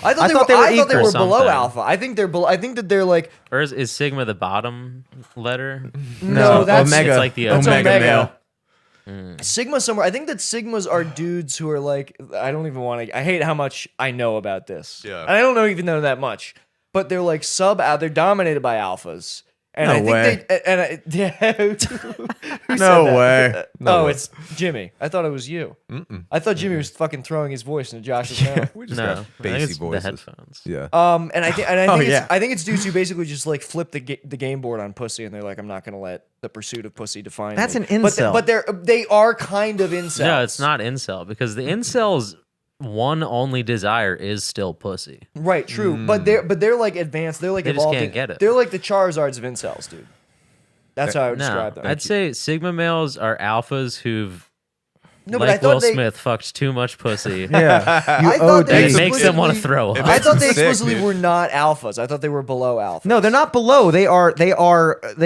S1: I thought
S2: thought they were
S1: I thought they
S2: equal
S1: were
S2: or
S1: below
S4: something.
S1: alpha. I think they're below. I think that they're like
S4: Or is Sigma the bottom letter?
S1: no, that's
S2: Omega.
S4: It's like the
S1: that's
S2: Omega
S1: Omega.
S2: male.
S1: Sigma somewhere. I think that Sigmas are dudes who are like I don't even want to. I hate how much I know about this.
S3: Yeah.
S1: and I don't even know that much. But they're like they're dominated by alphas. And
S2: No
S1: I think
S2: way.
S1: yeah, who
S2: No
S1: said that?
S2: way.
S3: No way.
S1: It's Jimmy. I thought it was you. I thought Jimmy was fucking throwing his voice into Josh's mouth.
S3: We just
S4: No,
S3: got
S4: I think
S3: bassy
S4: it's
S3: voices.
S4: the headphones.
S3: Yeah.
S1: And I think
S2: yeah.
S1: I think it's dudes who basically just like flip the game board on pussy, and they're like, I'm not gonna let the pursuit of pussy define
S2: That's
S1: me.
S2: an incel.
S1: But they are kind of incels.
S4: No, it's not incel because the incel's one only desire is still pussy.
S1: Right, true. But they're like advanced. They're like
S4: They just
S1: evolved.
S4: can't get it.
S1: They're like the Charizards of incels, dude. That's how I would
S4: No,
S1: describe them.
S4: I'd say Sigma males are alphas who've,
S1: No, but I
S4: like
S1: thought
S4: Will
S1: they.
S4: Smith, fucked too much pussy.
S2: Yeah.
S1: I
S2: You
S1: thought
S2: owed
S1: they
S4: And it
S2: them.
S4: makes them want to throw
S3: It
S4: up.
S1: I
S3: makes
S1: thought
S3: them
S1: they
S3: sick,
S1: explicitly
S3: dude.
S1: were not alphas. I thought they were below alphas.
S2: No, they're not below. They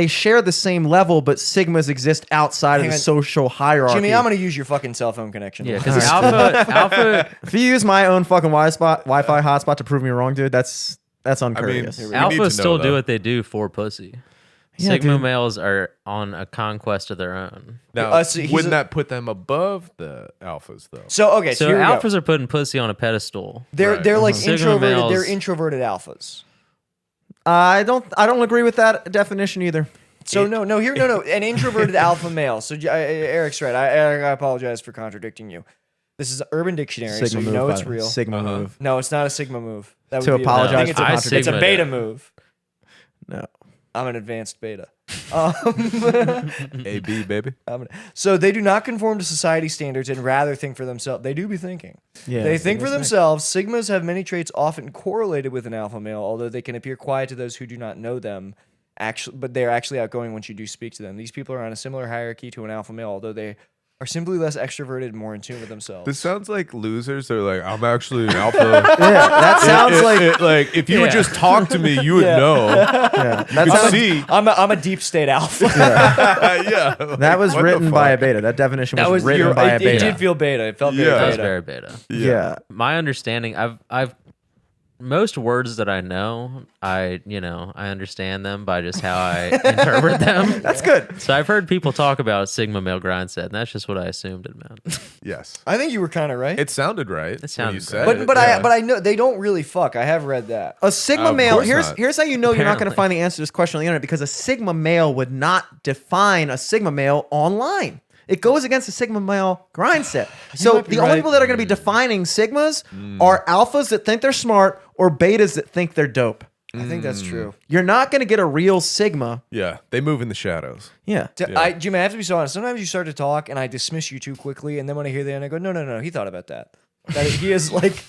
S2: share the same level, but Sigmas exist outside
S1: Hang
S2: of the
S1: on.
S2: social hierarchy.
S1: Jimmy, I'm gonna use your fucking cell phone connection.
S4: Yeah, because alpha
S2: If you use my own fucking Wi-Fi hotspot to prove me wrong, dude, that's uncourteous.
S3: We need to know,
S4: alphas still do
S3: though.
S4: what they do for pussy.
S2: Yeah,
S4: Sigma
S2: dude.
S4: males are on a conquest of their own.
S3: Now,
S1: so he's
S3: wouldn't
S1: a-
S3: that put them above the alphas, though?
S1: So okay, so,
S4: So
S1: here we go.
S4: alphas are putting pussy on a pedestal.
S1: They're
S3: Right.
S1: they're like
S4: Sigma
S1: introverted.
S4: males-
S1: They're introverted alphas.
S2: I don't agree with that definition either.
S1: So an introverted alpha male. So Eric's right. I apologize for contradicting you. This is Urban Dictionary, so you know it's real.
S2: Sigma move.
S1: No, it's not a Sigma move. That
S2: To
S1: would be
S2: apologize
S1: I think
S2: for
S1: it's a
S4: contradicting.
S1: beta move.
S2: No.
S1: I'm an advanced beta.
S3: AB, baby.
S1: So they do not conform to society standards and rather think for themselves. They do be thinking.
S2: Yeah,
S1: They think for
S2: Sigmas
S1: themselves. Sigmas have many traits often correlated with an alpha male, although they can appear quiet to those who do not know them. But they're actually outgoing once you do speak to them. These people are on a similar hierarchy to an alpha male, although they are simply less extroverted and more in tune with themselves.
S3: This sounds like losers. They're like, I'm actually an alpha.
S2: Yeah, that sounds like
S3: if you would
S4: Yeah.
S3: just talk to me, you would
S1: Yeah.
S3: know.
S2: yeah, that
S3: You
S2: sounds,
S3: see.
S1: I'm a deep state alpha.
S3: Yeah.
S2: that was
S3: What the
S2: written by a
S3: fuck?
S2: beta. That definition was,
S1: That was
S2: written by a
S1: it
S2: beta.
S1: did feel beta. It felt very
S3: Yeah.
S4: That was
S1: beta.
S4: very beta.
S2: Yeah.
S4: My understanding, I've most words that I know, I understand them by just how I interpret them.
S2: That's good.
S4: So I've heard people talk about Sigma male Grindset, and that's just what I assumed it meant.
S3: Yes.
S1: I think you were kind of right.
S3: It sounded right.
S4: It sounded
S3: when you said
S4: great.
S3: it.
S1: but
S3: yeah.
S1: I know they don't really fuck. I have read that.
S2: A Sigma
S3: Of
S2: male,
S3: course
S2: here's
S3: not.
S2: here's how you know you're not going to
S4: Apparently.
S2: find the answer to this question on the internet, because a Sigma male would not define a Sigma male online. It goes against the Sigma male grind set. So
S1: might be
S2: the only
S1: right.
S2: people that are going to be defining Sigmas are alphas that think they're smart or betas that think they're dope.
S1: I think that's true.
S2: You're not going to get a real Sigma.
S3: Yeah. They move in the shadows.
S2: Yeah.
S1: Jimmy, I have to be so honest. Sometimes you start to talk and I dismiss you too quickly, and then when I hear the end, I go, no, he thought about that. That he is like,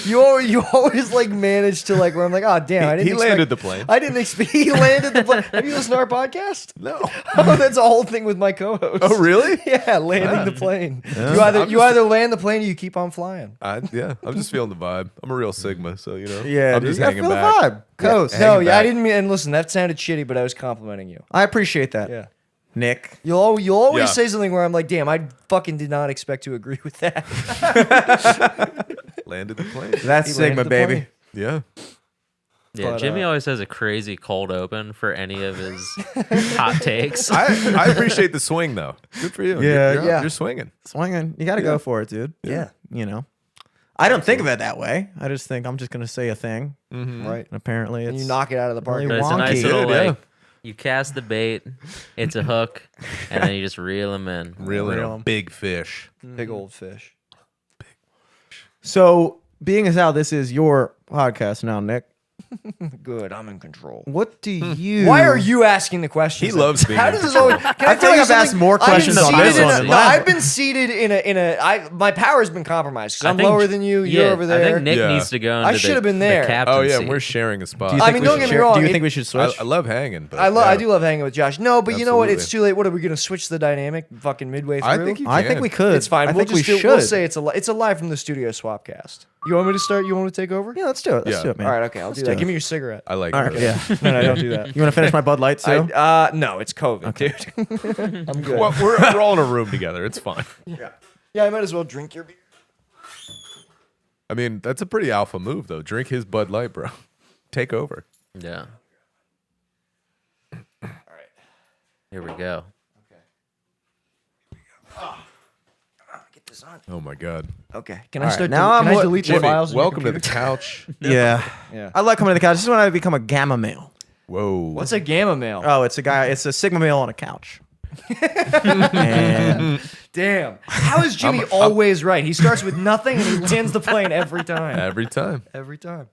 S1: you always like manage to like where I'm like, oh damn, I didn't.
S3: He landed the plane.
S1: I didn't expect he landed the plane. Have you listened to our podcast?
S3: No.
S1: Oh, that's a whole thing with my co-host.
S3: Oh, really?
S1: Yeah, landing the plane.
S3: I'm
S1: You either land the plane or you keep on flying.
S3: I'm just feeling the vibe. I'm a real Sigma, so you know.
S2: Yeah,
S3: I'm
S2: dude,
S3: just
S2: you gotta
S3: hanging
S2: feel
S3: back.
S2: the vibe. Coast.
S1: No,
S3: Hanging
S1: yeah, I
S3: back.
S1: didn't mean. And listen, that sounded shitty, but I was complimenting you.
S2: I appreciate that.
S1: Yeah.
S2: Nick.
S1: You'll always
S3: Yeah.
S1: say something where I'm like, damn, I fucking did not expect to agree with that.
S3: Landed the plane.
S2: That's
S1: He
S2: Sigma,
S1: landed the
S2: baby.
S1: plane.
S3: Yeah.
S4: Yeah,
S1: But,
S4: Jimmy always has a crazy cold open for any of his hot takes.
S3: I appreciate the swing though. Good for you.
S2: Yeah,
S3: you're,
S1: yeah.
S3: You're swinging.
S2: Swinging. You got to go for it, dude.
S1: Yeah.
S2: You know. I don't think of it that way. I just think I'm just going to say a thing.
S1: Right.
S2: And apparently it's
S1: And you knock it out of the park.
S2: really
S4: But it's a nice
S2: wonky.
S4: little
S3: Good, yeah.
S4: like you cast the bait, it's a hook, and then you just reel him in.
S3: Really
S2: Real.
S3: a big fish.
S1: Big old fish.
S2: So, being as how this is your podcast now, Nick,
S1: Good, I'm in control.
S2: What do you?
S1: Why are you asking the questions?
S3: He loves being
S1: How
S3: in
S1: does this
S3: control.
S1: always? Can
S2: I feel
S1: tell
S2: like
S1: you
S2: I've asked
S1: something?
S2: more
S1: I've been
S2: questions on
S1: seated
S2: this one than
S1: no,
S2: last
S1: I've been seated in a. My power has been compromised because I'm
S4: think-
S1: lower than you. You're over there.
S4: I think Nick
S3: Yeah.
S4: needs to go into
S1: I should have been
S4: the
S1: there.
S4: captain
S3: Oh yeah,
S4: seat.
S3: we're sharing a spot.
S2: Do you
S1: I
S2: think
S1: mean,
S2: we
S1: don't
S2: should
S1: get me
S2: share-
S1: wrong,
S2: Do you
S1: it-
S2: think we should switch?
S3: I love hanging, but
S1: I do love hanging with Josh. No, but you know what? It's
S3: Absolutely.
S1: too late. What are we gonna switch the dynamic fucking midway through?
S3: I think you
S2: I think
S3: can.
S2: we could.
S1: It's fine.
S2: I
S1: We'll
S2: think we
S1: just
S2: should.
S1: We'll say it's a live from the studio swapcast. You want me to start? You want me to take over?
S2: Yeah, let's do it. Let's
S3: Yeah.
S2: do it, man.
S1: All right. Okay. I'll do
S2: do
S1: that.
S2: it.
S1: Give me your cigarette.
S3: I like
S2: All right.
S3: it.
S2: Yeah.
S1: No, don't do that.
S2: You want to finish my Bud Light too?
S1: No, it's COVID, dude. I'm good.
S3: Well, we're all in a room together. It's fine.
S1: Yeah, I might as well drink your beer.
S3: I mean, that's a pretty alpha move, though. Drink his Bud Light, bro. Take over.
S4: Yeah.
S1: All right.
S4: Here we go.
S1: Get this on.
S3: Oh my God.
S1: Okay. Can
S2: All
S1: I
S2: right,
S1: start?
S2: now
S1: Can
S2: I'm
S1: I
S2: what-
S1: delete your
S3: Jimmy,
S1: files? in your
S3: welcome to the
S1: computer?
S3: couch.
S2: Yeah.
S1: Yeah.
S2: I like coming to the couch. This is when I become a gamma male.
S3: Whoa.
S1: What's a gamma male?
S2: Oh, it's a guy. It's a sigma male on a couch. And
S1: Damn. How is Jimmy always right? He starts with nothing and he lands the plane every time.
S3: Every time.
S1: Every time.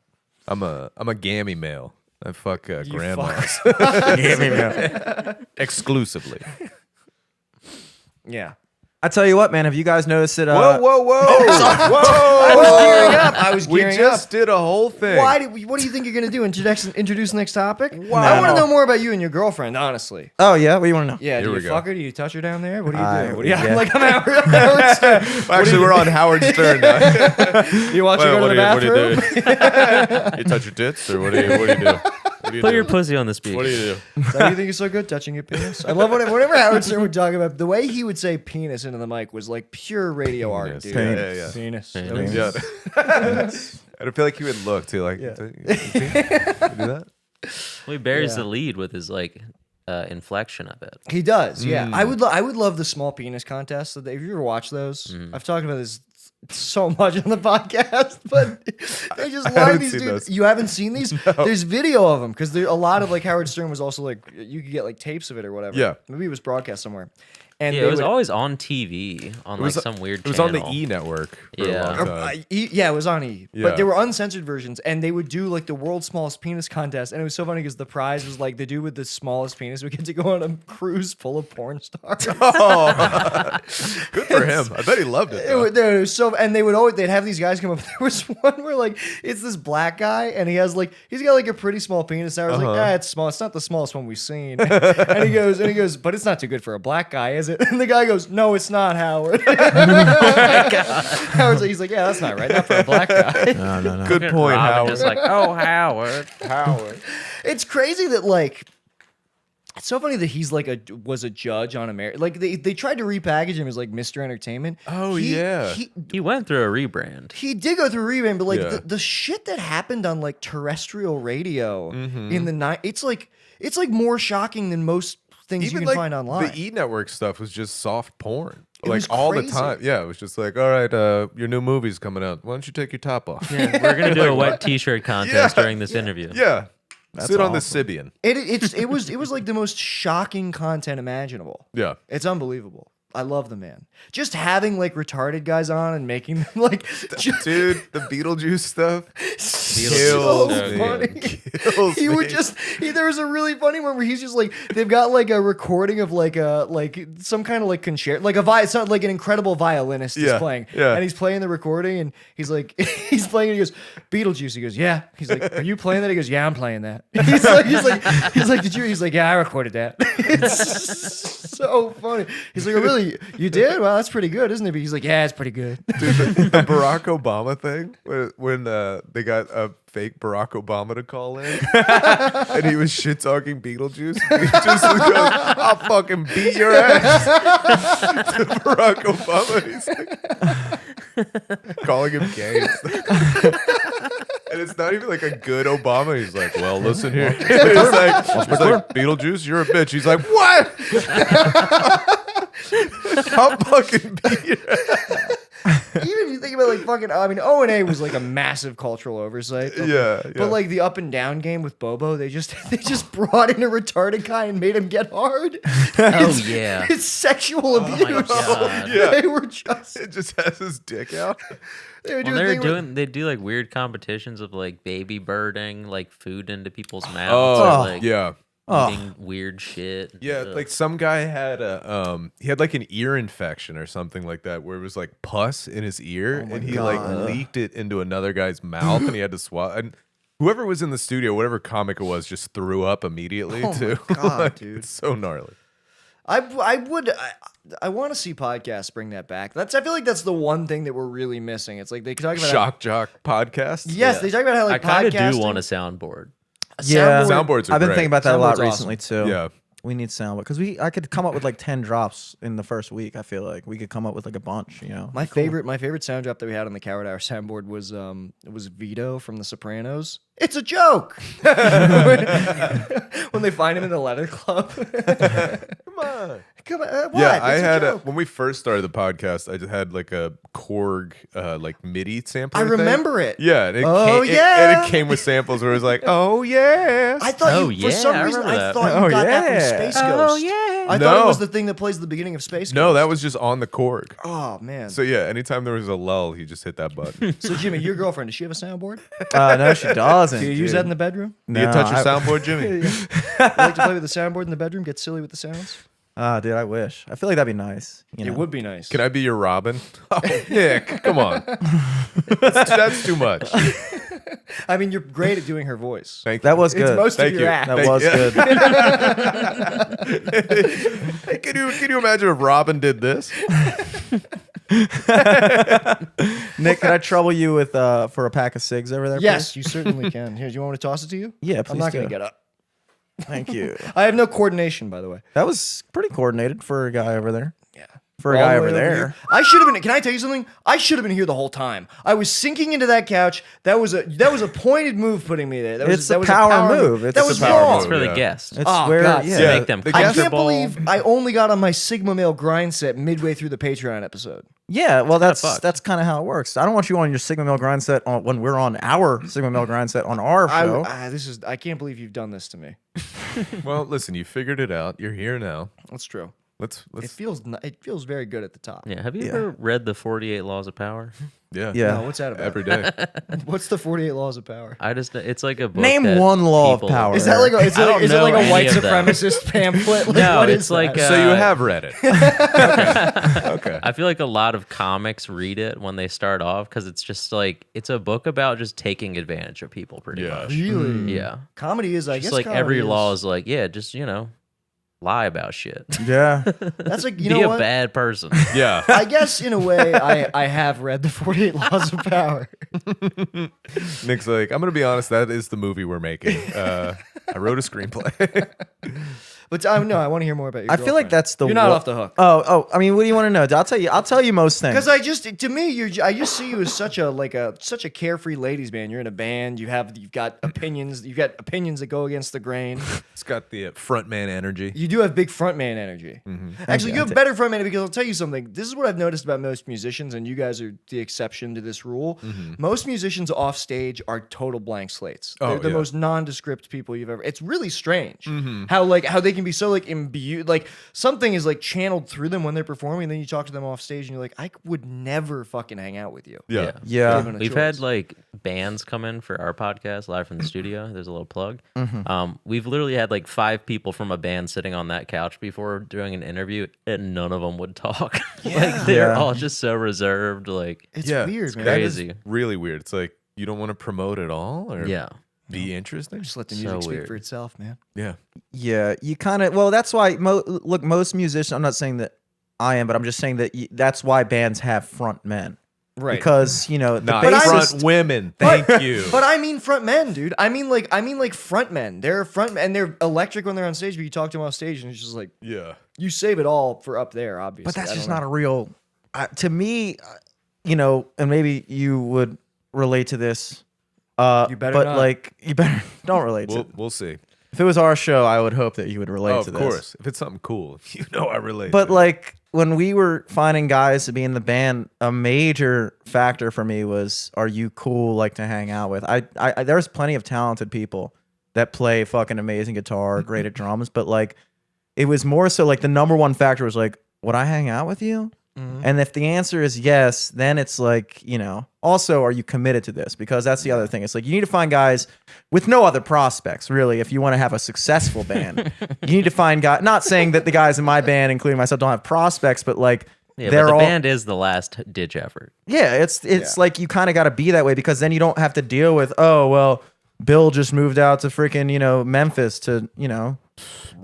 S3: I'm a gammy male. I fuck grandmas
S2: gamma male.
S3: exclusively.
S1: Yeah.
S2: I tell you what, man. Have you guys noticed that?
S3: Whoa, whoa, whoa,
S1: I was
S3: whoa!
S1: gearing up. I was
S3: We
S1: gearing
S3: just
S1: up.
S3: did a whole thing.
S1: What do you think you're gonna do? Introduce next topic?
S3: Wow.
S1: I want to know more about you and your girlfriend, honestly.
S2: Oh yeah. What do you want to know?
S1: Yeah,
S3: Here
S1: do
S3: we
S1: you
S3: go.
S1: fuck her? Do you touch her down there? What do you do?
S2: Yeah.
S1: What do you, I'm like, I'm Howard Stern.
S3: Actually, we're on Howard Stern now.
S1: You watch her go to the bathroom?
S3: do? You touch your tits, or what do you do? What do you
S4: Put
S3: do?
S4: your pussy on the speaker.
S3: What do you do?
S1: Is that why you think you're so good touching your penis? I love whenever Howard Stern would talk about the way he would say penis into the mic was like pure radio art,
S3: Penis.
S1: dude.
S3: Yeah.
S1: Penis.
S4: Penis.
S3: Yeah. I feel like he would look too, like,
S1: Yeah.
S3: you do that?
S4: Well, he buries
S1: Yeah.
S4: the lead with his like inflection of it.
S1: He does, yeah. I would love the small penis contest. If you ever watch those, I've talked about this so much on the podcast, but they just line
S3: haven't
S1: these
S3: seen
S1: dudes.
S3: those.
S1: You haven't seen these? There's video of them because there a lot of like Howard Stern was also like you could get like tapes of it or whatever.
S3: Yeah.
S1: Maybe it was broadcast somewhere. And
S4: Yeah,
S1: they
S4: it was
S1: would-
S4: always on TV on like some weird
S3: It was
S4: channel.
S3: on the E network for
S4: Yeah.
S3: a long
S1: Or,
S3: time.
S1: yeah, it was on E.
S3: Yeah.
S1: But there were uncensored versions, and they would do like the world's smallest penis contest, and it was so funny because the prize was like the dude with the smallest penis would get to go on a cruise full of porn stars.
S3: Good for him. I bet he loved it. though.
S1: It was so, and they'd have these guys come up. There was one where like it's this black guy, and he's got like a pretty small penis. And I was like, it's small. It's not the smallest one we've seen. and he goes, but it's not too good for a black guy, is it? And the guy goes, no, it's not, Howard. Howard's like, he's like, yeah, that's not right. Not for a black guy.
S2: No.
S3: Good point,
S4: Robin
S3: Howard.
S4: just like, oh, Howard.
S3: Howard.
S1: It's crazy that like. It's so funny that he's like was a judge on America. Like they tried to repackage him as like Mr. Entertainment.
S3: Oh, yeah.
S4: He went through a rebrand.
S1: He did go through a rebrand, but like
S3: Yeah.
S1: the shit that happened on like terrestrial radio
S3: Mm-hmm.
S1: in the night, it's like more shocking than most things
S3: Even
S1: you can
S3: like
S1: find online.
S3: the E network stuff was just soft porn.
S1: It
S3: Like
S1: was
S3: all
S1: crazy.
S3: the time. Yeah, it was just like, all right, your new movie's coming out. Why don't you take your top off?
S4: Yeah, we're gonna do
S3: Like,
S4: a wet
S3: what?
S4: T-shirt contest during this interview.
S3: Yeah. Sit on the
S2: awesome.
S3: Sibian.
S1: It was like the most shocking content imaginable.
S3: Yeah.
S1: It's unbelievable. I love the man. Just having like retarded guys on and making them like
S3: Dude, the Beetlejuice stuff.
S1: so
S3: Kills me.
S1: funny.
S3: Kills
S1: He would
S3: me.
S1: just there was a really funny one where he's just like they've got like a recording of like some kind of like concerto, like it's not like an incredible violinist is
S3: Yeah,
S1: playing,
S3: yeah.
S1: and he's playing the recording, and he's like he's playing, and he goes Beetlejuice, he goes yeah, he's like are you playing that? He goes yeah, I'm playing that. He's like did you? He's like yeah, I recorded that. It's so funny. He's like oh, really you did? Well, that's pretty good, isn't it? But he's like yeah, it's pretty good.
S3: Dude, the Barack Obama thing when they got a fake Barack Obama to call in and he was shit talking Beetlejuice. Beetlejuice goes, I'll fucking beat your ass to Barack Obama. He's like, calling him gay. And it's not even like a good Obama. He's like, well, listen here. He's like, Beetlejuice, you're a bitch. He's like, what? I'll fucking beat your ass.
S1: Even if you think thinking about like fucking. I mean, O&A was like a massive cultural oversight.
S3: Yeah.
S1: But like the up and down game with Bobo, they just brought in a retarded guy and made him get hard.
S4: Oh yeah.
S1: It's sexual abuse.
S4: my God.
S3: Yeah.
S1: They were just.
S3: It just has his dick out.
S1: They were
S4: Well,
S1: doing. a thing with-
S4: they do like weird competitions of like baby birding, like food into people's mouths,
S3: Oh,
S4: or, like
S3: yeah.
S4: eating weird shit.
S3: Yeah,
S4: Ugh.
S3: like some guy had he had like an ear infection or something like that, where it was like pus in his ear, and he like leaked it into another guy's mouth, and he had to swallow. And whoever was in the studio, whatever comic it was, just threw up immediately too.
S1: my God,
S3: Like,
S1: dude.
S3: it's so gnarly.
S1: I want to see podcasts bring that back. I feel like that's the one thing that we're really missing. It's like they talk about
S3: Shock Jock podcast.
S1: Yes, they talk about how
S4: I
S1: like
S4: kind of
S1: podcasting.
S4: do want a soundboard.
S2: Yeah.
S3: Soundboards are
S2: I've been
S3: great.
S2: thinking about that a lot
S1: Soundboard's
S2: recently too.
S3: Yeah.
S2: We need soundboard because I could come up with like 10 drops in the first week. I feel like we could come up with like a bunch. You know,
S1: My favorite sound drop that we had on the Coward Hour soundboard was Vito from The Sopranos. It's a joke. When they find him in the leather club.
S3: Come on.
S1: Come on, what?
S3: Yeah, I
S1: It's a
S3: had
S1: joke.
S3: when we first started the podcast, I just had like a Korg like MIDI sampler.
S1: I remember it.
S3: Yeah, and it
S1: Oh,
S3: came,
S1: yeah.
S3: and it came with samples where it was like, oh yeah.
S1: I thought
S4: Oh,
S1: you, for
S4: yeah,
S1: some
S4: I
S1: reason,
S4: remember
S1: I
S4: that.
S1: thought you
S2: Oh,
S1: got that
S2: yeah.
S1: from Space Ghost.
S4: yeah.
S1: I thought it
S3: No.
S1: was the thing that plays the beginning of Space Ghost.
S3: No, that was just on the Korg.
S1: Oh man.
S3: So yeah, anytime there was a lull, he just hit that button.
S1: So Jimmy, your girlfriend, does she have a soundboard?
S2: no, she doesn't.
S1: Do you use
S2: dude.
S1: that in the bedroom?
S3: Do you
S2: No,
S3: touch your
S2: I-
S3: soundboard, Jimmy?
S1: You like to play with the soundboard in the bedroom? Get silly with the sounds?
S2: Dude, I wish. I feel like that'd be nice. You know?
S1: It would be nice.
S3: Can I be your Robin? Oh, Nick, come on. That's too much.
S1: I mean, you're great at doing her voice.
S3: Thank you.
S2: That was
S1: It's
S2: good.
S1: most
S3: Thank
S1: of your
S3: you.
S1: act.
S2: That
S3: Thank
S2: was
S3: you.
S2: good.
S3: Hey, can you imagine if Robin did this?
S2: Nick, can I trouble you with for a pack of cigs over there?
S1: Yes, you certainly can. Here, do you want me to toss it to you?
S2: Yeah,
S1: I'm
S2: please
S1: not going to
S2: do.
S1: get up.
S2: Thank you.
S1: I have no coordination, by the way.
S2: That was pretty coordinated for a guy over there.
S1: Yeah.
S2: For a
S1: All
S2: guy
S1: the
S2: over
S1: way
S2: there.
S1: here. I should have been. Can I tell you something? I should have been here the whole time. I was sinking into that couch. That was a pointed move putting me there. That was,
S2: It's
S1: that
S2: a
S1: was
S2: power move. It's
S1: That
S2: a
S1: was
S3: power
S1: wrong.
S4: It's for the
S3: Yeah.
S4: guests.
S2: It's
S1: Oh,
S2: where,
S1: God.
S2: yeah.
S3: Yeah.
S4: Make them
S3: the
S1: I
S3: guests-
S1: can't
S4: comfortable.
S1: believe I only got on my Sigma Male grind set midway through the Patreon episode.
S2: Yeah, well, that's
S4: fucked.
S2: kind of how it works. I don't want you on your Sigma Male grind set when we're on our Sigma Male grind set on our show.
S1: I can't believe you've done this to me.
S3: Well, listen, you figured it out. You're here now.
S1: That's true.
S3: Let's
S1: It feels very good at the top.
S4: Yeah. Have you
S2: Yeah.
S4: ever read the 48 Laws of Power?
S3: yeah.
S2: Yeah.
S1: No, what's that about?
S3: Every day.
S1: What's the 48 Laws of Power?
S4: It's like a book.
S2: Name
S4: that
S2: one law of
S4: people-
S2: power.
S1: Is that like
S2: Eric.
S1: is
S4: I don't
S1: it
S4: know
S1: like a
S4: any
S1: white
S4: of them.
S1: supremacist pamphlet? Like,
S4: No,
S1: what
S4: it's
S1: is
S4: like
S1: that?
S3: So you have read it. Okay.
S4: I feel like a lot of comics read it when they start off because it's just like it's a book about just taking advantage of people pretty
S3: Yeah.
S4: much.
S1: Really?
S4: Yeah.
S1: Comedy is, I
S4: Just
S1: guess,
S4: like
S1: comedy
S4: every law is like, yeah, just lie about shit.
S2: Yeah.
S1: That's like, you
S4: Be
S1: know
S4: a
S1: what?
S4: bad person.
S3: Yeah.
S1: I guess in a way, I have read the 48 Laws of Power.
S3: Nick's like, I'm gonna be honest. That is the movie we're making. I wrote a screenplay.
S1: But no, I want to hear more about your
S2: I feel like
S1: girlfriend.
S2: that's the
S1: You're not
S2: one-
S1: off the hook.
S2: Oh, I mean, what do you want to know? I'll tell you most things.
S1: Because to me, I just see you as such a carefree ladies man. You're in a band. You've got opinions. You've got opinions that go against the grain.
S3: It's got the frontman energy.
S1: You do have big frontman energy. Actually, you have better frontman energy because I'll tell you something. This is what I've noticed about most musicians, and you guys are the exception to this rule. Most musicians off stage are total blank slates.
S3: Oh,
S1: They're the
S3: yeah.
S1: most nondescript people you've ever. It's really strange how they can be so like imbued, like something is like channeled through them when they're performing. And then you talk to them off stage, and you're like, I would never fucking hang out with you.
S3: Yeah.
S2: Yeah.
S1: Given a
S4: We've
S1: choice.
S4: had like bands come in for our podcast live from the studio. There's a little plug. We've literally had like 5 people from a band sitting on that couch before doing an interview, and none of them would talk. Like they're
S2: Yeah.
S4: all just so reserved. Like
S1: It's
S3: Yeah.
S1: weird, man.
S3: That is
S4: Crazy.
S3: really weird. It's like you don't want to promote at all, or
S4: yeah,
S3: be interesting.
S1: Just let the
S4: So
S1: music speak
S4: weird.
S1: for itself, man.
S3: Yeah.
S2: Yeah, you kind of. Well, that's why. Look, most musicians. I'm not saying that I am, but I'm just saying that that's why bands have front men.
S1: Right.
S2: Because the
S3: Not
S1: But I'm-
S3: front women. Thank you.
S1: But I mean front men, dude. I mean like front men. They're front men, and they're electric when they're on stage, but you talk to them off stage and it's just like
S3: yeah.
S1: you save it all for up there, obviously.
S2: But that's just not a real. To me, and maybe you would relate to this.
S1: You better
S2: but
S1: not.
S2: like you better don't relate to.
S3: We'll see.
S2: If it was our show, I would hope that you would relate
S3: Oh,
S2: to
S3: of
S2: this.
S3: course. If it's something cool, I relate.
S2: But
S3: to it.
S2: like when we were finding guys to be in the band, a major factor for me was, are you cool like to hang out with? I there's plenty of talented people that play fucking amazing guitar, great at drums, but like it was more so like the number one factor was like, would I hang out with you? And if the answer is yes, then it's like, you know, also, are you committed to this? Because that's the other thing. It's like you need to find guys with no other prospects, really, if you want to have a successful band. You need to find guys, not saying that the guys in my band, including myself, don't have prospects, but like,
S4: Yeah,
S2: they're
S4: but the
S2: all,
S4: band is the last ditch effort.
S2: yeah, it's like you kind of got to be that way because then you don't have to deal with, oh, well, Bill just moved out to freaking, you know, Memphis to, you know,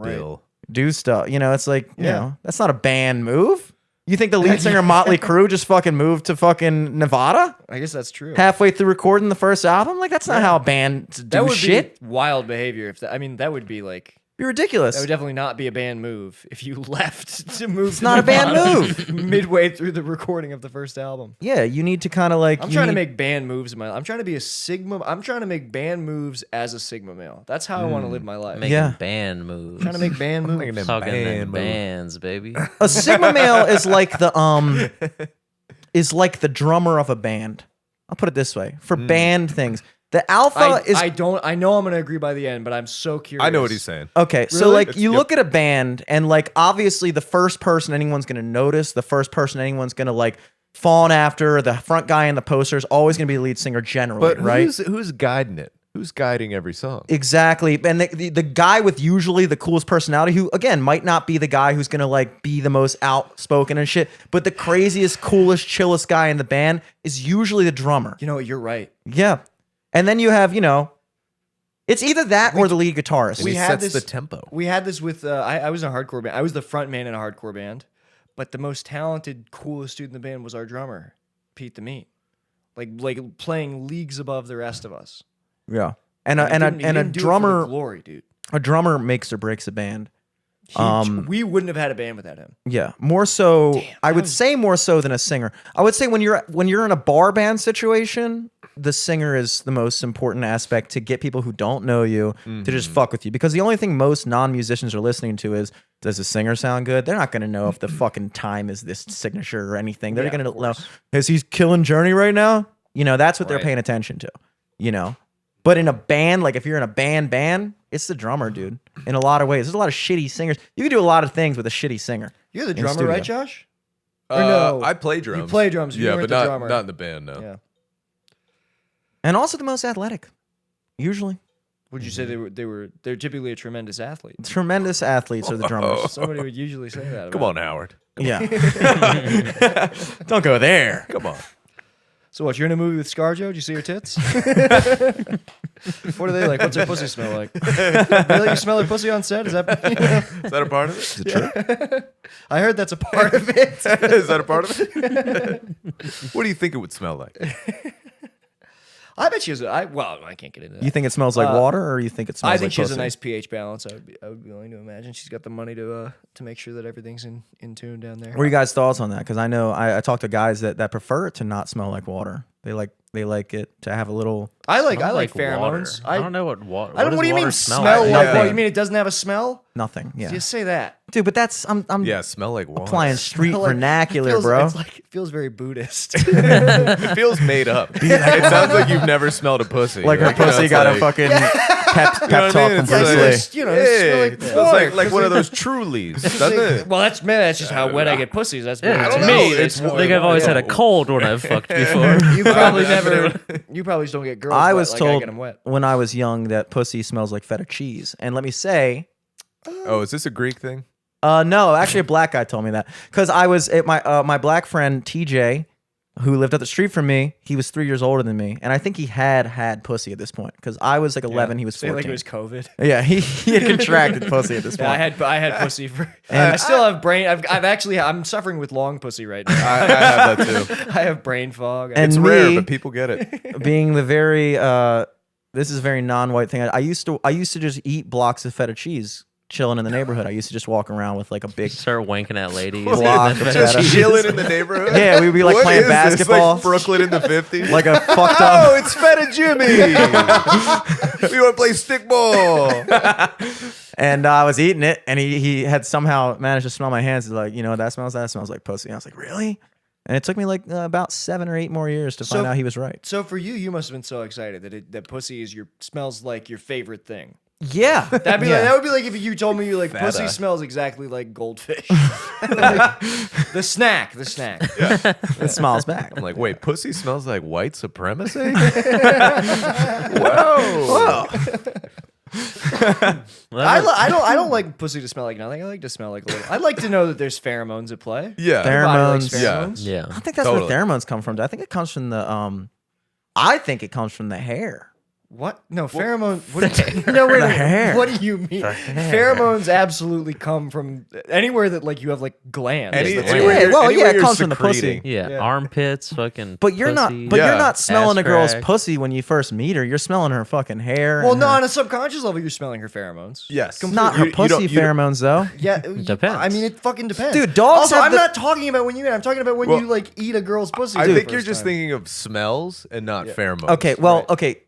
S3: Bill.
S2: do stuff. You know, it's like, you know, that's not a band move. You think the lead singer of Motley Crue just fucking moved to fucking Nevada
S1: I guess that's true.
S2: halfway through recording the first album? Like, that's not how a band do
S1: That would
S2: shit.
S1: be wild behavior. If that, I mean, that would be like
S2: Be ridiculous.
S1: that would definitely not be a band move if you left to move. It's
S2: not a band move.
S1: Midway through the recording of the first album.
S2: Yeah, you need to kind of like.
S1: I'm trying to make band moves in my life. I'm trying to be a Sigma. I'm trying to make band moves as a Sigma male. That's how I want to live my life.
S4: Making
S2: Yeah.
S4: band moves.
S1: Trying to make band moves.
S3: Making them
S4: Talking
S3: band
S4: them
S3: moves.
S4: bands, baby.
S2: a Sigma male is like the drummer of a band. I'll put it this way: for band things, the alpha is
S1: I know I'm going to agree by the end, but I'm so curious.
S3: I know what he's saying.
S2: okay. So
S1: Really?
S2: like you look at a band and like obviously the first person anyone's gonna notice, the first person anyone's gonna like fawn after, the front guy in the poster is always gonna be the lead singer generally,
S3: But
S2: right?
S3: who's guiding it? Who's guiding every song?
S2: Exactly. And the guy with usually the coolest personality, who again might not be the guy who's gonna like be the most outspoken and shit, but the craziest, coolest, chillest guy in the band is usually the drummer.
S1: You know what? You're right.
S2: Yeah. And then you have, you know, it's either that or the lead guitarist.
S3: And
S1: we
S3: he
S1: had
S3: sets
S1: this-
S3: the tempo.
S1: We had this with I was in a hardcore band. I was the front man in a hardcore band, but the most talented, coolest dude in the band was our drummer, Pete the Meat. Like playing leagues above the rest of us.
S2: Yeah. And
S1: He
S2: a
S1: didn't do it for the
S2: drummer
S1: glory, dude.
S2: a drummer makes or breaks a band.
S1: We wouldn't have had a band without him.
S2: Yeah, more so. I would say more so than a singer. I would say when you're in a bar band situation, the singer is the most important aspect to get people who don't know you to just fuck with you. Because the only thing most non-musicians are listening to is, does the singer sound good? They're not going to know if the fucking time is this signature or anything. They're
S1: Yeah,
S2: going
S1: of
S2: to know,
S1: course.
S2: is he killing Journey right now? You know, that's what they're
S1: Right.
S2: paying attention to. You know, but in a band, like if you're in a band, it's the drummer, dude. In a lot of ways, there's a lot of shitty singers. You can do a lot of things with a shitty singer.
S1: You're the
S2: in
S1: drummer,
S2: studio.
S1: right, Josh? Or no?
S3: I play drums.
S1: You play drums. You
S3: Yeah,
S1: weren't
S3: but
S1: the
S3: not
S1: drummer.
S3: not in the band. No.
S1: Yeah.
S2: And also the most athletic, usually.
S1: Would you say they're typically a tremendous athlete?
S2: Tremendous athletes are the drummers.
S1: Somebody would usually say that.
S3: Come
S1: about
S3: on, Howard.
S2: Yeah. Don't go there.
S3: Come on.
S1: So what? You're in a movie with ScarJo? Did you see her tits? What are they like? What's her pussy smell like? Really? You smell her pussy on set? Is that?
S3: Is that a part of it? Is it true?
S1: I heard that's a part of it.
S3: Is that a part of it? What do you think it would smell like?
S1: I bet she has. I can't get into that.
S2: You think it smells like water, or you think it smells
S1: I
S2: like
S1: think she has a
S2: pussy?
S1: nice pH balance. I would be willing to imagine she's got the money to make sure that everything's in tune down there.
S2: What are you guys' thoughts on that? Because I know I talk to guys that prefer it to not smell like water. They like it to have a little.
S1: I like
S4: Smell
S1: pheromones.
S4: water. I don't know what water.
S1: I don't. What do you mean
S4: smell
S1: smell
S4: like?
S1: like?
S2: Nothing.
S1: What, you mean it doesn't have a smell?
S2: Nothing. Yeah.
S1: Just say that.
S2: Dude, but that's I'm
S3: Yeah, smell like water.
S2: applying street
S1: Smell like-
S2: vernacular,
S1: feels,
S2: bro.
S1: It's like, it feels very Buddhist.
S3: It feels made up. It sounds like you've never smelled a pussy.
S2: Like her
S3: you know,
S2: pussy
S3: it's
S2: got a
S3: like,
S2: fucking pep
S3: what I
S2: talk
S3: mean?
S2: from
S3: It's
S2: Bruce
S3: like-
S2: Lee.
S1: Just, you know,
S3: Hey,
S1: it
S3: it
S1: smells
S3: smells
S1: like
S3: like one of those Trulies, doesn't it?
S1: Well, that's just how wet I get pussies. That's
S4: Yeah,
S1: to
S3: don't
S1: me.
S3: know.
S1: they
S3: It's-
S1: smell
S4: I think I've always had a cold when I've fucked before.
S1: You probably never. You probably just don't get girls.
S2: I
S1: wet
S2: was
S1: like
S2: told
S1: I get them wet.
S2: when I was young that pussy smells like feta cheese. And let me say,
S3: Oh, is this a Greek thing?
S2: no, actually a black guy told me that. Because I was at my black friend TJ, who lived up the street from me. He was 3 years older than me. And I think he had pussy at this point. Because I was like 11, he was
S1: Say
S2: 14.
S1: like it was COVID.
S2: Yeah, he had contracted pussy at this point.
S1: Yeah, I had pussy for. I still have brain. I'm suffering with long pussy right now.
S3: I have that too.
S1: I have brain fog.
S2: And
S3: It's
S2: me,
S3: rare, but people get it.
S2: being the very this is a very non-white thing. I used to just eat blocks of feta cheese chilling in the neighborhood. I used to just walk around with like a big
S4: Start wanking at ladies.
S2: block of
S3: Just
S2: feta.
S3: chilling in the neighborhood.
S2: Yeah, we'd be like
S3: What
S2: playing
S3: is this?
S2: basketball.
S3: Like Brooklyn in the 50s.
S2: Like a fucked
S3: Oh,
S2: up.
S3: it's Feta Jimmy. We want to play stickball.
S2: And I was eating it, and he had somehow managed to smell my hands. He's like, you know what that smells? That smells like pussy. And I was like, really? And it took me like about 7 or 8 more years to find out he was right.
S1: So for you must have been so excited that pussy smells like your favorite thing.
S2: Yeah.
S1: That would be like if you told me pussy smells exactly like goldfish. Like, the snack.
S3: Yeah.
S2: It smiles back.
S3: I'm like, wait, pussy smells like white supremacy? Whoa.
S1: I don't like pussy to smell like nothing. I like to smell like a little. I like to know that there's pheromones at play.
S3: Yeah.
S1: Everybody likes
S2: Pheromones.
S3: Yeah.
S1: pheromones.
S2: I think that's
S3: Totally.
S2: where pheromones come from. I think it comes from the hair.
S1: What? No, pheromone. No, wait,
S2: The hair.
S1: what do you mean? Pheromones absolutely come from anywhere that like you have like glands.
S2: It comes from the pussy.
S3: secreting.
S4: Yeah,
S1: Yeah.
S4: armpits, fucking.
S2: But you're
S4: pussy.
S2: not. But
S3: Yeah.
S2: you're not smelling a girl's
S4: crack.
S2: pussy when you first meet her. You're smelling her fucking hair.
S1: Well,
S2: and
S1: no,
S2: her-
S1: on a subconscious level, you're smelling her pheromones.
S3: Yes.
S2: not her
S3: You
S2: pussy
S3: don't- you don't-
S2: pheromones though.
S1: Yeah,
S4: Depends.
S1: I mean, it fucking depends.
S2: Dude, dogs
S1: Also,
S2: have
S1: I'm
S2: the-
S1: not talking about when you. I'm talking about when
S3: Well,
S1: you like eat a girl's pussy.
S3: I
S1: for the
S3: think you're
S1: first
S3: just
S1: time.
S3: thinking of smells and not pheromones.
S2: Okay, well,
S1: Right.
S2: okay.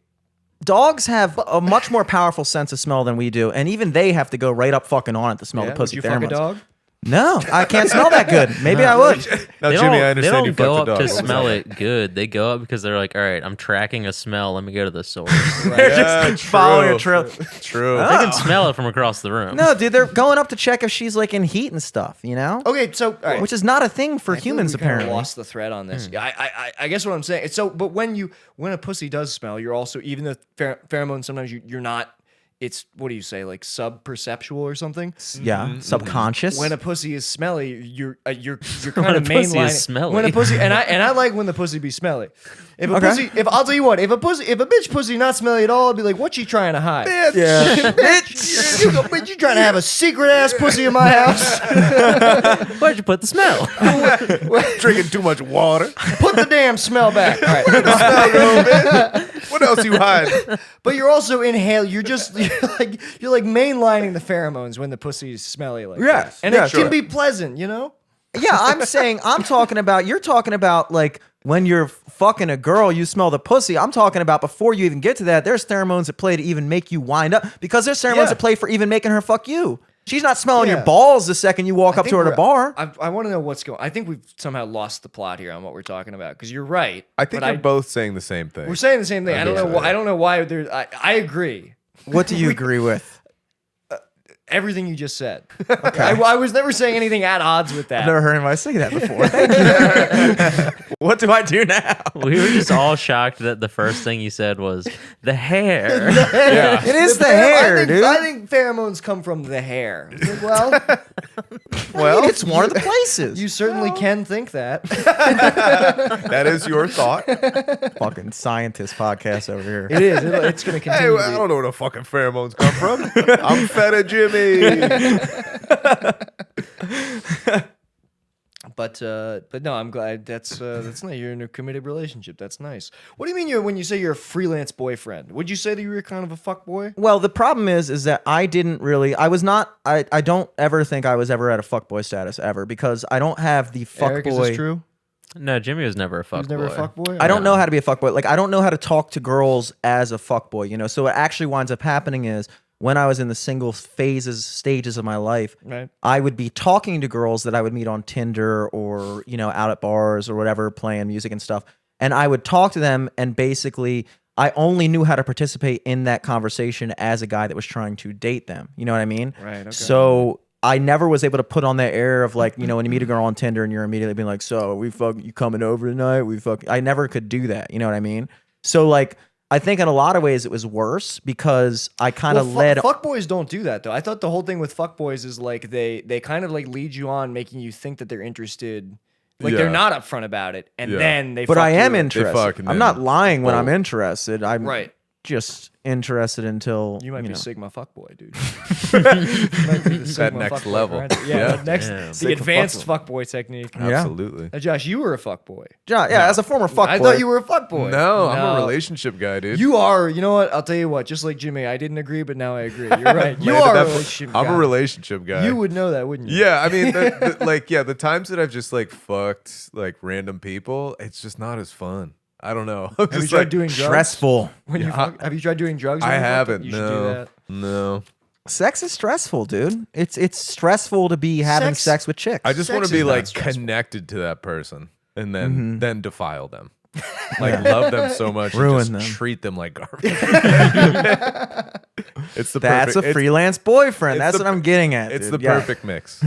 S2: Dogs have a much more powerful sense of smell than we do, and even they have to go right up fucking on it to smell
S1: Yeah,
S2: the pussy
S1: would you fuck a
S2: pheromones.
S1: dog?
S2: No, I can't smell that good. Maybe I would.
S3: Now,
S4: They
S3: Jimmy,
S4: don't,
S3: I understand
S4: they
S3: you
S4: don't go
S3: fucked a
S4: up
S3: dog.
S4: to smell it good. They go up because they're like, all right, I'm tracking a smell. Let me go to the source.
S2: They're
S3: Yeah,
S2: just following a
S3: true.
S2: trail.
S3: True.
S4: They can smell it from across the room.
S2: No, dude, they're going up to check if she's like in heat and stuff, you know?
S1: Okay, so all right.
S2: Which is not a thing for
S1: I feel
S2: humans,
S1: like we kinda
S2: apparently.
S1: lost the thread on this. I guess what I'm saying. So, but when a pussy does smell, you're also even the pheromones. Sometimes you're not. It's what do you say, like sub-perceptual or something?
S2: Yeah, subconscious.
S1: When a pussy is smelly, you're kind
S4: When
S1: of
S4: a pussy
S1: mainlining.
S4: is smelly.
S1: When a pussy and I like when the pussy be smelly. If a
S2: Okay.
S1: pussy, if I'll tell you what, if a bitch pussy not smelly at all, I'll be like, what you trying to hide?
S2: yeah.
S1: Bitch, you trying to have a secret ass pussy in my house?
S4: Where'd you put the smell?
S3: Drinking too much water.
S1: Put the damn smell back. All right.
S3: What else you hiding?
S1: But you're also inhaling. You're like mainlining the pheromones when the pussy is smelly like
S2: Yes.
S1: that. And
S2: Yeah,
S1: it
S3: sure.
S1: can be pleasant, you know?
S2: Yeah, I'm talking about, you're talking about like when you're fucking a girl, you smell the pussy. I'm talking about before you even get to that, there's pheromones at play to even make you wind up because there's pheromones
S1: Yeah.
S2: at play for even making her fuck you. She's not smelling
S1: Yeah.
S2: your balls the second you walk up to her at a bar.
S1: I want to know what's going. I think we've somehow lost the plot here on what we're talking about because you're right.
S3: I think
S1: but
S3: you're both saying the same thing.
S1: We're saying the same thing. I don't know.
S3: think so.
S1: I don't know why. I agree.
S2: What do you agree with?
S1: Everything you just said. Okay. I was never saying anything at odds with that.
S2: I've never heard anybody say that before. Thank you. What do I do now?
S4: We were just all shocked that the first thing you said was the hair.
S3: Yeah.
S2: It is the
S1: Pher-
S2: hair, dude.
S1: I think pheromones come from the hair. It's like,
S2: Well, it's one of the places.
S1: you certainly can think that.
S3: That is your thought.
S2: Fucking scientist podcast over here.
S1: It is. It's going to
S3: Hey,
S1: continue.
S3: I don't know where the fucking pheromones come from. I'm Feta Jimmy.
S1: But no, I'm glad that's nice. You're in a committed relationship. That's nice. What do you mean when you say you're a freelance boyfriend? Would you say that you were kind of a fuck boy?
S2: Well, the problem is that I don't ever think I was ever at a fuckboy status ever because I don't have the
S1: Eric, is
S2: fuckboy.
S1: this true?
S4: No, Jimmy was never a fuck
S1: He was never
S4: boy.
S1: a fuck boy.
S2: I don't know how to be a fuckboy. Like I don't know how to talk to girls as a fuckboy, you know. So what actually winds up happening is when I was in the single stages of my life,
S1: Right.
S2: I would be talking to girls that I would meet on Tinder or, you know, out at bars or whatever, playing music and stuff. And I would talk to them and basically I only knew how to participate in that conversation as a guy that was trying to date them. You know what I mean?
S1: Right, okay.
S2: So I never was able to put on that air of like, you know, when you meet a girl on Tinder and you're immediately being like, so you coming over tonight? I never could do that. You know what I mean? So like, I think in a lot of ways it was worse because I kind of led.
S1: Fuckboys don't do that though. I thought the whole thing with fuckboys is like they kind of like lead you on, making you think that they're interested. Like they're
S3: Yeah.
S1: not upfront about it, and
S3: Yeah.
S1: then they.
S2: But
S1: fuck
S2: I am
S1: you.
S2: interested.
S3: fuck and
S2: I'm
S3: then
S2: not lying when I'm
S3: bolt.
S2: interested. I'm
S1: Right.
S2: just interested until
S1: You might be
S2: know.
S1: Sigma fuckboy, dude. You might be the Sigma
S3: next
S1: fuckboy
S3: level.
S1: grinder. Yeah,
S3: Yeah.
S1: the next,
S4: Damn.
S1: the
S2: Sigma
S1: advanced fuckboy technique.
S2: Yeah.
S3: Absolutely.
S1: Josh, you were a fuckboy.
S2: Yeah, as a former fuckboy.
S1: I thought you were a fuckboy.
S3: No, I'm a relationship guy, dude.
S1: You are. You know what? I'll tell you what. Just like Jimmy, I didn't agree, but now I agree. You're right. You
S3: Man,
S1: are a
S3: that-
S1: relationship
S3: I'm
S1: guy.
S3: a relationship guy.
S1: You would know that, wouldn't you?
S3: Yeah, I mean, the times that I've just like fucked like random people, it's just not as fun. I don't know. I'm
S1: Have you
S3: just
S1: tried
S3: like,
S1: doing drugs?
S2: stressful.
S1: When you fuck, have you tried doing drugs?
S3: I
S1: when you fuck?
S3: haven't.
S1: You should do
S3: No,
S1: that.
S3: no.
S2: Sex is stressful, dude. It's stressful to be having sex with chicks.
S3: I just
S1: Sex
S3: want to be
S1: is not
S3: like
S1: stressful.
S3: connected to that person and then defile them. Like love them so much,
S2: Ruin
S3: and just
S2: them.
S3: treat them like garbage. It's the
S2: That's
S3: perfect,
S2: a freelance boyfriend.
S3: it's
S2: That's
S3: the-
S2: what I'm getting at.
S3: It's
S2: dude.
S3: the
S2: Yeah.
S3: perfect mix.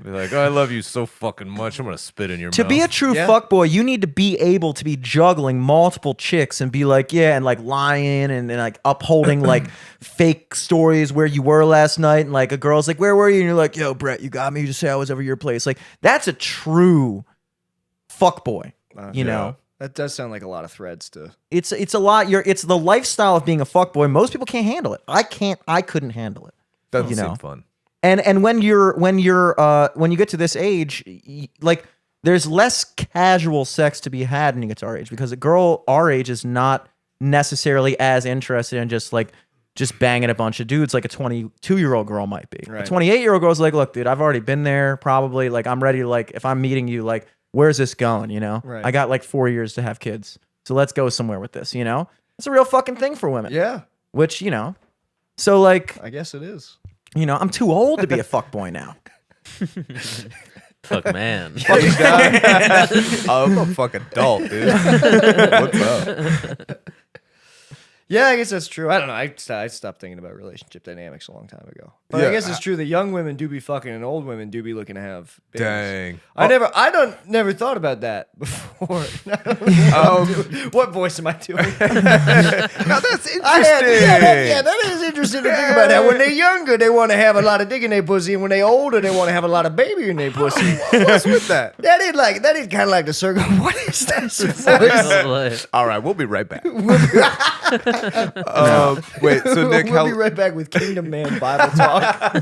S3: Be like, oh, I love you so fucking much. I'm gonna spit in your
S2: To
S3: mouth.
S2: be a true
S1: Yeah.
S2: fuckboy, you need to be able to be juggling multiple chicks and be like, yeah, and like lying and like upholding like fake stories where you were last night. And like a girl's like, where were you? And you're like, yo, Brett, you got me. You just say I was over your place. Like, that's a true fuckboy. You know?
S1: That does sound like a lot of threads to.
S2: It's a lot. It's the lifestyle of being a fuckboy. Most people can't handle it. I couldn't handle it.
S3: Doesn't
S2: you know.
S3: seem fun.
S2: And when you get to this age, like there's less casual sex to be had when you get to our age, because a girl our age is not necessarily as interested in just banging a bunch of dudes like a 22-year-old girl might be.
S1: Right.
S2: A 28-year-old girl's like, look, dude, I've already been there. Probably like I'm ready to like if I'm meeting you, like where's this going? You know,
S1: Right.
S2: I got like 4 years to have kids, so let's go somewhere with this. You know, it's a real fucking thing for women.
S1: Yeah,
S2: Which so like
S1: I guess it is.
S2: I'm too old to be a fuckboy now.
S4: Fuck man.
S3: I'm a fucking adult, dude. What's up?
S1: Yeah, I guess that's true. I don't know. I stopped thinking about relationship dynamics a long time ago. But
S3: Yeah,
S1: I guess it's true that young women do be fucking and old women do be looking to have babies.
S3: Dang.
S1: Never thought about that before. What voice am I doing?
S3: Now that's interesting.
S1: That is interesting to think about. How when they're younger, they want to have a lot of dick in their pussy, and when they're older, they want to have a lot of baby in their pussy.
S3: What's with that?
S1: That is kind of like the circle. What is that voice?
S3: All right, we'll be right back. Wait, so Nick,
S1: We'll be right back with Kingdom Man Bible Talk.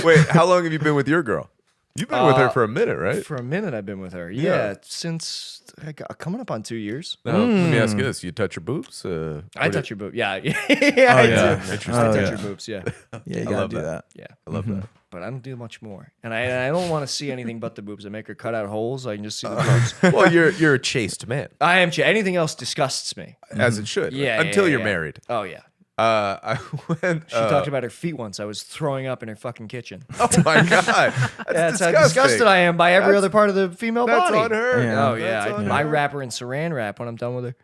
S3: wait, how long have you been with your girl? You've been with her for a minute, right?
S1: For a minute, I've been with her.
S3: Yeah.
S1: Yeah, since coming up on 2 years.
S3: Now, let me ask you this: you touch your boobs?
S1: I touch your boob. Yeah, I
S3: yeah.
S1: do.
S3: Interesting.
S1: I touch
S3: Yeah.
S1: your boobs. Yeah,
S2: Yeah, you
S3: I
S2: gotta
S3: love
S2: do that.
S1: yeah.
S3: I love that.
S1: But I don't do much more, and I don't want to see anything but the boobs. I make her cut out holes so I can just see the boobs.
S3: Well, you're a chaste man,
S1: I am. Anything else disgusts me.
S3: as it should.
S1: Yeah,
S3: until
S1: yeah,
S3: you're
S1: yeah.
S3: married.
S1: Oh yeah.
S3: I went.
S1: She talked about her feet once. I was throwing up in her fucking kitchen.
S3: Oh my god,
S1: That's how disgusted I am by every other part of the female
S3: That's
S1: body.
S3: on her.
S2: Yeah.
S1: Oh yeah,
S3: That's on
S1: I
S3: her.
S1: wrap her in saran wrap when I'm done with her.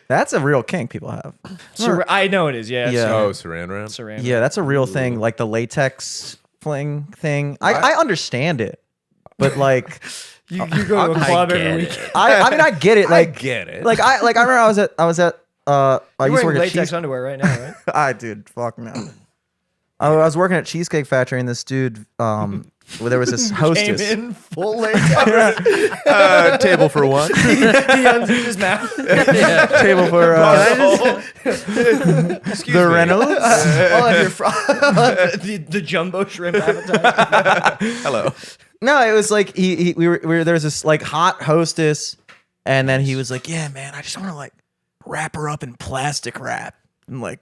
S2: That's a real kink people have.
S1: I know it is. Yeah.
S2: Yeah.
S3: Oh, saran wrap.
S1: Saran.
S2: Yeah, that's a real thing. Like the latex fling thing. I understand it, but like
S1: You go to a club every week.
S2: I mean I get it. Like
S3: get it.
S2: Like I remember I was at I
S1: You're
S2: used to
S1: wearing
S2: work at
S1: latex underwear right now, right?
S2: I dude, fuck no. I was working at Cheesecake Factory and this dude, well, there was this
S1: Came
S2: hostess.
S1: in full latex.
S3: Table for one.
S1: he unzipped his mouth.
S2: Table for
S3: Excuse
S2: the
S3: me.
S2: Reynolds.
S1: I'll have your the jumbo shrimp appetizer.
S3: Hello.
S2: No, it was like we were there was this like hot hostess, and then he was like, "Yeah, man, I just want to like wrap her up in plastic wrap and like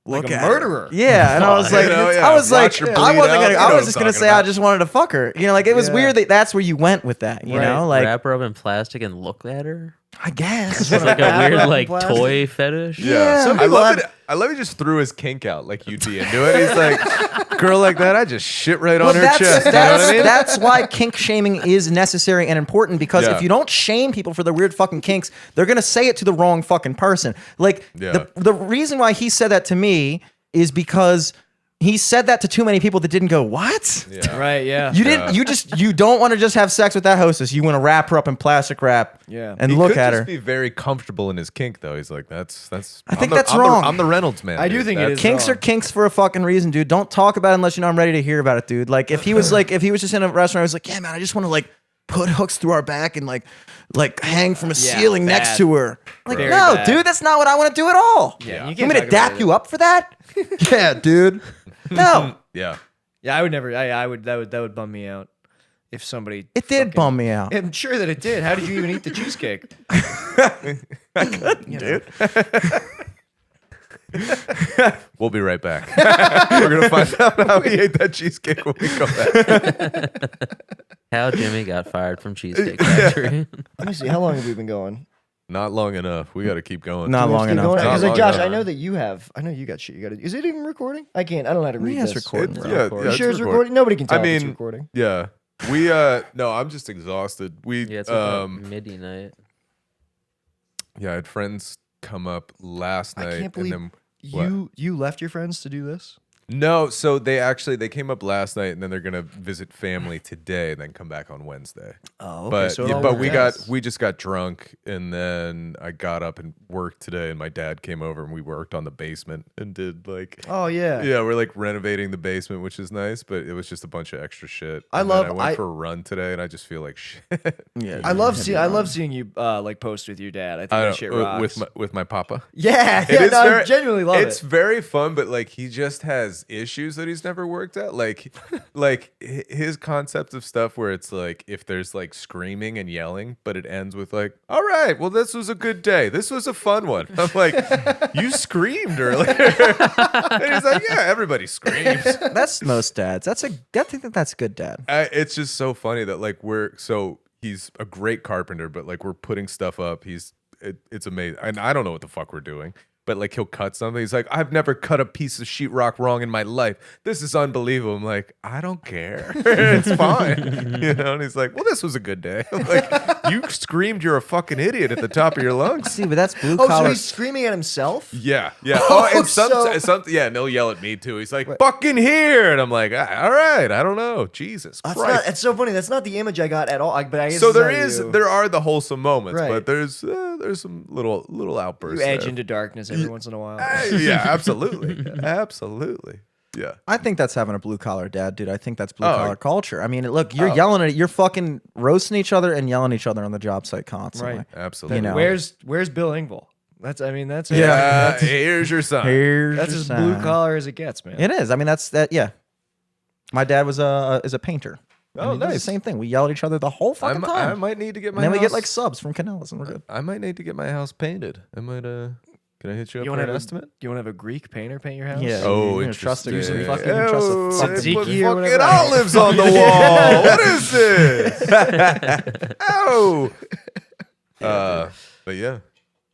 S2: look
S1: Like a
S2: at her."
S1: murderer.
S2: Yeah, and I was like,
S3: know, yeah.
S2: I was like,
S3: Watch her
S2: I
S3: bleed
S2: wasn't
S3: out.
S2: gonna,
S3: You
S2: I
S3: know
S2: was
S3: what
S2: just
S3: I'm
S2: gonna
S3: talking
S2: say I
S3: about.
S2: just wanted to fuck her. You know, like it was
S1: Yeah.
S2: weird that that's where you went with that. You
S1: Right.
S2: know, like
S4: Wrap her up in plastic and look at her.
S2: I guess.
S4: It's like a
S1: Wrap her
S4: weird
S1: up in
S4: like
S1: plastic.
S4: toy fetish.
S2: Yeah. Some
S3: I
S2: people
S3: love
S2: have-
S3: it. I love he just threw his kink out like you'd be into it. He's like, girl like that, I just shit right on her
S2: that's,
S3: chest. You know
S2: that's,
S3: what I mean?
S2: that's why kink shaming is necessary and important, because
S3: Yeah.
S2: if you don't shame people for their weird fucking kinks, they're gonna say it to the wrong fucking person. Like
S3: Yeah.
S2: the reason why he said that to me is because he said that to too many people that didn't go, what?
S3: Yeah.
S1: Right. Yeah.
S2: You didn't. You don't want to just have sex with that hostess. You want to wrap her up in plastic wrap.
S1: Yeah.
S2: and
S3: He
S2: look
S3: could
S2: at
S3: just
S2: her.
S3: be very comfortable in his kink, though. He's like, that's.
S2: I think
S3: I'm
S2: that's
S3: the,
S2: wrong.
S3: I'm the Reynolds man.
S1: I do
S3: dude.
S1: think it
S3: That's-
S1: is.
S2: Kinks
S1: wrong.
S2: are kinks for a fucking reason, dude. Don't talk about it unless you know I'm ready to hear about it, dude. Like if he was just in a restaurant, I was like, yeah, man, I just want to like put hooks through our back and like hang from a ceiling
S1: bad.
S2: next to her. Like,
S1: Very
S2: no,
S1: bad.
S2: dude, that's not what I want to do at all.
S1: Yeah.
S2: You
S1: You
S2: want
S1: can't
S2: me to
S1: talk about
S2: dap
S1: it.
S2: you up for that? Yeah, dude. No,
S3: Yeah.
S1: Yeah. I would never. I would. That would bum me out if somebody.
S2: it did
S1: fucking-
S2: bum me out.
S1: I'm sure that it did. How did you even eat the cheesecake?
S2: Dude.
S3: We'll be right back. We're gonna find out how he ate that cheesecake when we come back.
S4: How Jimmy got fired from Cheesecake Factory.
S1: Let me see. How long have we been going?
S3: Not long enough. We got to keep going.
S2: Not long enough.
S1: Because
S3: Not
S1: like
S3: long
S1: Josh,
S3: enough.
S1: I know that you have. I know you got shit. You got to. Is it even recording? I can't. I don't know how to read
S2: Yeah, it's
S1: this.
S2: recording.
S3: Yeah,
S1: You
S3: yeah,
S1: sure it's
S3: recording.
S1: recording? Nobody can tell
S3: I
S1: if it's
S3: mean,
S1: recording.
S3: Yeah. We no, I'm just exhausted. We
S4: Yeah, it's like midnight.
S3: yeah, I had friends come up last night
S1: I can't believe
S3: and then
S1: you left your friends to do this.
S3: no, so they came up last night and then they're gonna visit family today and then come back on Wednesday.
S1: Oh, okay.
S3: But
S1: so it
S3: yeah,
S1: all
S3: but
S1: worked out.
S3: we just got drunk and then I got up and worked today and my dad came over and we worked on the basement and did like
S1: Oh yeah.
S3: yeah, we're like renovating the basement, which is nice, but it was just a bunch of extra shit.
S1: I
S3: And then
S1: love-
S3: I went
S1: I-
S3: for a run today and I just feel like shit.
S2: Yeah,
S1: I love seeing you like post with your dad. I think that shit rocks.
S3: with my papa.
S1: yeah,
S3: It is
S1: no, I
S3: very-
S1: genuinely love
S3: it's
S1: it.
S3: very fun, but like he just has issues that he's never worked out. Like his concept of stuff where it's like if there's like screaming and yelling, but it ends with like, all right, well, this was a good day. This was a fun one. I'm like, you screamed earlier. And he's like, yeah, everybody screams.
S2: That's most dads. I think that's good dad.
S3: It's just so funny that like he's a great carpenter, but like we're putting stuff up. It's amazing. And I don't know what the fuck we're doing. But like he'll cut something. He's like, I've never cut a piece of sheetrock wrong in my life. This is unbelievable. I'm like, I don't care. It's fine. You know? And he's like, well, this was a good day. I'm like, you screamed you're a fucking idiot at the top of your lungs.
S2: See, but that's blue
S1: Oh, so
S2: collar.
S1: he's screaming at himself?
S3: Yeah, yeah.
S1: Oh,
S3: and
S1: so-
S3: yeah, and he'll yell at me too. He's like, fucking here. And I'm like, all right, I don't know. Jesus
S1: That's
S3: Christ.
S1: not. It's so funny. That's not the image I got at all. But I guess
S3: So
S1: it's not you.
S3: there are the wholesome moments,
S1: Right.
S3: but there's some little outbursts.
S1: You edge
S3: there.
S1: into darkness every once in a while.
S3: Yeah, absolutely. Absolutely. Yeah.
S2: I think that's having a blue collar dad, dude. I think that's blue
S3: Oh.
S2: collar culture. I mean, look, you're yelling at you're fucking roasting each other and yelling at each other on the job site constantly.
S1: Right.
S3: Absolutely.
S2: You know.
S1: Where's Bill Engvall? That's
S3: Yeah, here's your son.
S2: Here's
S1: that's
S2: your
S1: as blue
S2: sign.
S1: collar as it gets, man.
S2: It is. I mean, that's that. Yeah. My dad is a painter.
S3: Oh,
S2: it's the
S3: nice.
S2: same thing. We yell at each other the whole fucking
S3: I
S2: time.
S3: might need to get my
S2: And then we
S3: house,
S2: get like subs from Canellas and we're good.
S3: I might need to get my house painted. I might can I hit you up
S1: You
S3: for
S1: want
S3: an
S1: to
S3: estimate?
S1: Do you want to have a Greek painter paint your house?
S2: Yeah.
S3: Oh,
S2: you trust it.
S3: interesting.
S2: You
S1: fucking-
S2: trust
S3: Oh,
S2: the fucking
S3: put
S1: tzatziki or
S3: fucking
S1: whatever.
S3: olives on the wall. What is this? Oh. But yeah,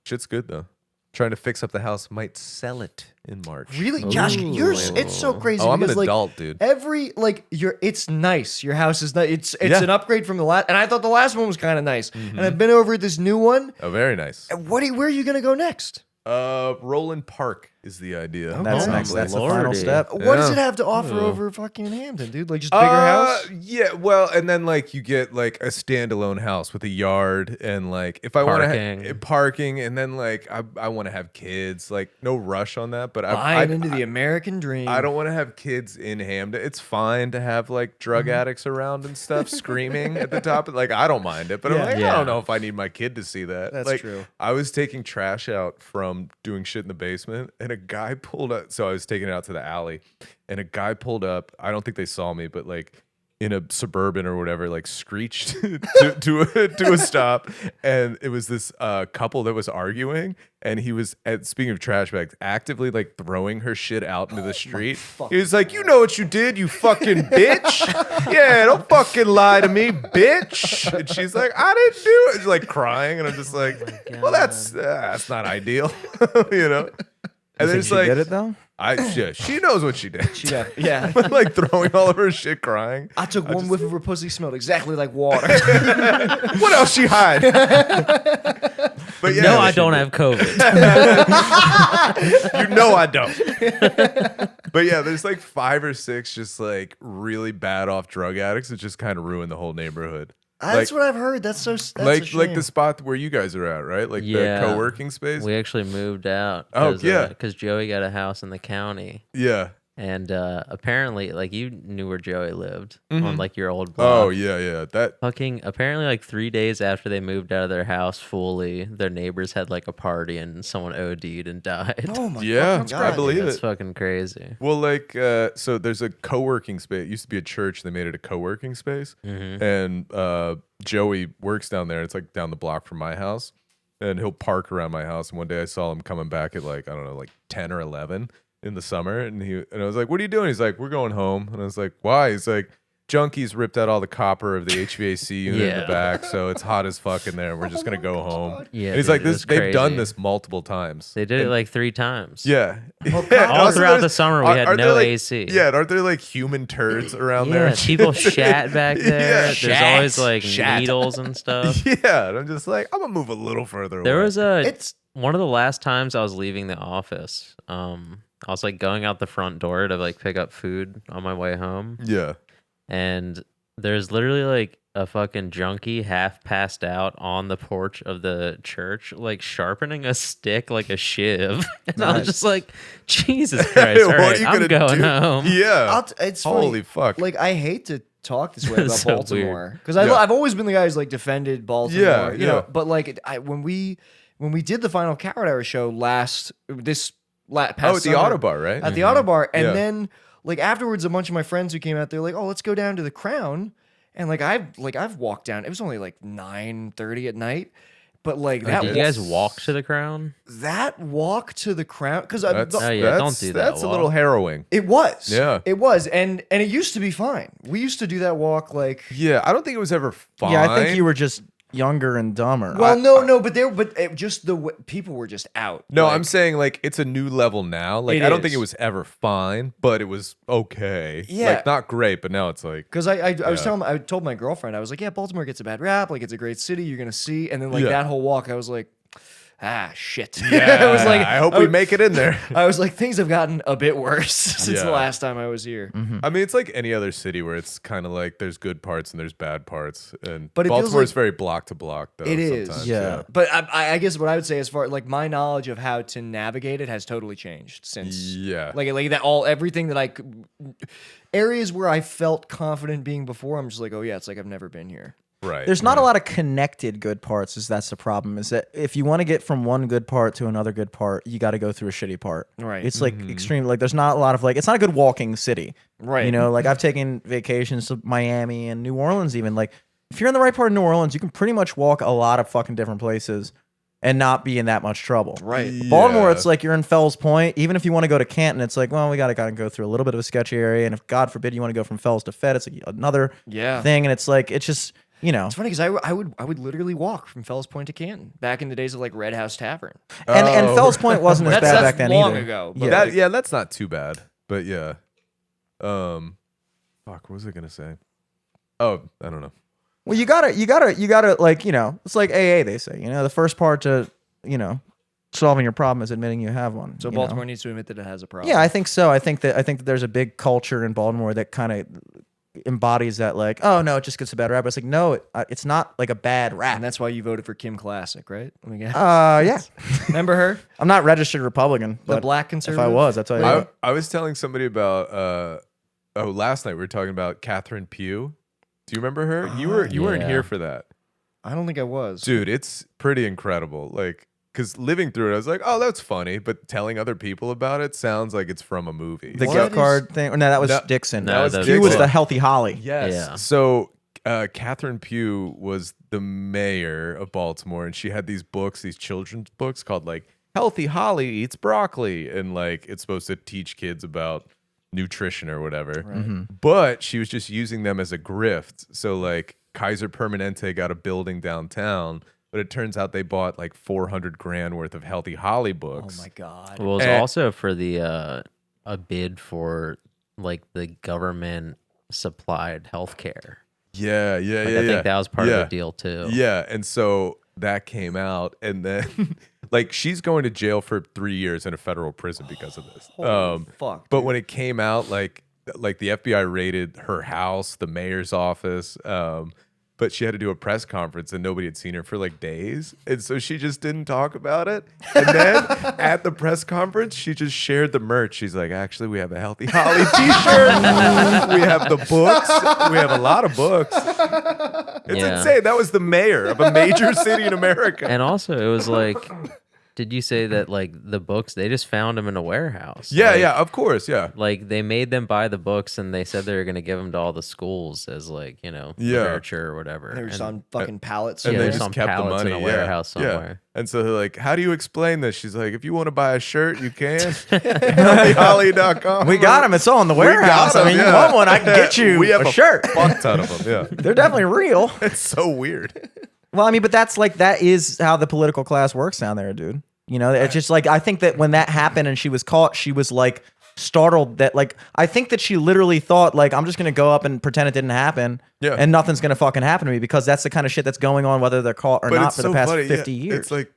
S3: shit's good though. Trying to fix up the house. Might sell it in March.
S1: Really, Josh? It's so crazy.
S3: Oh, I'm an
S1: because, like,
S3: adult, dude.
S1: It's nice. Your house is nice. It's
S3: Yeah.
S1: an upgrade from the last. And I thought the last one was kind of nice. And I've been over at this new one.
S3: Oh, very nice.
S1: Where are you gonna go next?
S3: Roland Park is the idea.
S2: That's
S1: Oh,
S2: next. That's the
S4: Lordy.
S2: final step.
S1: What does
S3: Yeah.
S1: it have to offer over fucking Hampton, dude? Like just bigger house?
S3: Yeah, well, and then like you get like a standalone house with a yard and like if I want to
S4: Parking.
S3: parking and then like I want to have kids, like no rush on that, but
S1: Buying into the American dream.
S3: I don't want to have kids in Hamden. It's fine to have like drug addicts around and stuff screaming at the top. Like I don't mind it, but I'm
S1: Yeah.
S3: like, I
S4: Yeah.
S3: don't know if I need my kid to see that.
S1: That's
S3: like,
S1: true.
S3: I was taking trash out from doing shit in the basement, and a guy pulled up. So I was taking it out to the alley, and a guy pulled up. I don't think they saw me, but like in a Suburban or whatever, like screeched to a stop, and it was this couple that was arguing, and he was speaking of trash bags, actively like throwing her shit out into the street. He was like, "You know what you did, you fucking bitch! Yeah, don't fucking lie to me, bitch!" And she's like, "I didn't do it." She's like crying, and I'm just like, "Well, that's not ideal, you know." And then
S2: Think
S3: it's
S2: she
S3: like,
S2: did it though?
S3: she knows what she did.
S1: Yeah.
S3: Like throwing all of her shit, crying.
S1: I took one whiff of her pussy, smelled exactly like water.
S3: What else she hide? But yeah,
S4: No, I don't have COVID.
S3: You know I don't. But yeah, there's like 5 or 6 just like really bad off drug addicts that just kind of ruin the whole neighborhood.
S1: That's what I've heard. That's a
S3: Like
S1: shame.
S3: the spot where you guys are at, right? Like
S4: Yeah.
S3: the co-working space.
S4: We actually moved out.
S3: Oh, yeah.
S4: Because Joey got a house in the county.
S3: Yeah.
S4: And apparently, like, you knew where Joey lived on, like, your old block.
S3: Oh yeah. That
S4: Fucking, apparently, like, 3 days after they moved out of their house fully, their neighbors had, like, a party and someone OD'd and died.
S1: Oh my
S3: yeah,
S1: fucking God.
S3: I believe
S4: That's
S3: it.
S4: fucking crazy.
S3: Well, like, so there's a co-working space. It used to be a church. They made it a co-working space. And Joey works down there. It's like down the block from my house. And he'll park around my house. And one day I saw him coming back at like, I don't know, like 10 or 11 in the summer. And I was like, "What are you doing?" He's like, "We're going home." And I was like, "Why?" He's like, junkies ripped out all the copper of the HVAC unit in the back, so it's hot as fuck in there. And we're just gonna go home.
S4: Yeah,
S3: and he's
S4: dude,
S3: like,
S4: it
S3: this.
S4: was
S3: They've done
S4: crazy.
S3: this multiple times.
S4: They did it like 3 times.
S3: Yeah.
S4: All throughout the summer, we had no
S3: like,
S4: AC.
S3: Yeah, and aren't there like human turds around
S4: Yeah,
S3: there?
S4: people shat back there.
S3: Yeah.
S4: There's always like
S1: Shat.
S4: needles and stuff.
S3: Yeah, and I'm just like, I'm gonna move a little further
S4: There
S3: away.
S4: was
S1: It's
S4: one of the last times I was leaving the office. I was like going out the front door to like pick up food on my way home,
S3: Yeah.
S4: and there's literally like a fucking junkie half passed out on the porch of the church, like sharpening a stick like a shiv. And I was just like, Jesus Christ! All
S3: What
S4: right,
S3: are you
S4: I'm
S3: gonna
S4: going
S3: do?
S4: home.
S3: Yeah.
S1: it's
S3: Holy
S1: funny.
S3: fuck.
S1: Like I hate to talk this way about
S4: So
S1: Baltimore because
S3: Yeah.
S1: I've always been the guy who's like defended Baltimore.
S3: Yeah,
S1: you know.
S3: yeah.
S1: But like when we did the final Coward Hour show past
S3: Oh,
S1: at the
S3: at Auto Bar, right?
S1: at the Auto Bar, and
S3: Yeah.
S1: then like afterwards, a bunch of my friends who came out, they're like, "Oh, let's go down to the Crown," and I've walked down. It was only like 9:30 at night, but like that.
S4: Did you guys walk to the Crown?
S1: that walk to the Crown because
S3: That's,
S4: Oh, yeah, don't
S3: that's,
S4: do that
S3: that's a little
S4: walk.
S3: harrowing.
S1: it was.
S3: Yeah.
S1: It was. And it used to be fine. We used to do that walk like
S3: Yeah, I don't think it was ever fine.
S2: Yeah, I think you were just younger and dumber.
S1: well, no, but just the way, people were just out.
S3: No,
S1: Like,
S3: I'm saying like it's a new level now. Like
S1: It
S3: I don't think
S1: is.
S3: it was ever fine, but it was okay.
S1: Yeah.
S3: Like not great, but now it's like
S1: because I was
S3: Yeah.
S1: I told my girlfriend, I was like, yeah, Baltimore gets a bad rap, like it's a great city, you're gonna see, and then like
S3: Yeah.
S1: that whole walk, I was like, shit.
S3: yeah,
S1: I was like,
S3: I hope we make it in there.
S1: I was like, things have gotten a bit worse since the
S3: Yeah.
S1: last time I was here.
S3: I mean, it's like any other city where it's kind of like there's good parts and there's bad parts, and
S1: But it feels
S3: Baltimore is
S1: like-
S3: very block to block though.
S1: It is.
S3: sometimes,
S2: Yeah.
S1: But I guess what I would say, as far like my knowledge of how to navigate it has totally changed since.
S3: Yeah.
S1: Like that everything that areas where I felt confident being before, I'm just like, oh yeah, it's like I've never been here.
S3: Right.
S2: There's not a lot of connected good parts. That's the problem. Is that if you want to get from one good part to another good part, you got to go through a shitty part.
S1: Right.
S2: It's like extreme. Like there's not a lot of like. It's not a good walking city.
S1: Right.
S2: You know, like I've taken vacations to Miami and New Orleans. Even like if you're in the right part of New Orleans, you can pretty much walk a lot of fucking different places and not be in that much trouble.
S1: Right.
S2: Baltimore,
S3: Yeah.
S2: it's like you're in Fells Point. Even if you want to go to Canton, it's like, well, we got to kind of go through a little bit of a sketchy area. And if God forbid you want to go from Fells to Fed, it's like another
S1: Yeah.
S2: thing. And it's like it's just. You know,
S1: It's funny because I would literally walk from Fells Point to Canton back in the days of like Red House Tavern.
S2: and
S3: Oh.
S2: Fells Point wasn't as
S1: That's
S2: bad back then
S1: long
S2: either.
S1: ago, but
S2: Yeah.
S3: Yeah, that's not too bad. But yeah. Fuck, what was I gonna say? Oh, I don't know.
S2: Well, you gotta like, you know, it's like AA, they say, you know, the first part to, you know, solving your problem is admitting you have one.
S1: So
S2: you
S1: Baltimore
S2: know?
S1: needs to admit that it has a problem.
S2: Yeah, I think so. I think that there's a big culture in Baltimore that kind of embodies that, like, oh no, it just gets a bad rap. It's like, no, it's not like a bad rap.
S1: and that's why you voted for Kim Classic, right? Let me guess.
S2: Yeah.
S1: Remember her?
S2: I'm not registered Republican,
S1: The
S2: but
S1: black
S2: if
S1: conservative?
S2: I was, I tell you. what.
S3: I was telling somebody about last night we were talking about Catherine Pugh. Do you remember her? You weren't
S4: Yeah.
S3: here for that.
S1: I don't think I was.
S3: Dude, it's pretty incredible. Like, because living through it, I was like, oh, that's funny. But telling other people about it sounds like it's from a movie.
S2: The
S1: What
S2: gift
S1: is-
S2: card thing. Or no, that was
S3: No,
S2: Dixon.
S4: no, that was
S2: He was
S3: Dixon.
S2: the Healthy Holly.
S3: Yes.
S4: Yeah.
S3: So Catherine Pugh was the mayor of Baltimore, and she had these books, these children's books called like Healthy Holly Eats Broccoli. And like it's supposed to teach kids about nutrition or whatever. But she was just using them as a grift. So like Kaiser Permanente got a building downtown, but it turns out they bought like 400 grand worth of Healthy Holly
S1: Oh
S3: books.
S1: my god.
S4: Well, it's
S3: And-
S4: also for the a bid for like the government supplied healthcare.
S3: Yeah, yeah,
S4: Like,
S3: yeah.
S4: I think that was part of
S3: Yeah.
S4: the deal too.
S3: Yeah, and so that came out, and then like she's going to jail for 3 years in a federal prison because of this.
S1: Holy fuck.
S3: But when it came out, like the FBI raided her house, the mayor's office, but she had to do a press conference, and nobody had seen her for like days, and so she just didn't talk about it. And then at the press conference, she just shared the merch. She's like, "Actually, we have a Healthy Holly T-shirt. We have the books. We have a lot of books. It's
S4: Yeah.
S3: insane." That was the mayor of a major city in America.
S4: And also, it was like Did you say that like the books they just found them in a warehouse?
S3: Yeah,
S4: Like,
S3: yeah, of course, yeah.
S4: Like they made them buy the books, and they said they were going to give them to all the schools as like literature or whatever.
S1: They were just
S4: And-
S1: on fucking pallets.
S3: And
S4: Yeah,
S3: they
S4: they're
S3: just
S4: on
S3: kept the
S4: pallets in
S3: money
S4: a warehouse
S3: yeah.
S4: somewhere.
S3: And so they're like, how do you explain this? She's like, if you want to buy a shirt, you can. HealthyHolly.com.
S2: We got them. It's all in the
S3: We got
S2: warehouse.
S3: 'em,
S2: I mean,
S3: yeah.
S2: you want one? I can get you
S3: We have
S2: a shirt.
S3: fuck ton of them. Yeah,
S2: They're definitely real.
S3: it's so weird.
S2: Well, I mean, but that is how the political class works down there, dude. You know, it's just like I think that when that happened and she was caught, she was like startled that like I think that she literally thought like I'm just gonna go up and pretend it didn't happen,
S3: Yeah.
S2: and nothing's gonna fucking happen to me because that's the kind of shit that's going on whether they're caught or
S3: But
S2: not
S3: it's
S2: for
S3: so
S2: the past
S3: funny.
S2: 50
S3: yeah.
S2: years.
S3: It's like,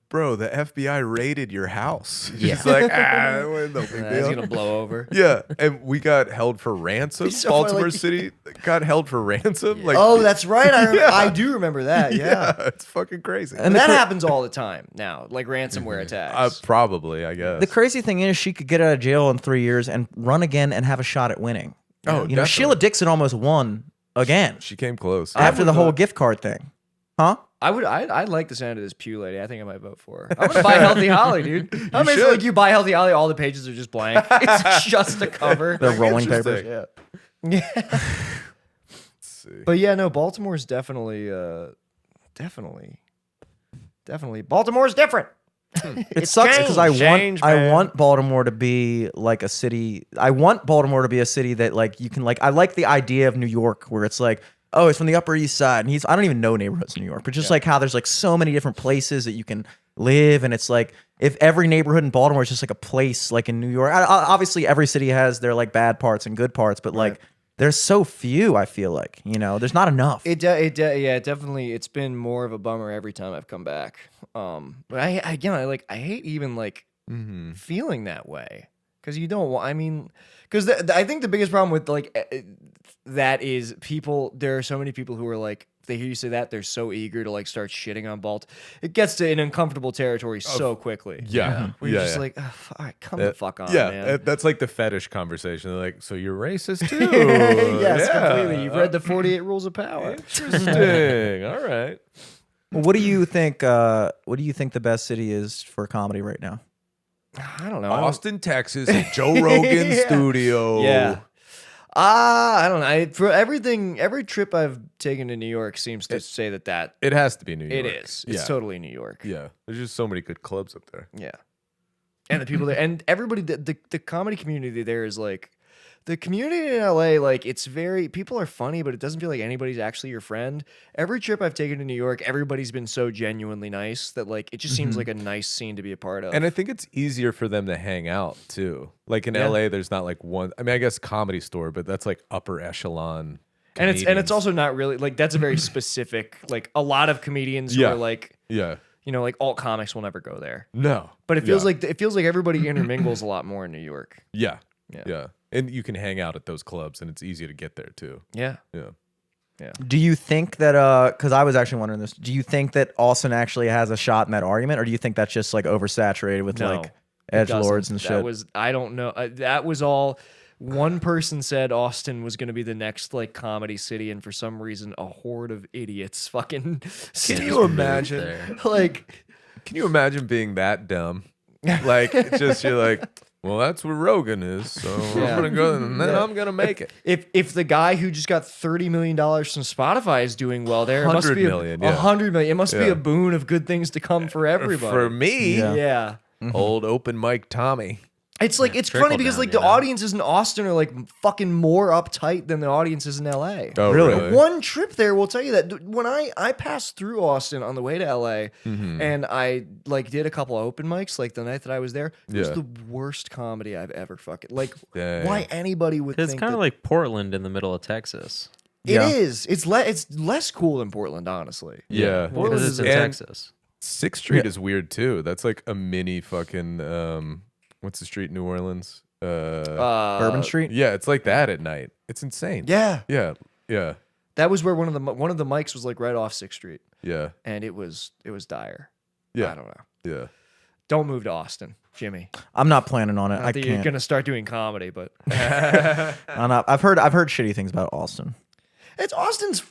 S3: bro, the FBI raided your house.
S4: Yeah.
S3: It's like, no big
S1: It's
S3: deal.
S1: gonna blow over.
S3: Yeah, and we got held for ransom.
S1: It's so funny,
S3: Baltimore
S1: like-
S3: City got held for ransom. Like,
S1: Oh, that's right.
S3: Yeah.
S1: I do remember that. Yeah.
S3: it's fucking crazy.
S2: And
S1: that
S2: the cra-
S1: happens all the time now, like ransomware attacks.
S3: Probably, I guess.
S2: the crazy thing is she could get out of jail in 3 years and run again and have a shot at winning.
S3: Oh,
S2: you know,
S3: definitely.
S2: Sheila Dixon almost won again
S3: She came close.
S2: after the whole gift card thing, huh?
S1: I like the sound of this Pew lady. I think I might vote for her. I'm gonna buy Healthy Holly, dude. How many
S3: should.
S1: like you buy Healthy Holly, all the pages are just blank. It's just a cover.
S2: They're rolling
S3: Interesting.
S2: papers.
S1: Yeah. Yeah.
S3: Let's see.
S1: But yeah, no, Baltimore's definitely Baltimore's different.
S2: It sucks because I
S1: Change,
S2: want
S1: man.
S2: Baltimore to be like a city. I want Baltimore to be a city that like you can like. I like the idea of New York where it's like, oh, it's from the Upper East Side, and I don't even know neighborhoods in New York, but just like how there's like so many different places that you can live, and it's like if every neighborhood in Baltimore is just like a place like in New York. Obviously, every city has their like bad parts and good parts, but like there's so few. I feel like there's not enough.
S1: Definitely. It's been more of a bummer every time I've come back. But I hate even like feeling that way because you don't want. I mean, because I think the biggest problem with like that is people. There are so many people who are like they hear you say that they're so eager to like start shitting on Balt. It gets to an uncomfortable territory so quickly.
S3: Yeah.
S1: Where you're
S3: Yeah,
S1: just
S3: yeah.
S1: like, oh, all right, come the fuck on,
S3: Yeah,
S1: man.
S3: that's like the fetish conversation. They're like, so you're racist too?
S1: Yes,
S3: Yeah.
S1: completely. You've read the 48 Rules of Power.
S3: Interesting. All right.
S2: Well, what do you think? What do you think the best city is for comedy right now?
S1: I don't know.
S3: Austin, Texas, Joe Rogan
S1: Yeah.
S3: studio.
S1: Yeah. I don't know. For every trip I've taken to New York seems to say that
S3: It has to be New York.
S1: it is. It's
S3: yeah.
S1: totally New York.
S3: Yeah. There's just so many good clubs up there.
S1: Yeah. And the people there, and everybody, the comedy community there is like, the community in LA, like it's very, people are funny, but it doesn't feel like anybody's actually your friend. Every trip I've taken to New York, everybody's been so genuinely nice that like, it just seems like a nice scene to be a part of.
S3: And I think it's easier for them to hang out too. Like in
S1: Yeah.
S3: LA, there's not like one. I mean, I guess Comedy Store, but that's like upper echelon.
S1: And it's
S3: comedians.
S1: also not really like, that's a very specific, like a lot of comedians who
S3: Yeah.
S1: are like,
S3: Yeah.
S1: like alt comics will never go there.
S3: No.
S1: But it feels
S3: Yeah.
S1: like everybody intermingles a lot more in New York.
S3: Yeah.
S1: Yeah.
S3: Yeah. And you can hang out at those clubs, and it's easy to get there too.
S1: Yeah.
S3: Yeah.
S2: Do you think that because I was actually wondering this, do you think that Austin actually has a shot in that argument, or do you think that's just like oversaturated with
S1: No,
S2: like
S1: it
S2: edge
S1: doesn't.
S2: lords and
S1: That
S2: shit?
S1: was I don't know. That was all. One person said Austin was going to be the next like comedy city, and for some reason, a horde of idiots fucking.
S3: Can you imagine?
S4: there.
S1: Like,
S3: Can you imagine being that dumb? Like, it's just you're like, well, that's where Rogan is, so
S1: Yeah.
S3: I'm gonna go, and then I'm gonna make it.
S1: if the guy who just got $30 million from Spotify is doing well there, it must
S3: 100
S1: be
S3: million, yeah.
S1: 100 million. It must be
S3: Yeah.
S1: a boon of good things to come for everybody.
S3: For me,
S2: Yeah.
S1: yeah.
S3: old open mic Tommy.
S1: It's like it's funny
S4: trickle
S1: because
S4: down,
S1: like
S4: you
S1: the
S4: know?
S1: audiences in Austin are like fucking more uptight than the audiences in LA.
S3: Oh,
S2: Really?
S1: One trip there will tell you that when I passed through Austin on the way to LA and I like did a couple of open mics like the night that I was there, it was
S3: Yeah.
S1: the worst comedy I've ever fucking like
S3: Dang.
S1: why anybody would
S4: It's
S1: think
S4: kind
S1: that
S4: of like Portland in the middle of Texas.
S1: it
S2: Yeah.
S1: is. It's less cool than Portland, honestly.
S3: Yeah.
S4: Because it's in
S3: And
S4: Texas.
S3: Sixth Street is weird too. That's like a mini fucking what's the street in New Orleans?
S2: Bourbon Street?
S3: Yeah, it's like that at night. It's insane.
S1: Yeah.
S3: Yeah. Yeah.
S1: That was where one of the mics was like right off 6th Street
S3: Yeah.
S1: and it was dire.
S3: Yeah.
S1: I don't know.
S3: Yeah.
S1: Don't move to Austin, Jimmy.
S2: I'm not planning on it.
S1: Not
S2: I
S1: that you're
S2: can't.
S1: gonna start doing comedy, but
S2: I'm not. I've heard shitty things about Austin.
S1: Austin's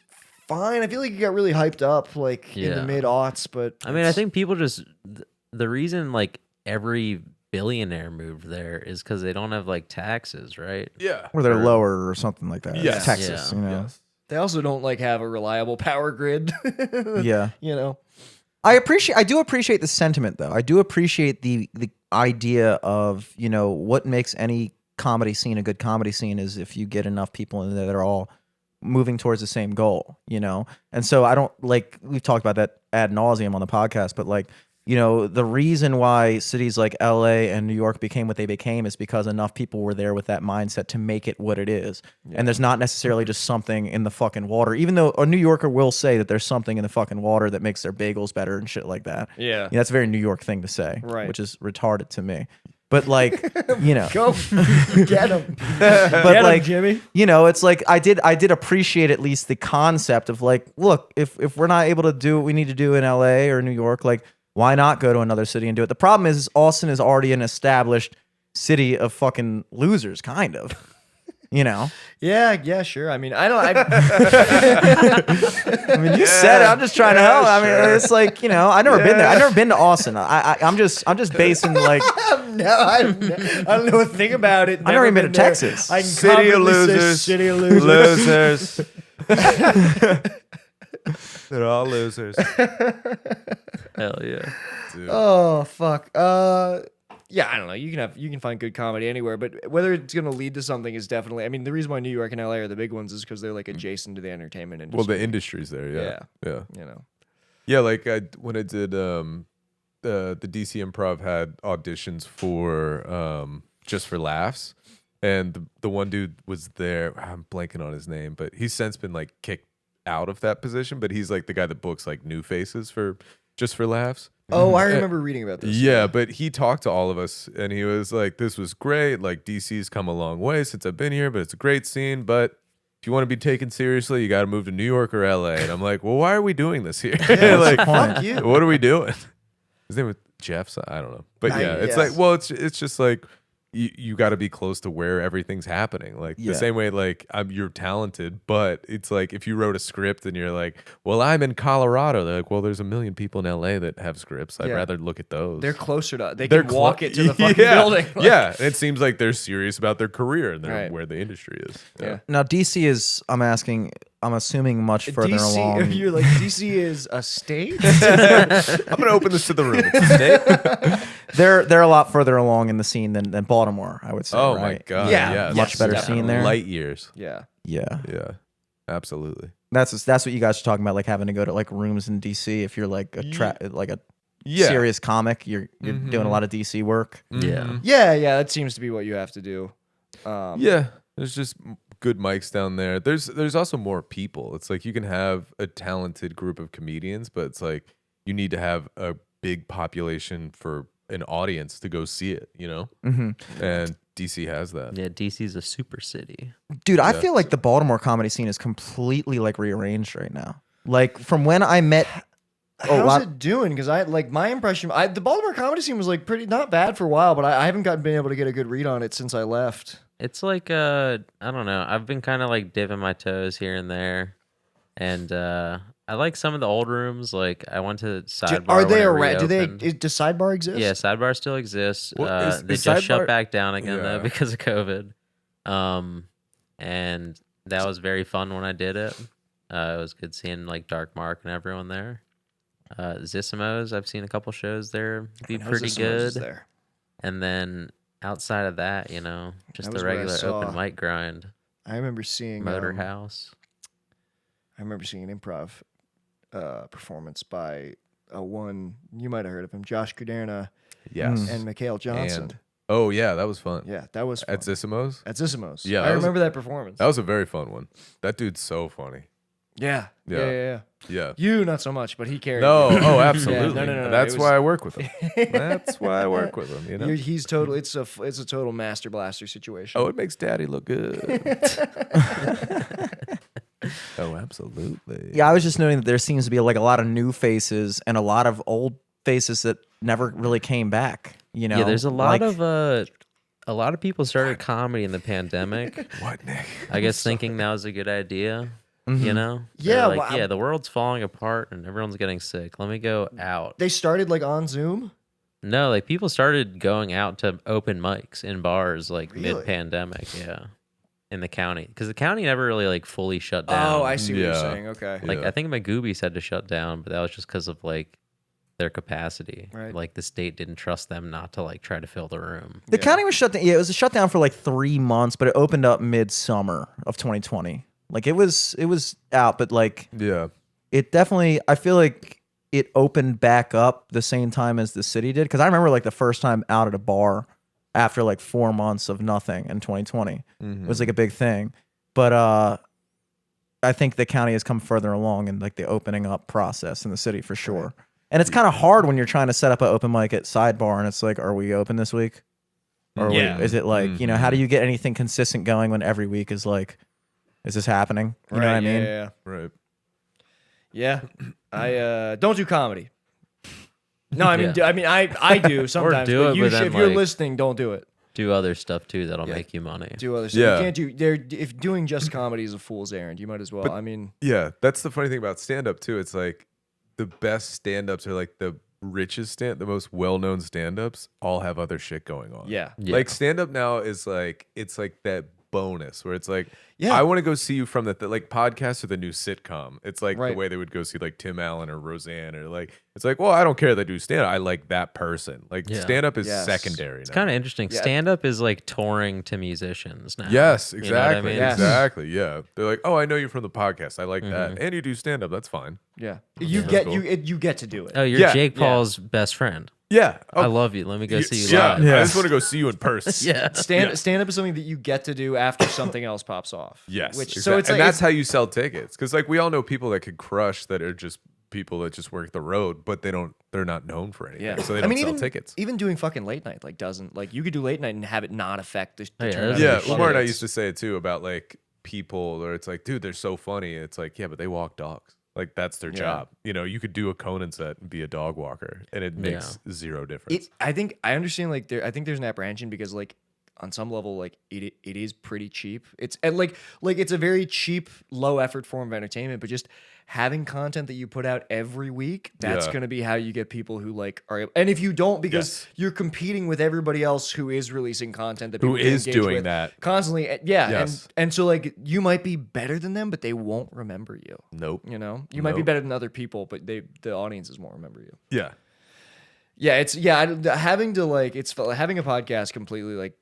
S1: fine. I feel like you got really hyped up like in the
S4: Yeah.
S1: mid aughts, but
S4: I mean, I think people just the reason like every billionaire moved there is because they don't have like taxes, right?
S3: Yeah.
S2: Or they're lower or something like that.
S3: Yes.
S2: It's Texas,
S4: Yeah.
S2: you know.
S3: Yes.
S1: They also don't like have a reliable power grid.
S2: Yeah.
S1: You know.
S2: I do appreciate the sentiment though. I do appreciate the idea of, you know, what makes any comedy scene a good comedy scene is if you get enough people in there that are all moving towards the same goal, you know? And so I don't like, we've talked about that ad nauseum on the podcast, but like, you know, the reason why cities like LA and New York became what they became is because enough people were there with that mindset to make it what it is. And there's not necessarily just something in the fucking water, even though a New Yorker will say that there's something in the fucking water that makes their bagels better and shit like that.
S1: Yeah.
S2: That's a very New York thing to say,
S1: Right.
S2: which is retarded to me. But like, you know,
S1: Go get him.
S2: but
S1: Get 'em,
S2: like,
S1: Jimmy.
S2: you know, it's like I did appreciate at least the concept of like, look, if we're not able to do what we need to do in LA or New York, like, why not go to another city and do it? The problem is Austin is already an established city of fucking losers, kind of. You know?
S1: Yeah, sure. I mean, I don't.
S2: I mean, you said it. I'm just trying to help. I mean, it's like, you know, I've never been there. I've never been to Austin. I'm just basing like.
S1: I don't know a thing about it.
S2: I've never even been to
S1: there.
S2: Texas.
S1: I can
S3: City of
S1: confidently say
S3: losers.
S1: City of losers.
S3: Losers. They're all losers.
S4: Hell yeah.
S3: Dude.
S1: Oh fuck. Yeah, I don't know. You can find good comedy anywhere, but whether it's gonna lead to something is definitely. I mean, the reason why New York and LA are the big ones is because they're like adjacent to the entertainment
S3: Well,
S1: industry.
S3: the industry's there. Yeah. Yeah.
S1: You know.
S3: Yeah. Like when I did the DC Improv had auditions for Just for Laughs, and the one dude was there. I'm blanking on his name, but he's since been like kicked out of that position. But he's like the guy that books like new faces for Just for Laughs.
S1: Oh, I remember reading about this.
S3: Yeah, but he talked to all of us and he was like, this was great. Like, DC's come a long way since I've been here, but it's a great scene. But if you want to be taken seriously, you got to move to New York or LA. And I'm like, well, why are we doing this here? Like,
S1: Fuck you.
S3: what are we doing? His name was Jeff. So I don't know. But yeah, it's like, well, it's just like, you got to be close to where everything's happening. Like the same way, like you're talented, but it's like if you wrote a script and you're like, well, I'm in Colorado. They're like, well, there's a million people in LA that have scripts. I'd rather look at those.
S1: They're closer to. They
S3: They're
S1: can walk it to the fucking
S3: yeah.
S1: building. Like,
S3: Yeah, it seems like they're serious about their career and they're
S1: Right.
S3: where the industry is.
S1: Yeah.
S2: Now DC is, I'm assuming much further along.
S1: DC, you're like DC is a state.
S3: I'm gonna open this to the room. It's a state.
S2: They're a lot further along in the scene than Baltimore, I would say.
S3: Oh
S2: right?
S3: my god.
S1: Yeah.
S3: Yeah.
S2: Much better
S1: definitely.
S2: scene there.
S3: Light years.
S1: Yeah.
S2: Yeah.
S3: Yeah. Absolutely.
S2: That's what you guys are talking about, like having to go to like rooms in DC if you're like a
S3: Yeah.
S2: serious comic. You're doing a lot of DC work.
S3: Mhm.
S1: Yeah. That seems to be what you have to do.
S3: Yeah. There's just good mics down there. There's also more people. It's like you can have a talented group of comedians, but it's like you need to have a big population for an audience to go see it, you know?
S2: Mm-hmm.
S3: And DC has that.
S4: Yeah, DC's a super city.
S2: Dude, I feel like the Baltimore comedy scene is completely like rearranged right now. Like from when I met.
S1: How's it doing? Because I like my impression. The Baltimore comedy scene was like pretty not bad for a while, but I haven't been able to get a good read on it since I left.
S4: It's like I don't know. I've been kind of like dipping my toes here and there, and I like some of the old rooms. Like I went to Sidebar.
S1: Are they
S4: when it
S1: around?
S4: reopened.
S1: Does Sidebar exist?
S4: Yeah, Sidebar still exists.
S3: Well,
S4: They
S3: is
S4: just
S3: Sidebar-
S4: shut back down again
S3: Yeah.
S4: though because of COVID. And that was very fun when I did it. It was good seeing like Dark Mark and everyone there. Zissimo's, I've seen a couple shows there. Be
S1: I know
S4: pretty
S1: Zissimo's is
S4: good.
S1: there.
S4: And then outside of that, you know, just
S1: That
S4: the
S1: was what I
S4: regular
S1: saw.
S4: open mic grind.
S1: I remember seeing
S4: Motor House.
S1: I remember seeing an improv performance by one you might have heard of him, Josh Kuderna
S3: Yes.
S1: and Mikhail Johnson.
S3: And- oh yeah, that was fun.
S1: Yeah, that was fun.
S3: At Zissimo's?
S1: At Zissimo's.
S3: Yeah,
S1: I
S3: that was-
S1: remember that performance.
S3: That was a very fun one. That dude's so funny.
S1: Yeah.
S3: Yeah.
S1: You not so much, but he carried.
S3: No,
S1: you.
S3: oh, absolutely.
S1: no,
S3: That's
S1: it was-
S3: why I work with him. That's why I work with him, you know?
S1: He's total. It's a total master blaster situation.
S3: Oh, it makes daddy look good. Oh, absolutely.
S2: Yeah, I was just noting that there seems to be like a lot of new faces and a lot of old faces that never really came back. You know,
S4: Yeah, there's a lot
S2: Like,
S4: of a lot of people started comedy in the pandemic.
S3: What, Nick?
S4: I guess thinking that was a good idea.
S2: Mm-hmm.
S4: You know?
S1: Yeah,
S4: They're like,
S1: well,
S4: yeah, the world's falling apart and everyone's getting sick. Let me go out.
S1: They started like on Zoom.
S4: No, like people started going out to open mics in bars like
S1: Really?
S4: mid-pandemic, yeah, in the county, because the county never really like fully shut down.
S1: Oh, I see what you're
S3: Yeah.
S1: saying. Okay.
S4: Like
S3: Yeah.
S4: I think Magoobies had to shut down, but that was just because of like their capacity.
S1: Right.
S4: Like the state didn't trust them not to like try to fill the room.
S2: The county was shut down. Yeah, it was shut down for like 3 months, but it opened up midsummer of 2020. Like it was out, but like
S3: Yeah.
S2: it definitely, I feel like it opened back up the same time as the city did. Cause I remember like the first time out at a bar after like 4 months of nothing in 2020. It was like a big thing. But I think the county has come further along in like the opening up process in the city for sure. And it's kind of hard when you're trying to set up an open mic at Sidebar and it's like, are we open this week? Or
S1: Yeah.
S2: is it like, you know, how do you get anything consistent going when every week is like, is this happening? You know what I mean?
S1: Yeah.
S3: Right.
S1: Yeah. I don't do comedy. No, I mean,
S4: Yeah.
S1: I do sometimes.
S4: do
S1: but
S4: it,
S1: you
S4: but then,
S1: if you're
S4: like-
S1: listening, don't do it.
S4: Do other stuff too that'll make you money.
S1: Do other stuff.
S3: Yeah.
S1: You can't do. If doing just comedy is a fool's errand, you might as well. I mean,
S3: Yeah, that's the funny thing about stand-up too. It's like the best stand-ups are like the richest the most well-known stand-ups all have other shit going on.
S1: yeah.
S4: Yeah.
S3: Like stand-up now is like it's like that bonus where it's like,
S1: Yeah.
S3: I want to go see you from the like podcasts are the new sitcom. It's like
S1: Right.
S3: the way they would go see like Tim Allen or Roseanne or like it's like, well, I don't care they do stand-up. I like that person. Like
S4: Yeah.
S3: stand-up is
S1: Yes.
S3: secondary.
S4: It's kind of interesting.
S1: Yeah.
S4: Stand up is like touring to musicians now.
S3: Yes,
S4: You know what I
S3: exactly.
S4: mean?
S1: Yes.
S3: Exactly. Yeah. They're like, oh, I know you from the podcast. I like that.
S4: Mm-hmm.
S3: And you do stand-up. That's fine.
S1: Yeah. You
S3: That's
S1: get
S3: cool.
S1: you get to do it.
S4: Oh, you're
S3: Yeah.
S4: Jake
S1: Yeah.
S4: Paul's best friend.
S3: Yeah.
S4: I love you. Let me go see you
S3: yeah.
S4: live.
S2: Yeah.
S3: I just want to go see you in person.
S4: Yeah.
S1: Stand up is something that you get to do after something else pops off.
S3: Yes.
S1: Which
S3: exactly.
S1: so it's
S3: and
S1: like
S3: that's how you sell tickets. Because like we all know people that could crush that are just people that just work the road, but they're not known for anything.
S1: yeah.
S3: So they don't sell
S1: even
S3: tickets.
S1: even doing fucking late night like doesn't like you could do late night and have it not affect the
S4: Yeah,
S1: turnout.
S4: that's
S3: Yeah,
S4: Shit.
S3: Umar and I used to say it too about like people or it's like, dude, they're so funny. It's like, yeah, but they walk dogs. Like that's their job. You know, you could do a Conan set and be a dog walker and it makes zero difference.
S1: I think I understand like I think there's an apprehension because like on some level like it is pretty cheap. It's and like it's a very cheap low effort form of entertainment, but just having content that you put out every week, that's
S3: Yeah.
S1: going to be how you get people who like are and if you don't because
S3: Yes.
S1: you're competing with everybody else who is releasing content that
S3: Who
S1: people can
S3: is
S1: engage
S3: doing
S1: with
S3: that.
S1: constantly. Yeah,
S3: Yes.
S1: and so like you might be better than them, but they won't remember you.
S3: Nope.
S1: You know, you might be
S3: Nope.
S1: better than other people, but the audiences won't remember you.
S3: Yeah.
S1: Yeah, it's having to like having a podcast completely like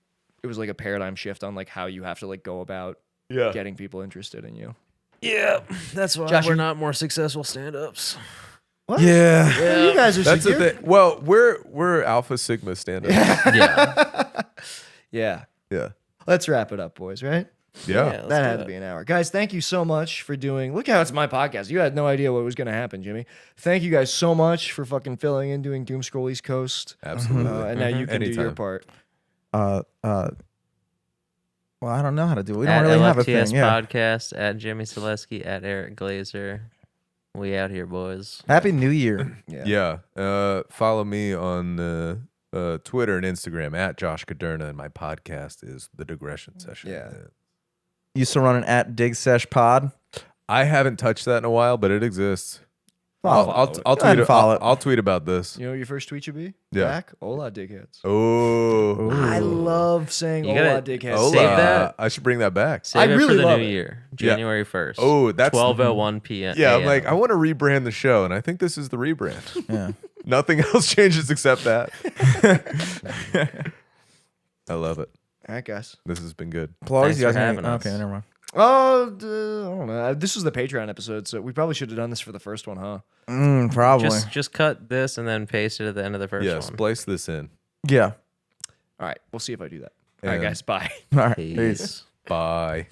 S1: it was like a paradigm shift on like how you have to like go about
S3: Yeah.
S1: getting people interested in you.
S4: Yeah. That's why
S1: Josh,
S4: we're
S1: you-
S4: not more successful stand ups.
S1: What?
S2: Yeah.
S1: You guys are
S3: That's the
S1: secure.
S3: thing. Well, we're Alpha Sigma stand-up.
S4: Yeah.
S1: Yeah.
S3: Yeah.
S1: Let's wrap it up, boys, right?
S3: Yeah.
S1: That had to be an hour. Guys, thank you so much for doing. Look how it's my podcast. You had no idea what was going to happen, Jimmy. Thank you guys so much for fucking filling in, doing Doom Scroll East Coast.
S3: Absolutely.
S1: And now you can do your
S3: Anytime.
S1: part.
S2: Well, I don't know how to do it. We
S4: At
S2: don't really have a
S4: LFTS
S2: thing. Yeah.
S4: podcast, at Jimmy Selesky, at Eric Glazer. We out here, boys.
S2: Happy New Year.
S1: Yeah.
S3: Yeah. Follow me on Twitter and Instagram at Josh Kuderna, and my podcast is The Digression Session.
S1: Yeah.
S2: Used to run an at Dig Sesh Pod.
S3: I haven't touched that in a while, but it exists.
S2: Follow
S3: I'll
S2: Go ahead
S3: tweet
S2: and follow it.
S3: I'll tweet about this.
S1: You know what your first tweet should be?
S3: Yeah.
S1: Back? Hola, dickheads.
S3: Oh.
S1: I love saying
S4: You
S1: hola,
S4: gotta
S1: dickheads.
S3: Hola.
S4: Save that.
S3: I should bring that back.
S4: Save it
S1: really
S4: for the
S1: love
S4: new
S1: it.
S4: year, January 1st.
S3: Oh, that's
S4: 12:01 p.m.
S3: Yeah, I'm
S4: AM.
S3: like, I want to rebrand the show, and I think this is the rebrand.
S2: Yeah.
S3: Nothing else changes except that. I love it.
S1: All right, guys.
S3: This has been good.
S2: Plugs.
S4: Thanks
S2: You guys
S4: for
S2: got
S4: having
S2: any-
S4: us.
S2: Okay, never mind.
S1: Oh, I don't know. This was the Patreon episode, so we probably should have done this for the first one, huh?
S2: Probably.
S4: just cut this and then paste it at the end of the first
S3: Yeah,
S4: one.
S3: splice this in.
S2: Yeah.
S1: All right, we'll see if I do that. All right,
S3: And-
S1: guys, bye.
S2: All right.
S4: Peace.
S2: Peace.
S3: Bye.